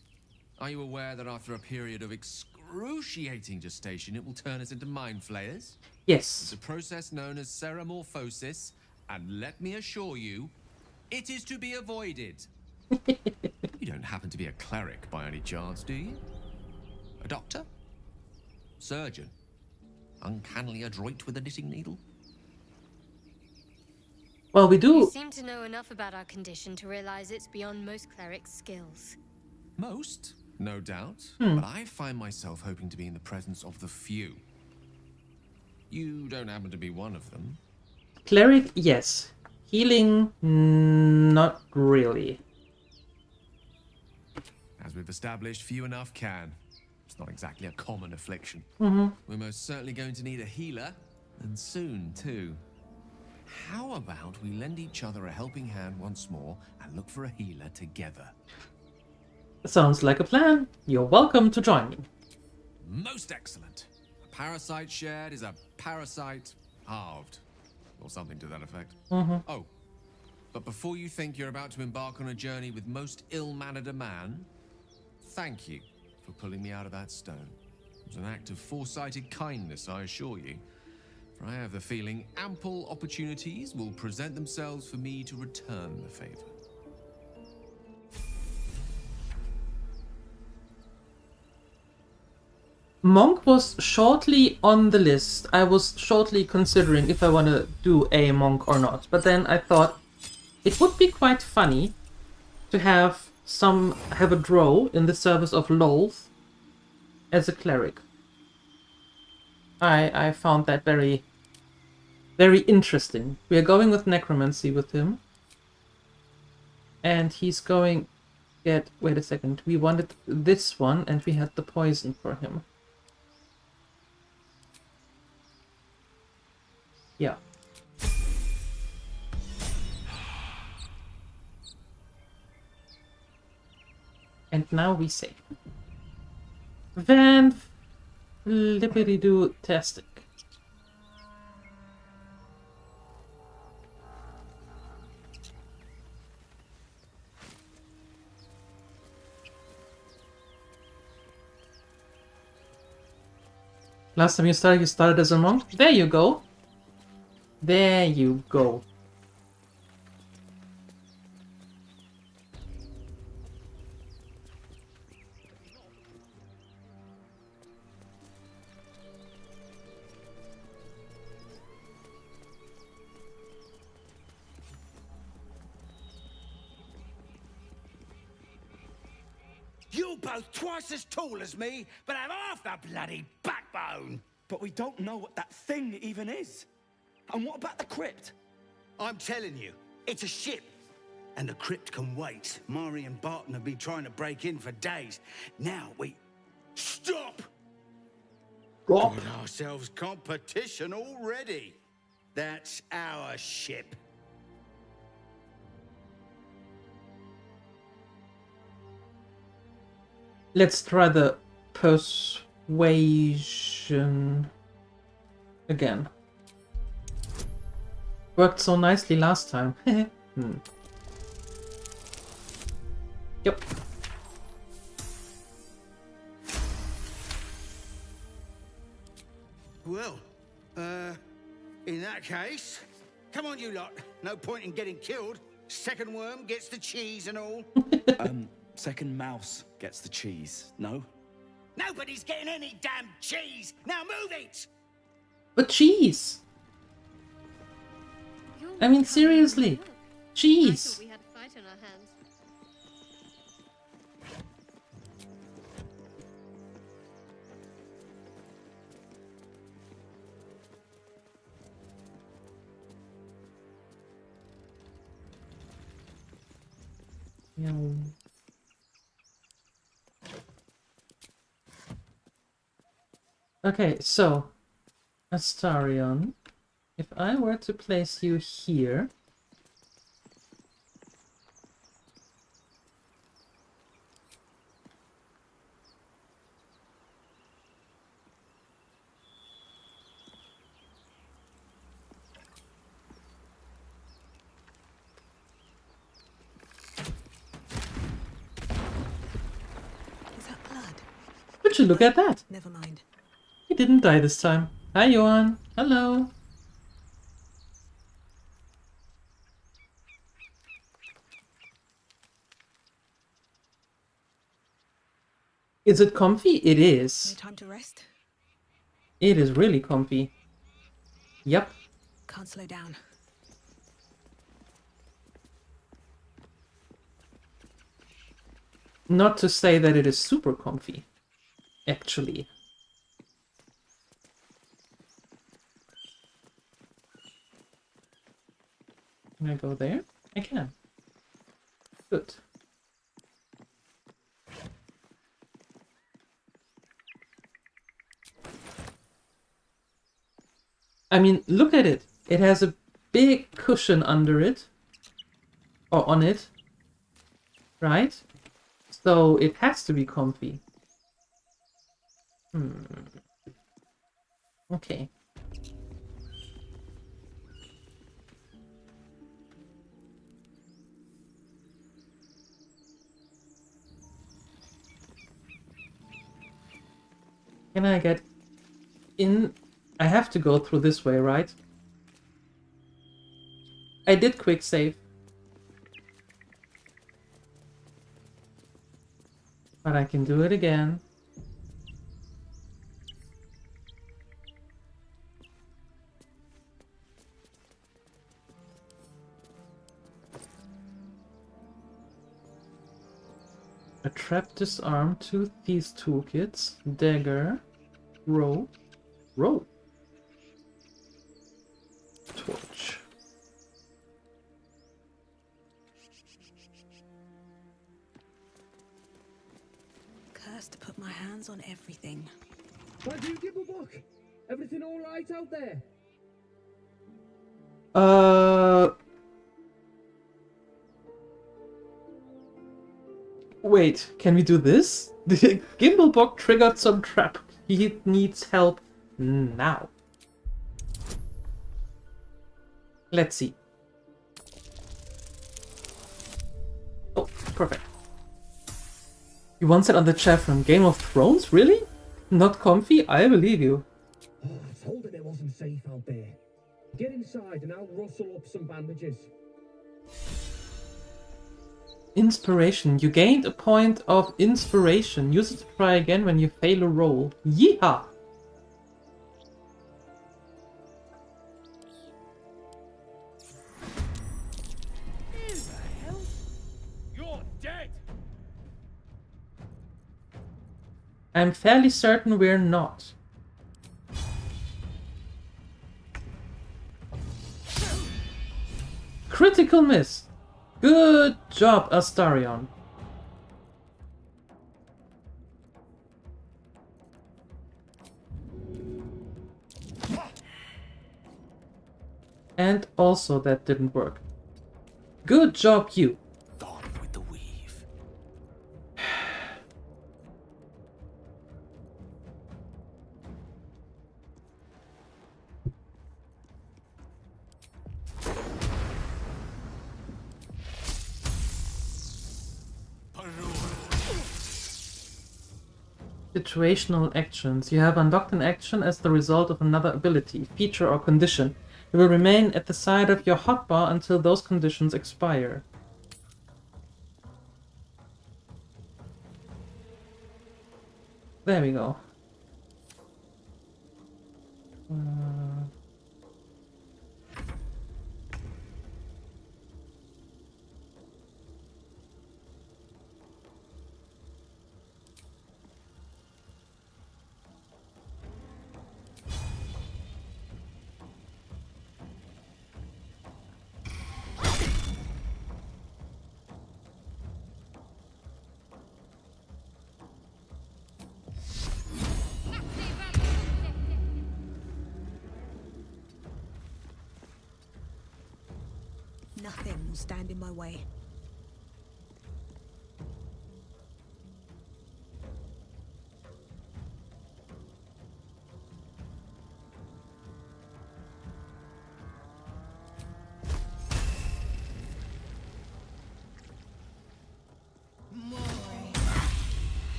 Are you aware that after a period of excruciating gestation, it will turn us into mind flayers? Yes. It's a process known as ceramorphosis, and let me assure you, it is to be avoided. You don't happen to be a cleric by any chance, do you? A doctor? Surgeon? Uncannily adroit with a knitting needle? Well, we do. You seem to know enough about our condition to realize it's beyond most clerics' skills. Most, no doubt. But I find myself hoping to be in the presence of the few. You don't happen to be one of them. Cleric, yes. Healing, not really. As we've established, few enough can. It's not exactly a common affliction. We're most certainly going to need a healer, and soon, too. How about we lend each other a helping hand once more and look for a healer together? Sounds like a plan. You're welcome to join me. Most excellent. A parasite shared is a parasite halved. Or something to that effect. Oh, but before you think you're about to embark on a journey with most ill-mannered a man, thank you for pulling me out of that stone. It was an act of foresighted kindness, I assure you. For I have the feeling ample opportunities will present themselves for me to return the favor. Monk was shortly on the list. I was shortly considering if I want to do a monk or not. But then I thought it would be quite funny to have a drow in the service of Lolth as a cleric. I found that very, very interesting. We are going with necromancy with him. And he's going... Wait a second. We wanted this one and we had the poison for him. Yeah. And now we save. Van Flippity-doo-tastic. Last time you started as a monk? There you go. There you go. You both twice as tall as me, but have half the bloody backbone. But we don't know what that thing even is. And what about the crypt? I'm telling you, it's a ship And the crypt can wait. Mari and Barton have been trying to break in for days. Now we... Stop! Stop. Got ourselves competition already. That's our ship. Let's try the persuasion again. Worked so nicely last time. Yep. Well, in that case, come on you lot. No point in getting killed. Second worm gets the cheese and all. Second mouse gets the cheese, no? Nobody's getting any damn cheese! Now move it! But cheese! I mean, seriously. Cheese! We had a fight on our hands. Yeah. Okay, so Astarion, if I were to place you here, Is that blood? would you look at that? Never mind. He didn't die this time. Hi, Johan. Hello. Is it comfy? It is. No time to rest? It is really comfy. Yep. Can't slow down. Not to say that it is super comfy, actually. Can I go there? I can. Good. I mean, look at it. It has a big cushion under it. Or on it. Right? So it has to be comfy. Okay. Can I get in? I have to go through this way, right? I did quick save. But I can do it again. A trap, disarm, 2 thieves toolkits, dagger, rope, torch. Cursed to put my hands on everything. Why do you give a book? Everything all right out there? Wait, can we do this? The Gimblebock triggered some trap. He needs help now. Let's see. Oh, perfect. You once said on the chat from Game of Thrones? Really? Not comfy? I believe you. Oh, I told him it wasn't safe out there. Get inside and I'll rustle up some bandages. Inspiration. You gained a point of inspiration. Use it to try again when you fail a roll. Yeehaw! Who the hell? You're dead! I'm fairly certain we're not. Critical miss! Good job, Astarion. And also that didn't work. Good job, you. Gone with the weave. Situational actions. You have unlocked an action as the result of another ability, feature, or condition. It will remain at the side of your hotbar until those conditions expire. There we go. Nothing will stand in my way.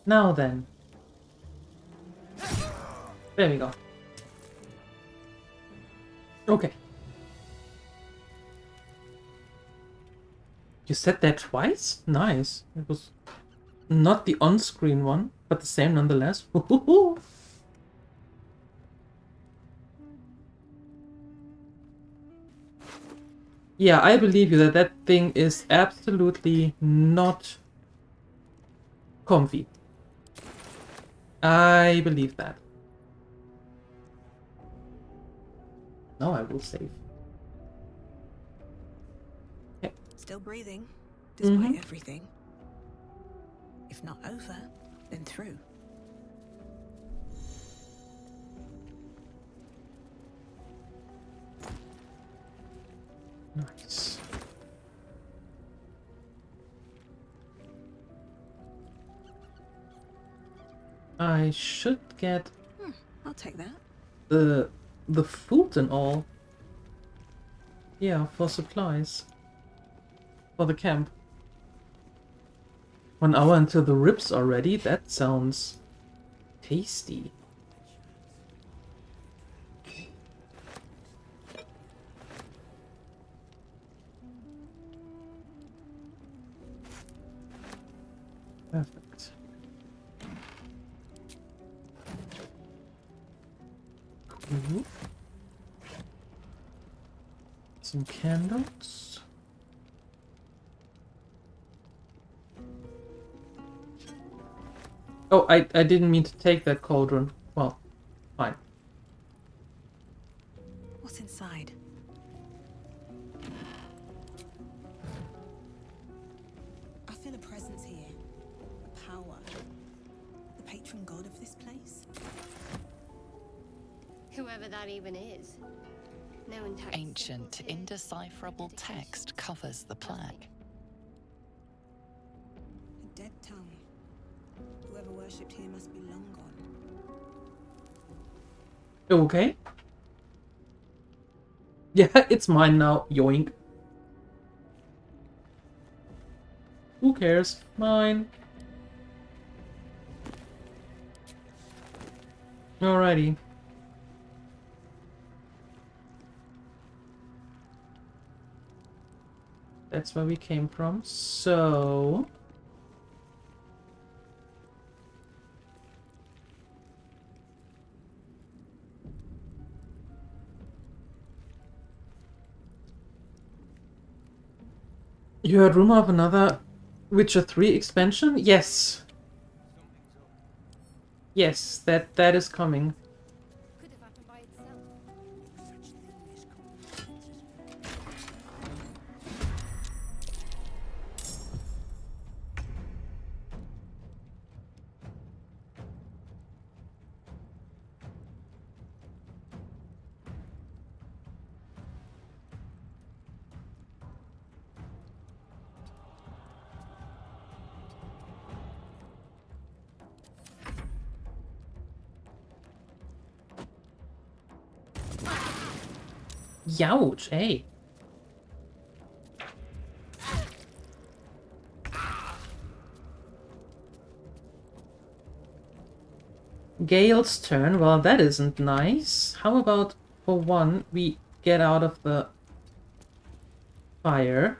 Now then. There we go. Okay. You said that twice? Nice. It was not the on-screen one, but the same nonetheless. Yeah, I believe you that that thing is absolutely not comfy. I believe that. Now I will save. Okay. Still breathing, despite everything. If not over, then through. Nice. I should get I'll take that. the food and all. Yeah, for supplies. For the camp. 1 hour until the ribs are ready. That sounds tasty. Perfect. Cool. Some candles. Oh, I didn't mean to take that cauldron. Well, fine. What's inside? I feel a presence here. A power. The patron god of this place? Whoever that even is. No intact. Ancient, indecipherable text covers the plaque. A dead tongue. Whoever worshipped here must be long gone. Okay. Yeah, it's mine now. Yoink. Who cares? Mine. Alrighty. That's where we came from. So... You heard rumor of another Witcher 3 expansion? Yes. Yes, that is coming. Could have happened by itself. Youch, hey. Gale's turn. Well, that isn't nice. How about, for one, we get out of the fire?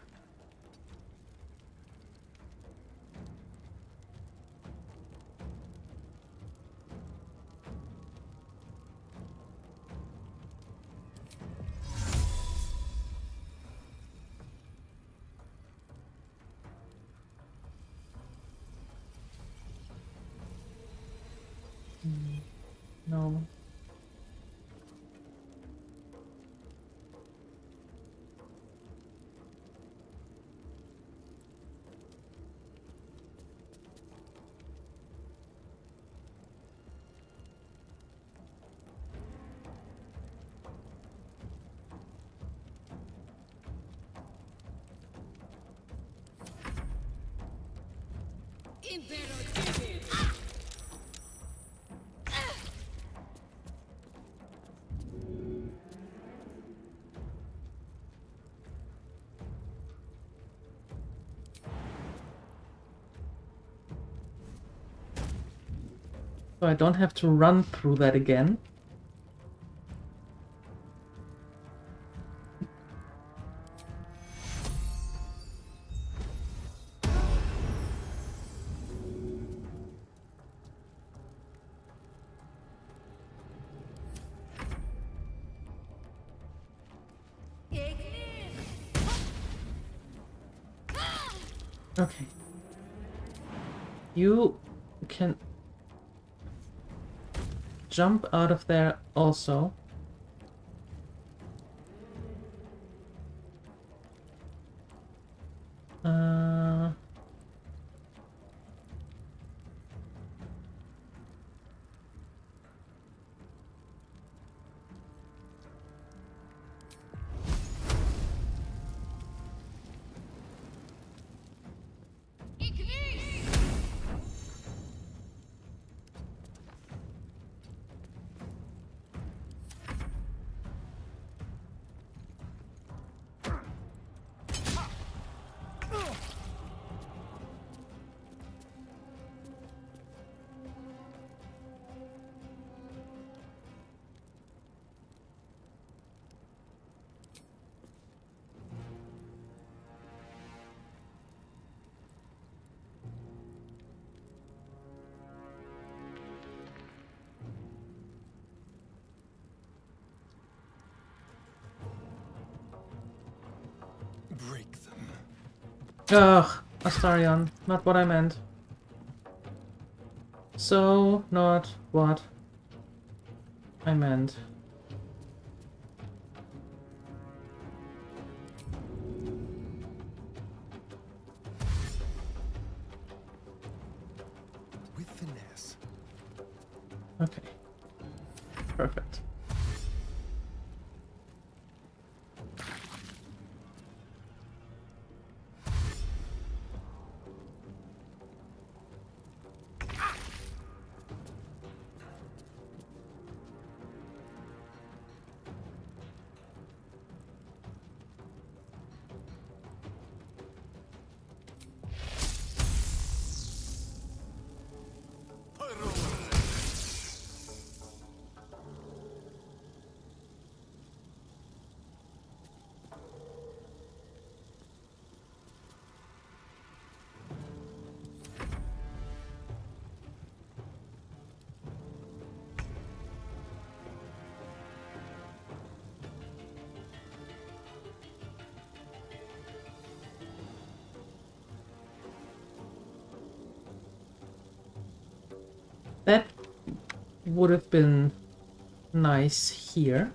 No. So I don't have to run through that again. Okay. You can jump out of there also. Break them. Ugh, Astarion, not what I meant. So, not what I meant. With finesse. Okay. Perfect. That would have been nice here.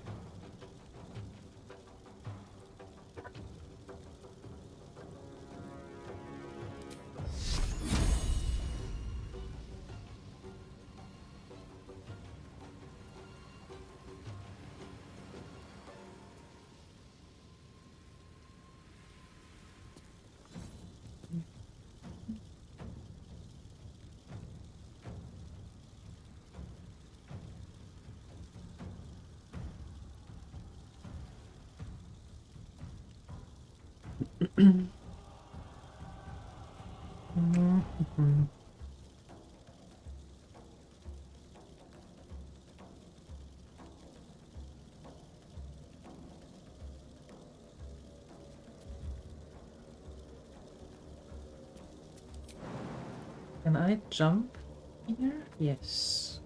Can I jump here? Yes.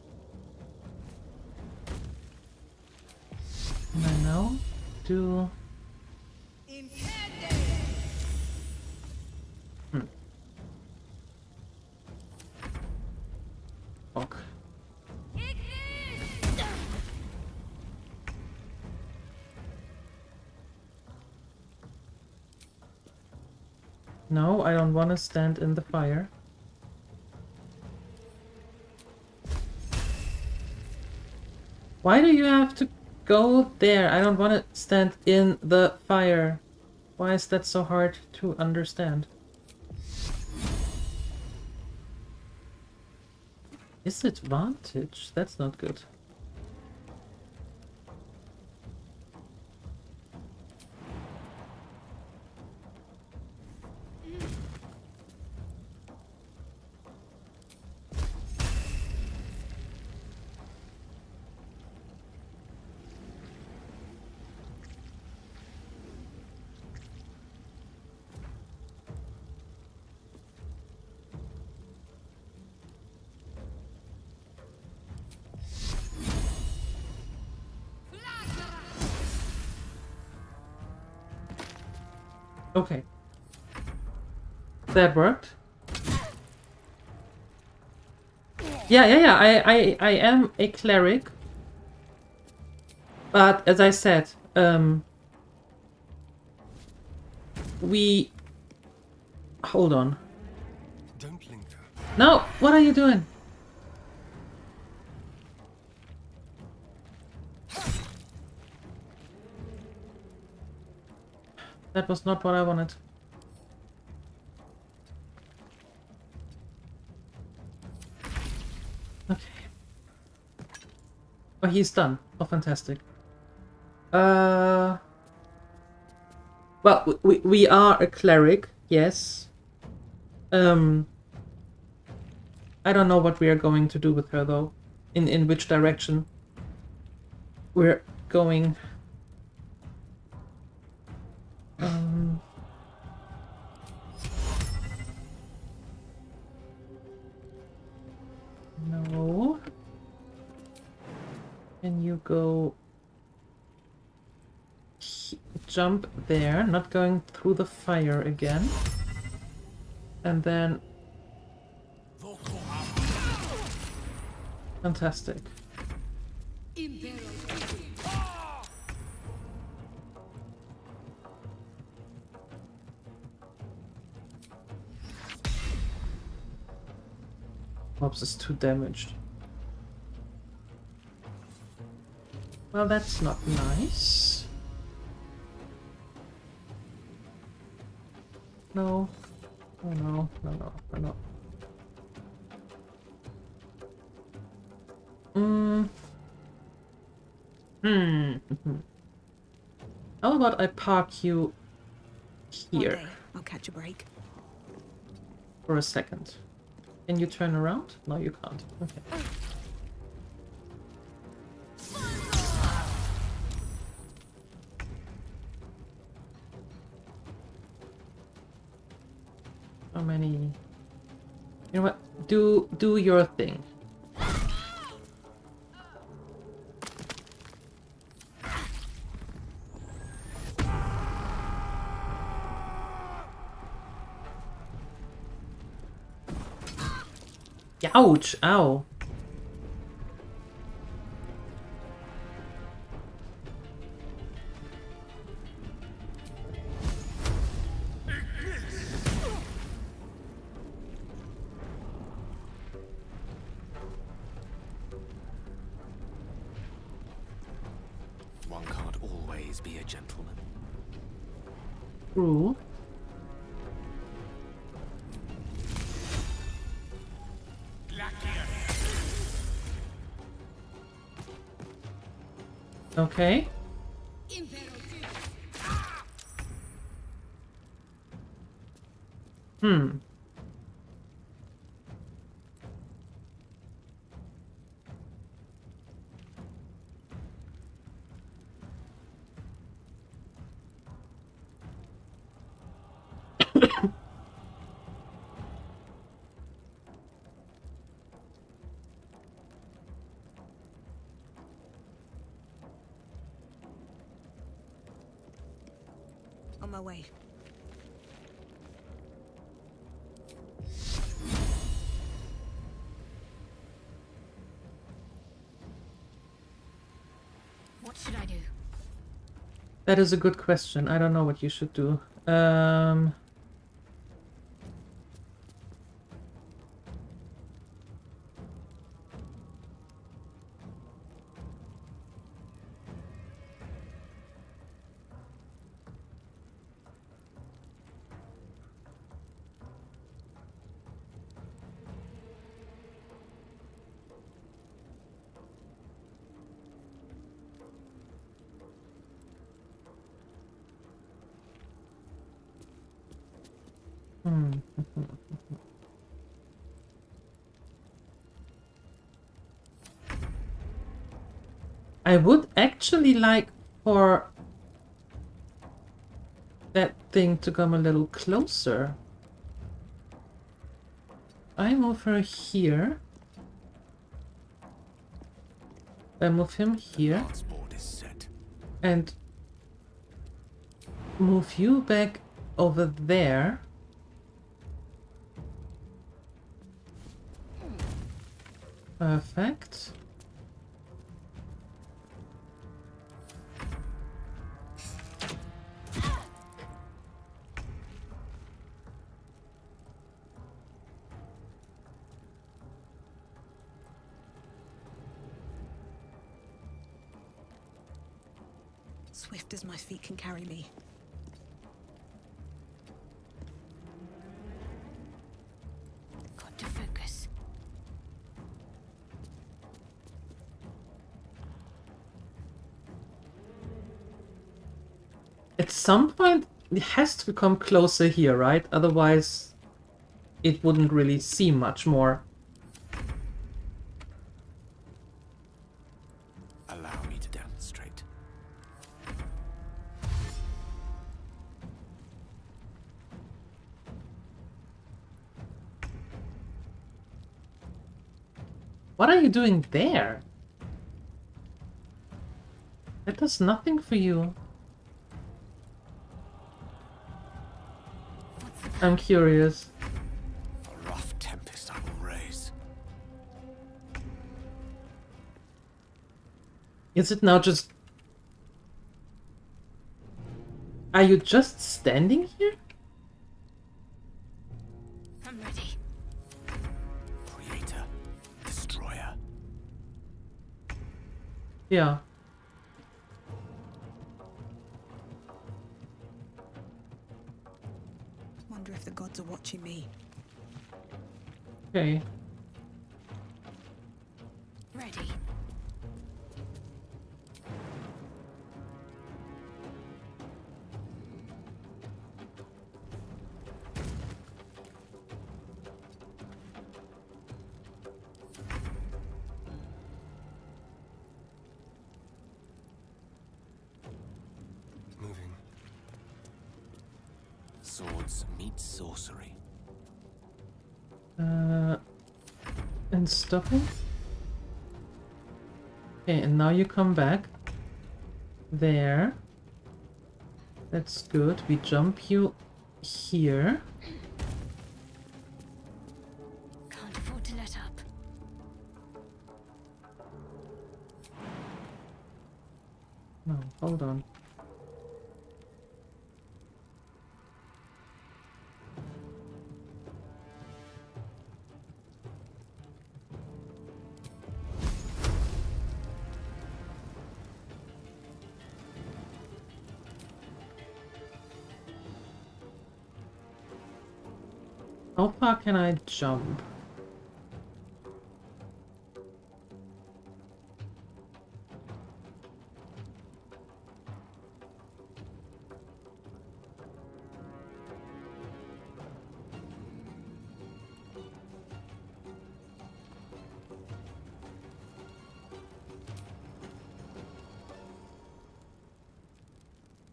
Can I now do... Fuck. No, I don't want to stand in the fire. Why do you have to go there? I don't want to stand in the fire. Why is that so hard to understand? Disadvantage? That's not good. Okay. That worked. Yeah. I am a cleric. But as I said, we... Hold on. Don't linger. No! What are you doing? That was not what I wanted. Okay. Oh, he's done. Oh, fantastic. Well, we are a cleric, yes. I don't know what we are going to do with her, though. In which direction we're going. No. Can you go... Jump there, not going through the fire again. And then... Fantastic. Ops is too damaged. Well, that's not nice. No. Oh no, no. How about I park you here? One day, I'll catch a break. For a second. Can you turn around? No, you can't. Okay. How many? You know what? Do your thing. Ouch! Ow! be a gentleman. True. Okay. Hmm. On my way. What should I do? That is a good question. I don't know what you should do. I would actually like for that thing to come a little closer. I move her here. I move him here. And move you back over there. Perfect. Swift as my feet can carry me. Got to focus. At some point, it has to come closer here, right? Otherwise, it wouldn't really seem much more. Allow me to demonstrate. What are you doing there? That does nothing for you. I'm curious. A rough tempest I will raise. Is it now just... Are you just standing here? I'm ready. Creator, destroyer. Yeah. Wonder if the gods are watching me. Okay. Ready. Moving. Swords meet sorcery. And stopping? Okay, and now you come back. There. That's good. We jump you here. Can't afford to let up. No, hold on. How far can I jump?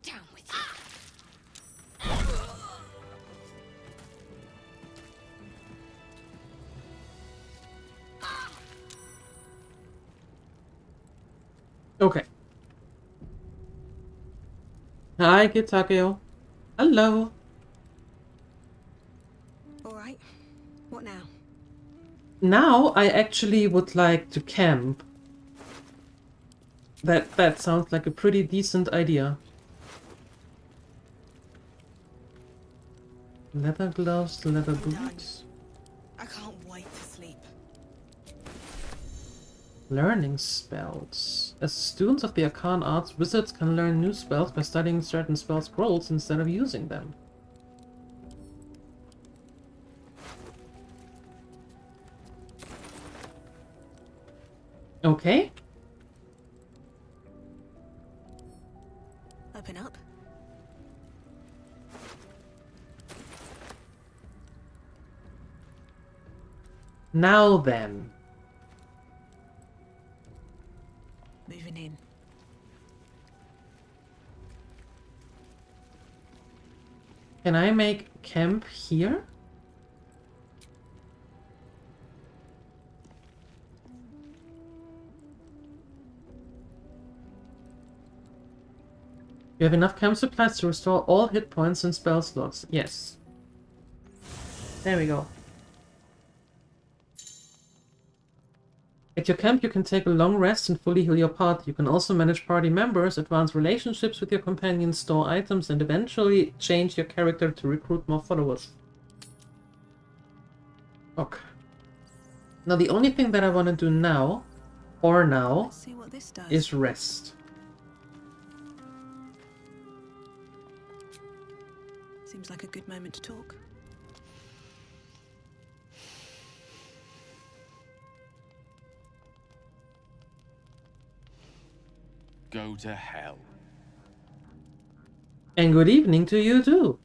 Down with you. Okay. Hi, Gitakeo. Hello. All right. What now? Now I actually would like to camp. That sounds like a pretty decent idea. Leather gloves, leather boots. I can't wait to sleep. Learning spells. As students of the Arcane Arts, wizards can learn new spells by studying certain spell scrolls instead of using them. Okay. Open up. Now then. Moving in. Can I make camp here? You have enough camp supplies to restore all hit points and spell slots. Yes. There we go. At your camp, you can take a long rest and fully heal your party. You can also manage party members, advance relationships with your companions, store items, and eventually change your character to recruit more followers. Okay. Now, the only thing that I want to do now, Let's see what this does. is rest. Seems like a good moment to talk. Go to hell. And good evening to you too.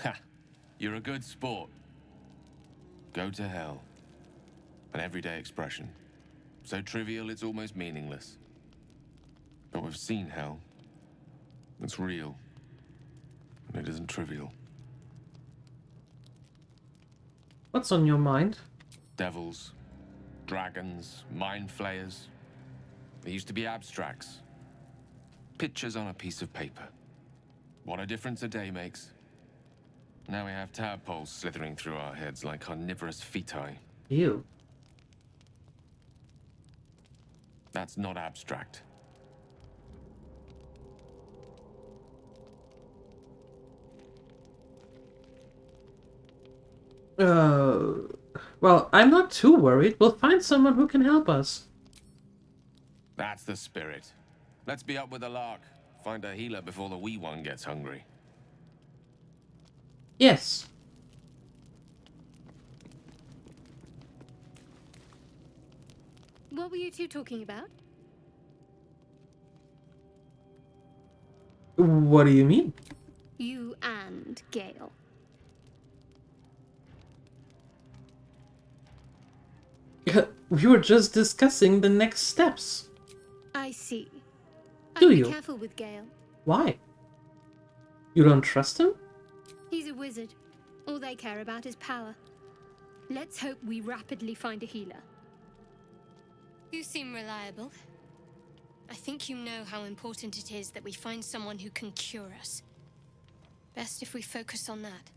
Ha! You're a good sport. Go to hell. An everyday expression. So trivial it's almost meaningless. But we've seen hell. It's real. And it isn't trivial. What's on your mind? Devils, dragons, mind flayers. They used to be abstracts. Pictures on a piece of paper. What a difference a day makes. Now we have tadpoles slithering through our heads like carnivorous feti. Ew. That's not abstract. Well, I'm not too worried. We'll find someone who can help us. That's the spirit. Let's be up with the lark. Find a healer before the wee one gets hungry. Yes. What were you two talking about? What do you mean? You and Gale. We were just discussing the next steps. I see. Do I'd you? be careful with Gale. Why? You don't trust him? He's a wizard. All they care about is power. Let's hope we rapidly find a healer. You seem reliable. I think you know how important it is that we find someone who can cure us. Best if we focus on that.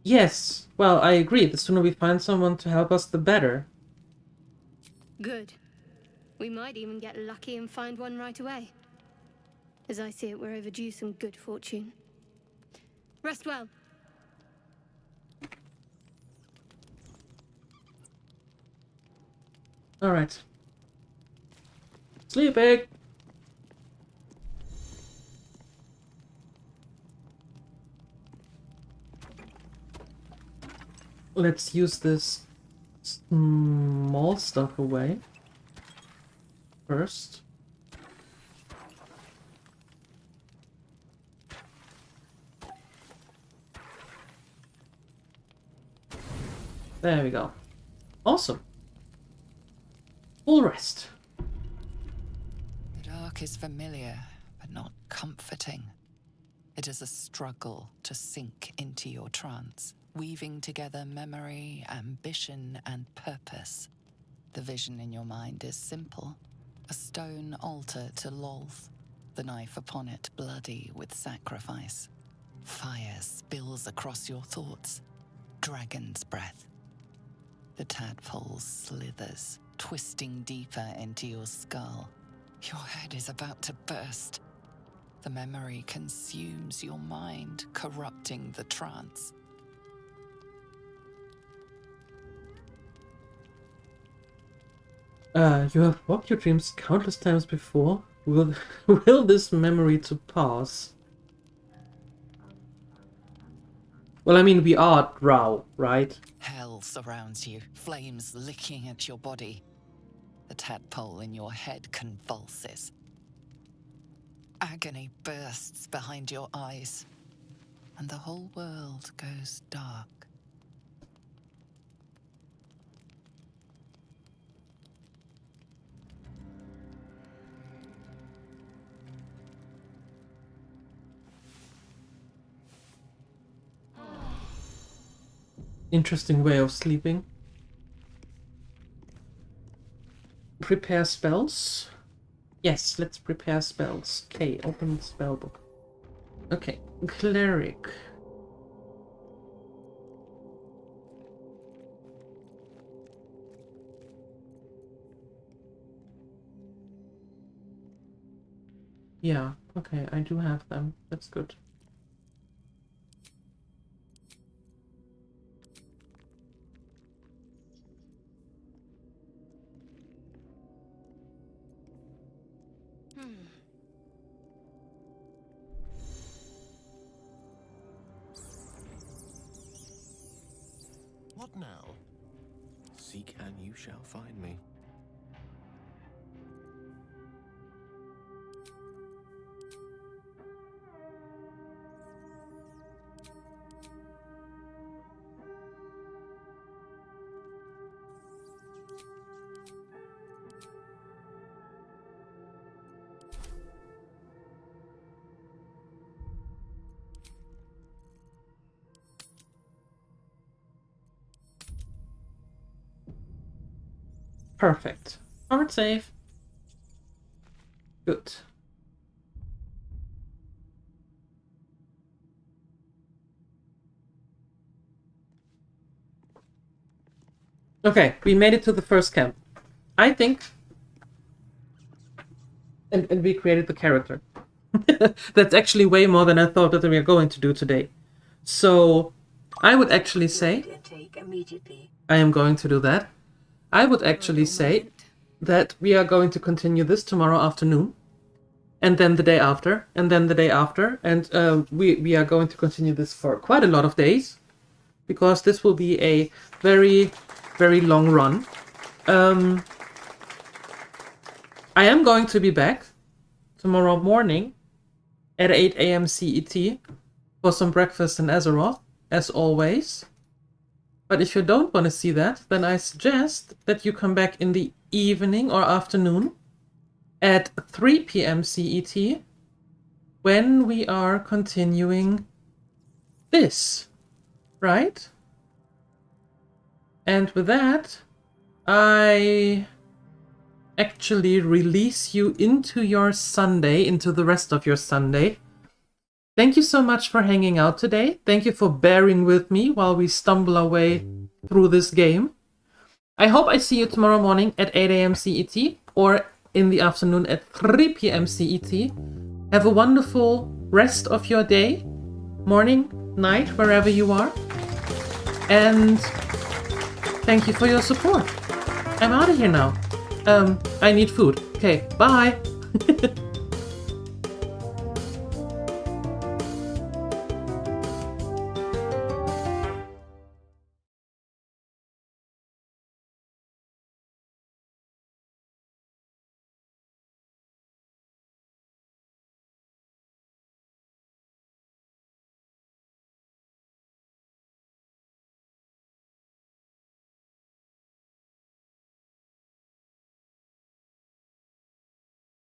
Yes. Well, I agree. The sooner we find someone to help us, the better. Good. We might even get lucky and find one right away. As I see it, we're overdue some good fortune. Rest well. Alright. Sleeping! let's use this small stuff away first. There we go. Awesome. Full rest. The dark is familiar, but not comforting. It is a struggle to sink into your trance, weaving together memory, ambition, and purpose. The vision in your mind is simple. A stone altar to Lolth, the knife upon it bloody with sacrifice. Fire spills across your thoughts. Dragon's breath. The tadpole slithers, twisting deeper into your skull. Your head is about to burst. The memory consumes your mind, corrupting the trance. You have walked your dreams countless times before. Will this memory to pass? Well, I mean, we are Drow, right? Hell surrounds you, flames licking at your body. The tadpole in your head convulses. Agony bursts behind your eyes, and the whole world goes dark. Interesting way of sleeping. Prepare spells. Yes, let's prepare spells. Okay, open the spell book. Okay, cleric. Yeah, okay, I do have them. That's good. What now? Seek and you shall find me. Perfect. Hard save. Good. Okay, we made it to the first camp. I think... And we created the character. That's actually way more than I thought that we were going to do today. So, I would actually say... I am going to do that. I would actually say that we are going to continue this tomorrow afternoon, and then the day after, and then the day after, and we are going to continue this for quite a lot of days, because this will be a very, very long run. I am going to be back tomorrow morning at 8 AM CET for some breakfast in Azeroth, as always. But if you don't want to see that, then I suggest that you come back in the evening or afternoon at 3 PM CET when we are continuing this, right? And with that, I actually release you into your Sunday, into the rest of your Sunday. Thank you so much for hanging out today. Thank you for bearing with me while we stumble our way through this game. I hope I see you tomorrow morning at 8 AM CET or in the afternoon at 3 PM CET. Have a wonderful rest of your day, morning, night, wherever you are. And thank you for your support. I'm out of here now. I need food. Okay, bye.